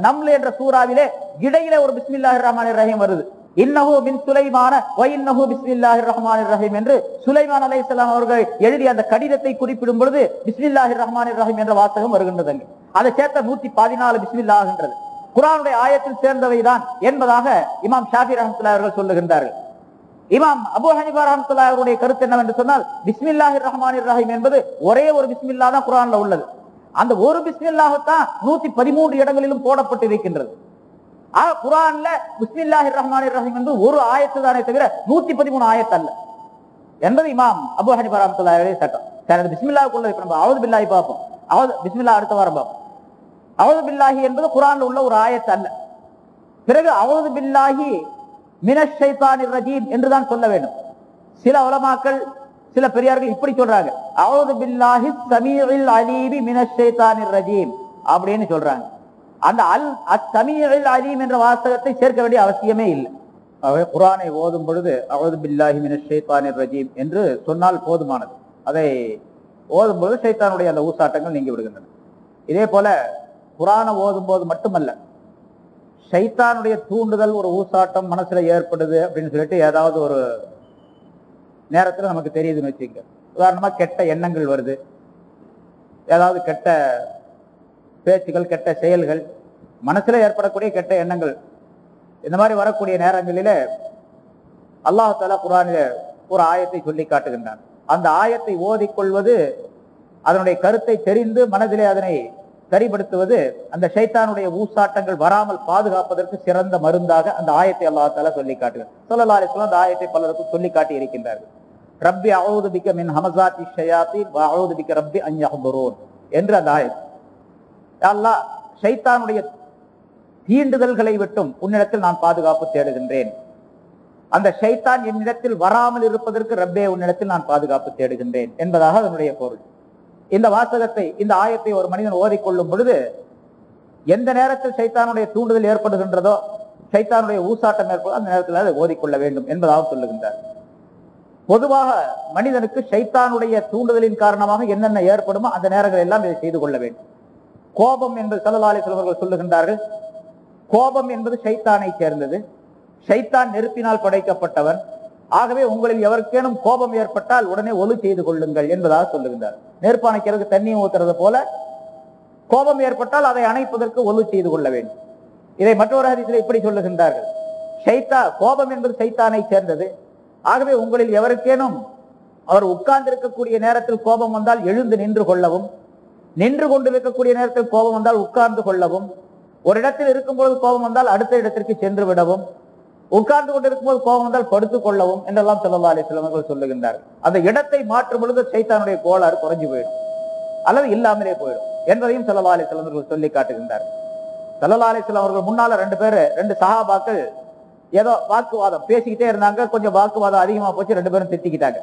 நம்ல் என்ற சூறாவிலே இடையிலே ஒரு பிஸ்மில்லாஹிர் ரஹ்மானிர் ரஹீம் வருது. இன்னஹு மின் சுலைமான வ இன்னஹு பிஸ்மில்லாஹிர் ரஹ்மானிர் ரஹீம் என்று சுலைமான் அலைஹிஸ்ஸலாம் அவர்கள் எழுதிய அந்த கடிதத்தை குறிப்பிடும் பொழுது பிஸ்மில்லாஹிர் ரஹ்மானிர் ரஹீம் என்ற வாசகம் வருகின்றது. அதை சேர்த்த 114 பிஸ்மில்லாஹ் ஆகின்றது. குர்ஆனுடைய ஆயத்தில் சேர்ந்தவைதான் என்பதாக இமாம் ஷாஃபி ரஹ்மத்துல்லாஹி அவர்கள் சொல்லுகின்றார்கள். இமாம் அபூ ஹனீஃபா ரஹ்மத்துல்லாஹி அவருடைய கருத்து என்னவென்று சொன்னால், பிஸ்மில்லாஹிர் ரஹ்மானிர் ரஹீம் என்பது ஒரே ஒரு பிஸ்மில்லா தான் குர்ஆன்ல உள்ளது. அந்த ஒரு பிஸ்மில்லாஹ் தான் 113 இடங்களிலும் போடப்பட்டு இருக்கின்றது. குர்ஆன்ல பிஸ்மில்லாஹிர் ரஹ்மானிர் ரஹீம் என்று ஒரு ஆயத்து தானே தவிர 113 ஆயத்து அல்ல என்பது இமாம் அபூ ஹனீஃபா ரஹ்மத்துல்லாஹி அலைஹி சட்டம். சரி, பிஸ்மில்லாஹ்க்குள்ள இப்ப நம்ம அஊது பில்லாஹி பார்ப்போம். பிஸ்மில்லாஹ் அடுத்த வாரம் பார்ப்போம். அஊது பில்லாஹி என்பது குர்ஆன்ல உள்ள ஒரு ஆயத்து அல்ல. பிறகு அஊது பில்லாஹி மினஷ் ஷைத்தானிர் ரஜீம் என்றுதான் சொல்ல வேண்டும். சில உலமாக்கள், சில பெரியார்கள் இப்படி சொல்றாங்க, அஊது பில்லாஹி ஸமீஉல் அலீம் மினஷ் ஷைத்தானிர் ரஜீம் அப்படின்னு சொல்றாங்க. அந்த அஸ்-ஸமீஉல் அலீம் என்ற வாசகத்தை சேர்க்க வேண்டிய அவசியமே இல்லை. குர்ஆனை ஓதும் பொழுது அஊது பில்லாஹி மினஷ் ஷைத்தானிர் ரஜீம் என்று சொன்னால் போதுமானது. அதை ஓதும் பொழுது ஷைத்தானுடைய அந்த ஊசாட்டங்கள் நீங்கி விடுகின்றன. இதே போல குர்ஆனை ஓதும் போது மட்டுமல்ல, ஷைத்தானுடைய தூண்டுதல், ஒரு ஊசாட்டம் மனசுல ஏற்படுது அப்படின்னு சொல்லிட்டு ஏதாவது ஒரு நேரத்தில் நமக்கு தெரியுதுன்னு வச்சுக்க. உதாரணமா கெட்ட எண்ணங்கள் வருது, ஏதாவது கெட்ட பேச்சுகள், கெட்ட செயல்கள், மனசுல ஏற்படக்கூடிய கெட்ட எண்ணங்கள், இந்த மாதிரி வரக்கூடிய நேரங்களிலே அல்லாஹ் தஆலா குர்ஆனிலே ஒரு ஆயத்தை சொல்லி காட்டுகின்றான். அந்த ஆயத்தை ஓதிக்கொள்வது, அதனுடைய கருத்தை தெரிந்து மனதிலே அதனை சரிபடுத்துவது, அந்த ஷைத்தானுடைய ஊசாட்டங்கள் வராமல் பாதுகாப்பதற்கு சிறந்த மருந்தாக அந்த ஆயத்தை அல்லாஹ் தஆலா சொல்லி காட்டுகிறார். ஸல்லல்லாஹு அலைஹி வஸல்லம் அந்த ஆயத்தை பலருக்கும் சொல்லி காட்டி இருக்கின்றார்கள். ரப்பி அஊது பிக மின் ஹமஸாத்தி ஷயாத்தீன் வ அஊது பிக ரப்பி அன் யஹ்துரூன் என்று அந்த ஆயத். அல்லாஹ், ஷைத்தானுடைய தீண்டுதல்களை விட்டும் உன்னிடத்தில் நான் பாதுகாப்பு தேடுகின்றேன். அந்த ஷைத்தான் என்னிடத்தில் வராமல் இருப்பதற்கு ரப்பே உன்னிடத்தில் நான் பாதுகாப்பு தேடுகின்றேன் என்பதாக அதனுடைய பொருள். இந்த வாசகத்தை, இந்த ஆயத்தை ஒரு மனிதன் ஓதிக்கொள்ளும் பொழுது எந்த நேரத்தில் ஷைத்தானுடைய தூண்டுதல் ஏற்படுகின்றதோ, ஷைத்தானுடைய ஊசாட்டம் ஏற்படுதோ, அந்த நேரத்தில் அதை ஓதிக்கொள்ள வேண்டும் என்பதாக சொல்லுகின்றார். பொதுவாக மனிதனுக்கு ஷைத்தானுடைய தூண்டுதலின் காரணமாக என்னென்ன ஏற்படுமோ அந்த நேரங்கள் எல்லாம் இதை செய்து கொள்ள வேண்டும். கோபம் என்பது ஸல்லல்லாஹு அலைஹி வஸல்லம் அவர்கள் சொல்லுகின்றார்கள், கோபம் என்பது ஷைத்தானை சேர்ந்தது. ஷைத்தான் நெருப்பினால் படைக்கப்பட்டவன். ஆகவே உங்களில் எவருக்கேனும் கோபம் ஏற்பட்டால் உடனே ஒலு செய்து கொள்ளுங்கள் என்பதாக சொல்லுகின்றார். நெருப்பானைக்கிறதுக்கு தண்ணி ஊத்துறது போல கோபம் ஏற்பட்டால் அதை அணைப்பதற்கு ஒலு செய்து கொள்ள வேண்டும். இதை மற்றொரு ஹதீஸில் இப்படி சொல்லுகின்றார்கள், கோபம் என்பது ஷைத்தானை சேர்ந்தது. ஆகவே உங்களில் எவருக்கேனும் அவர் உட்கார்ந்து இருக்கக்கூடிய நேரத்தில் கோபம் வந்தால் எழுந்து நின்று கொள்ளவும், நின்று கொண்டிருக்கக்கூடிய நேரத்தில் கோபம் வந்தால் உட்கார்ந்து கொள்ளவும், ஒரு இடத்தில் இருக்கும்போது கோபம் வந்தால் அடுத்த இடத்திற்கு சென்று விடவும், உட்கார்ந்து கொண்டிருக்கும் போது கோபம் வந்தால் படுத்துக் கொள்ளவும் என்றெல்லாம் ஸல்லல்லாஹு அலைஹி வஸல்லம் அவர்கள் சொல்லுகின்றார்கள். அந்த இடத்தை மாற்றும் பொழுது ஷைத்தானுடைய கோளாறு குறைஞ்சு போயிடும் அல்லது இல்லாமலே போயிடும் என்பதையும் ஸல்லல்லாஹு அலைஹி வஸல்லம் அவர்கள் சொல்லி காட்டுகின்றார்கள். ஸல்லல்லாஹு அலைஹி வஸல்லம் அவர்கள் முன்னால ரெண்டு சஹாபாக்கள் ஏதோ வாக்குவாதம் பேசிக்கிட்டே இருந்தாங்க. கொஞ்சம் வாக்குவாதம் அதிகமா போச்சு, ரெண்டு பேரும் திட்டிக்கிட்டாங்க.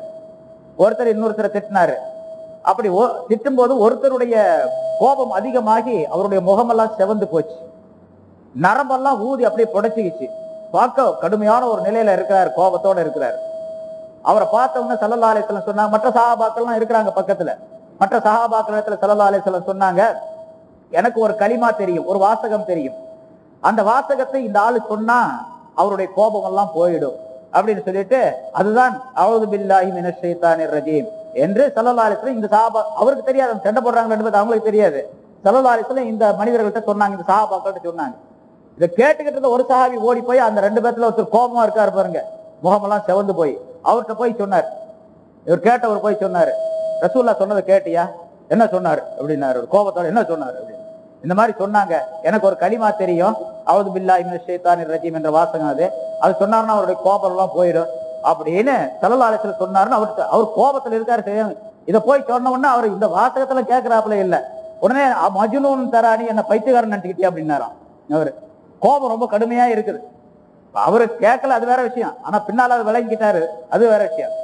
ஒருத்தர் இன்னொருத்தரை திட்டினாரு. அப்படி திட்டும் போது ஒருத்தருடைய கோபம் அதிகமாகி அவருடைய முகமெல்லாம் செவந்து போச்சு, நரம்பெல்லாம் ஊதி அப்படியே புடைச்சிக்கிச்சு. பார்க்க கடுமையான ஒரு நிலையில இருக்கிறார், கோபத்தோட இருக்கிறார். அவரை பார்த்தவங்க ஸல்லல்லாஹு அலைஹி வஸல்லம் சொன்னாங்க, மற்ற சஹாபாக்கள்லாம் இருக்கிறாங்க பக்கத்துல, மற்ற சஹாபாக்கள் ஸல்லல்லாஹு அலைஹி வஸல்லம் சொன்னாங்க, எனக்கு ஒரு கலிமா தெரியும், ஒரு வாசகம் தெரியும். அந்த வாசகத்தை இந்த ஆளு சொன்னா அவருடைய கோபம் எல்லாம் போயிடும் அப்படின்னு சொல்லிட்டு அதுதான் அஊது பில்லாஹி மினஷ் ஷைத்தானிர் ரஜீம் என்று ஸல்லல்லாஹு அலைஹி வஸல்லம் இந்த சஹாபா அவருக்கு தெரியாது சண்டை போடுறாங்க என்பது அவங்களுக்கு தெரியாது. ஸல்லல்லாஹு அலைஹி வஸல்லம் இந்த மனிதர்கள்ட்ட சொன்னாங்க, இந்த சஹாபாக்கள்கிட்ட சொன்னாங்க. இதை கேட்டுக்கிட்டு இருந்த ஒரு சஹாபி ஓடி போய் அந்த ரெண்டு பேர்த்துல ஒருத்தர் கோபமா இருக்காரு பாருங்க, முகமெல்லாம் செவந்து போய் அவர்கிட்ட போய் சொன்னார். இவர் கேட்டவர் போய் சொன்னாரு, ரசூலுல்லாஹ் சொன்னதை கேட்டியா? என்ன சொன்னாரு அப்படின்னாரு. கோபத்தோட என்ன சொன்னாரு அப்படின்னு. இந்த மாதிரி சொன்னாங்க, எனக்கு ஒரு கலிமா தெரியும், அஊது பில்லாஹி மினஷ் ஷைத்தானிர் ரஜீம் என்ற வாசகம் அது சொன்னாருன்னா அவருடைய கோபம் எல்லாம் போயிடும் அப்படின்னு ஸல்லல்லாஹு அலைஹி வஸல்லம் சொன்னாருன்னு அவர் கோபத்துல இருக்காரு. இதை போய் சொன்ன உடனே அவர் இந்த வாசகத்துல கேட்கிறாப்புல இல்ல, உடனே மஜ்னூன் தரானி என்ன பைத்தியக்காரன் நினைச்சுக்கிட்டியா அப்படின்னாராம். அவரு கோபம் ரொம்ப கடுமையா இருக்குது. அவரு கேட்கல, அது வேற விஷயம். ஆனா பின்னால அது விளங்கிட்டாரு, அது வேற விஷயம்.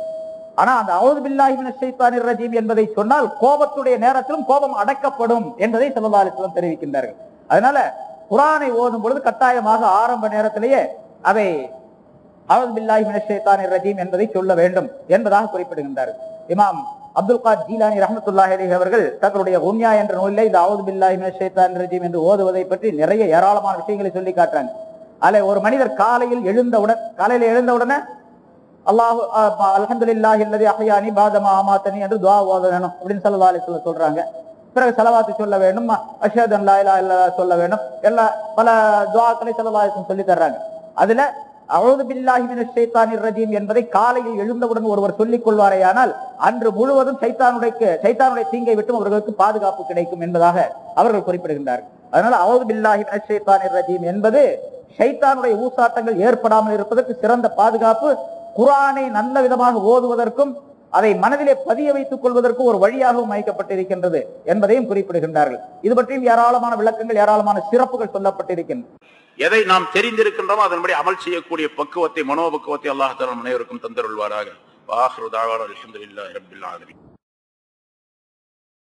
ஆனா அந்த அஊது பில்லாஹி மினஷ் ஷைத்தானிர் ரஜீம் என்பதை சொன்னால் கோபத்துடைய நேரத்திலும் கோபம் அடக்கப்படும் என்பதை ஸல்லல்லாஹு அலைஹி வஸல்லம் தெரிவிக்கின்றார்கள். அதனால குர்ஆனை ஓதும் பொழுது கட்டாயமாக ஆரம்ப நேரத்திலேயே அதை அஊது பில்லாஹி மினஷ் ஷைத்தானிர் ரஜீம் என்பதை சொல்ல வேண்டும் என்பதாக குறிப்பிடுகின்றார்கள். இமாம் அப்துல் காதிர் ஜீலானி ரஹ்மத்துல்லாஹி அலைஹி அவர்கள் தங்களுடைய குன்யா என்ற நூலிலே இந்த அஊது பில்லாஹி மினஷ் ஷைத்தானிர் ரஜீம் என்று ஓதுவதை பற்றி நிறைய ஏராளமான விஷயங்களை சொல்லி காட்டுறாங்க. அதில் ஒரு மனிதர் காலையில எழுந்தவுடனே அல்லாஹ் அல்ஹம்துலில்லாஹி அல்லதி அஹ்யானி பாதமா அமாத்தனி என்று துஆ ஓதணும் அப்படின்னு ஸல்லல்லாஹு அலைஹி வஸல்லம் சொல்றாங்க. பிறகு ஸலவாத்து சொல்ல வேண்டும், அஷ்ஹது அன் லா இலாஹா இல்லல்லாஹ் சொல்ல வேண்டும், எல்லா பல துஆக்களை ஸல்லல்லாஹு அலைஹி வஸல்லம் சொல்லி தர்றாங்க. அதுல அஊது பில்லாஹி மினஷ் ஷைத்தானிர் ரஜீம் என்பதை காலையில் எழுந்தவுடன் ஒருவர் சொல்லிக் கொள்வாரேயானால் அன்று முழுவதும் ஷைத்தானுடைய தீங்கை விட்டும் அவர்களுக்கு பாதுகாப்பு கிடைக்கும் என்பதாக அவர்கள் குறிப்பிடுகின்றார்கள். அதனால அஊது பில்லாஹி மினஷ் ஷைத்தானிர் ரஜீம் என்பது ஷைத்தானுடைய ஊசாட்டங்கள் ஏற்படாமல் இருப்பதற்கு சிறந்த பாதுகாப்பு. குர்ஆனை நல்ல விதமாக ஓதுவதற்கும் அதை மனதிலே பதிய வைத்துக் கொள்வதற்கும் ஒரு வழியாகவும் அமைக்கப்பட்டிருக்கின்றது என்பதையும் குறிப்பிடுகின்றார்கள். இது பற்றியும் ஏராளமான விளக்கங்கள், ஏராளமான சிறப்புகள் சொல்லப்பட்டிருக்கின்றன. எதை நாம் தெரிந்திருக்கின்றோமோ அதன்படி அமல் செய்யக்கூடிய பக்குவத்தை, மனோபக்குவத்தை அல்லாஹ் தஆலா அனைவருக்கும் தந்தருள்வாராக. வாஹிரு தஅவானா அல்ஹம்துலில்லாஹி ரப்பில் ஆலமீன்.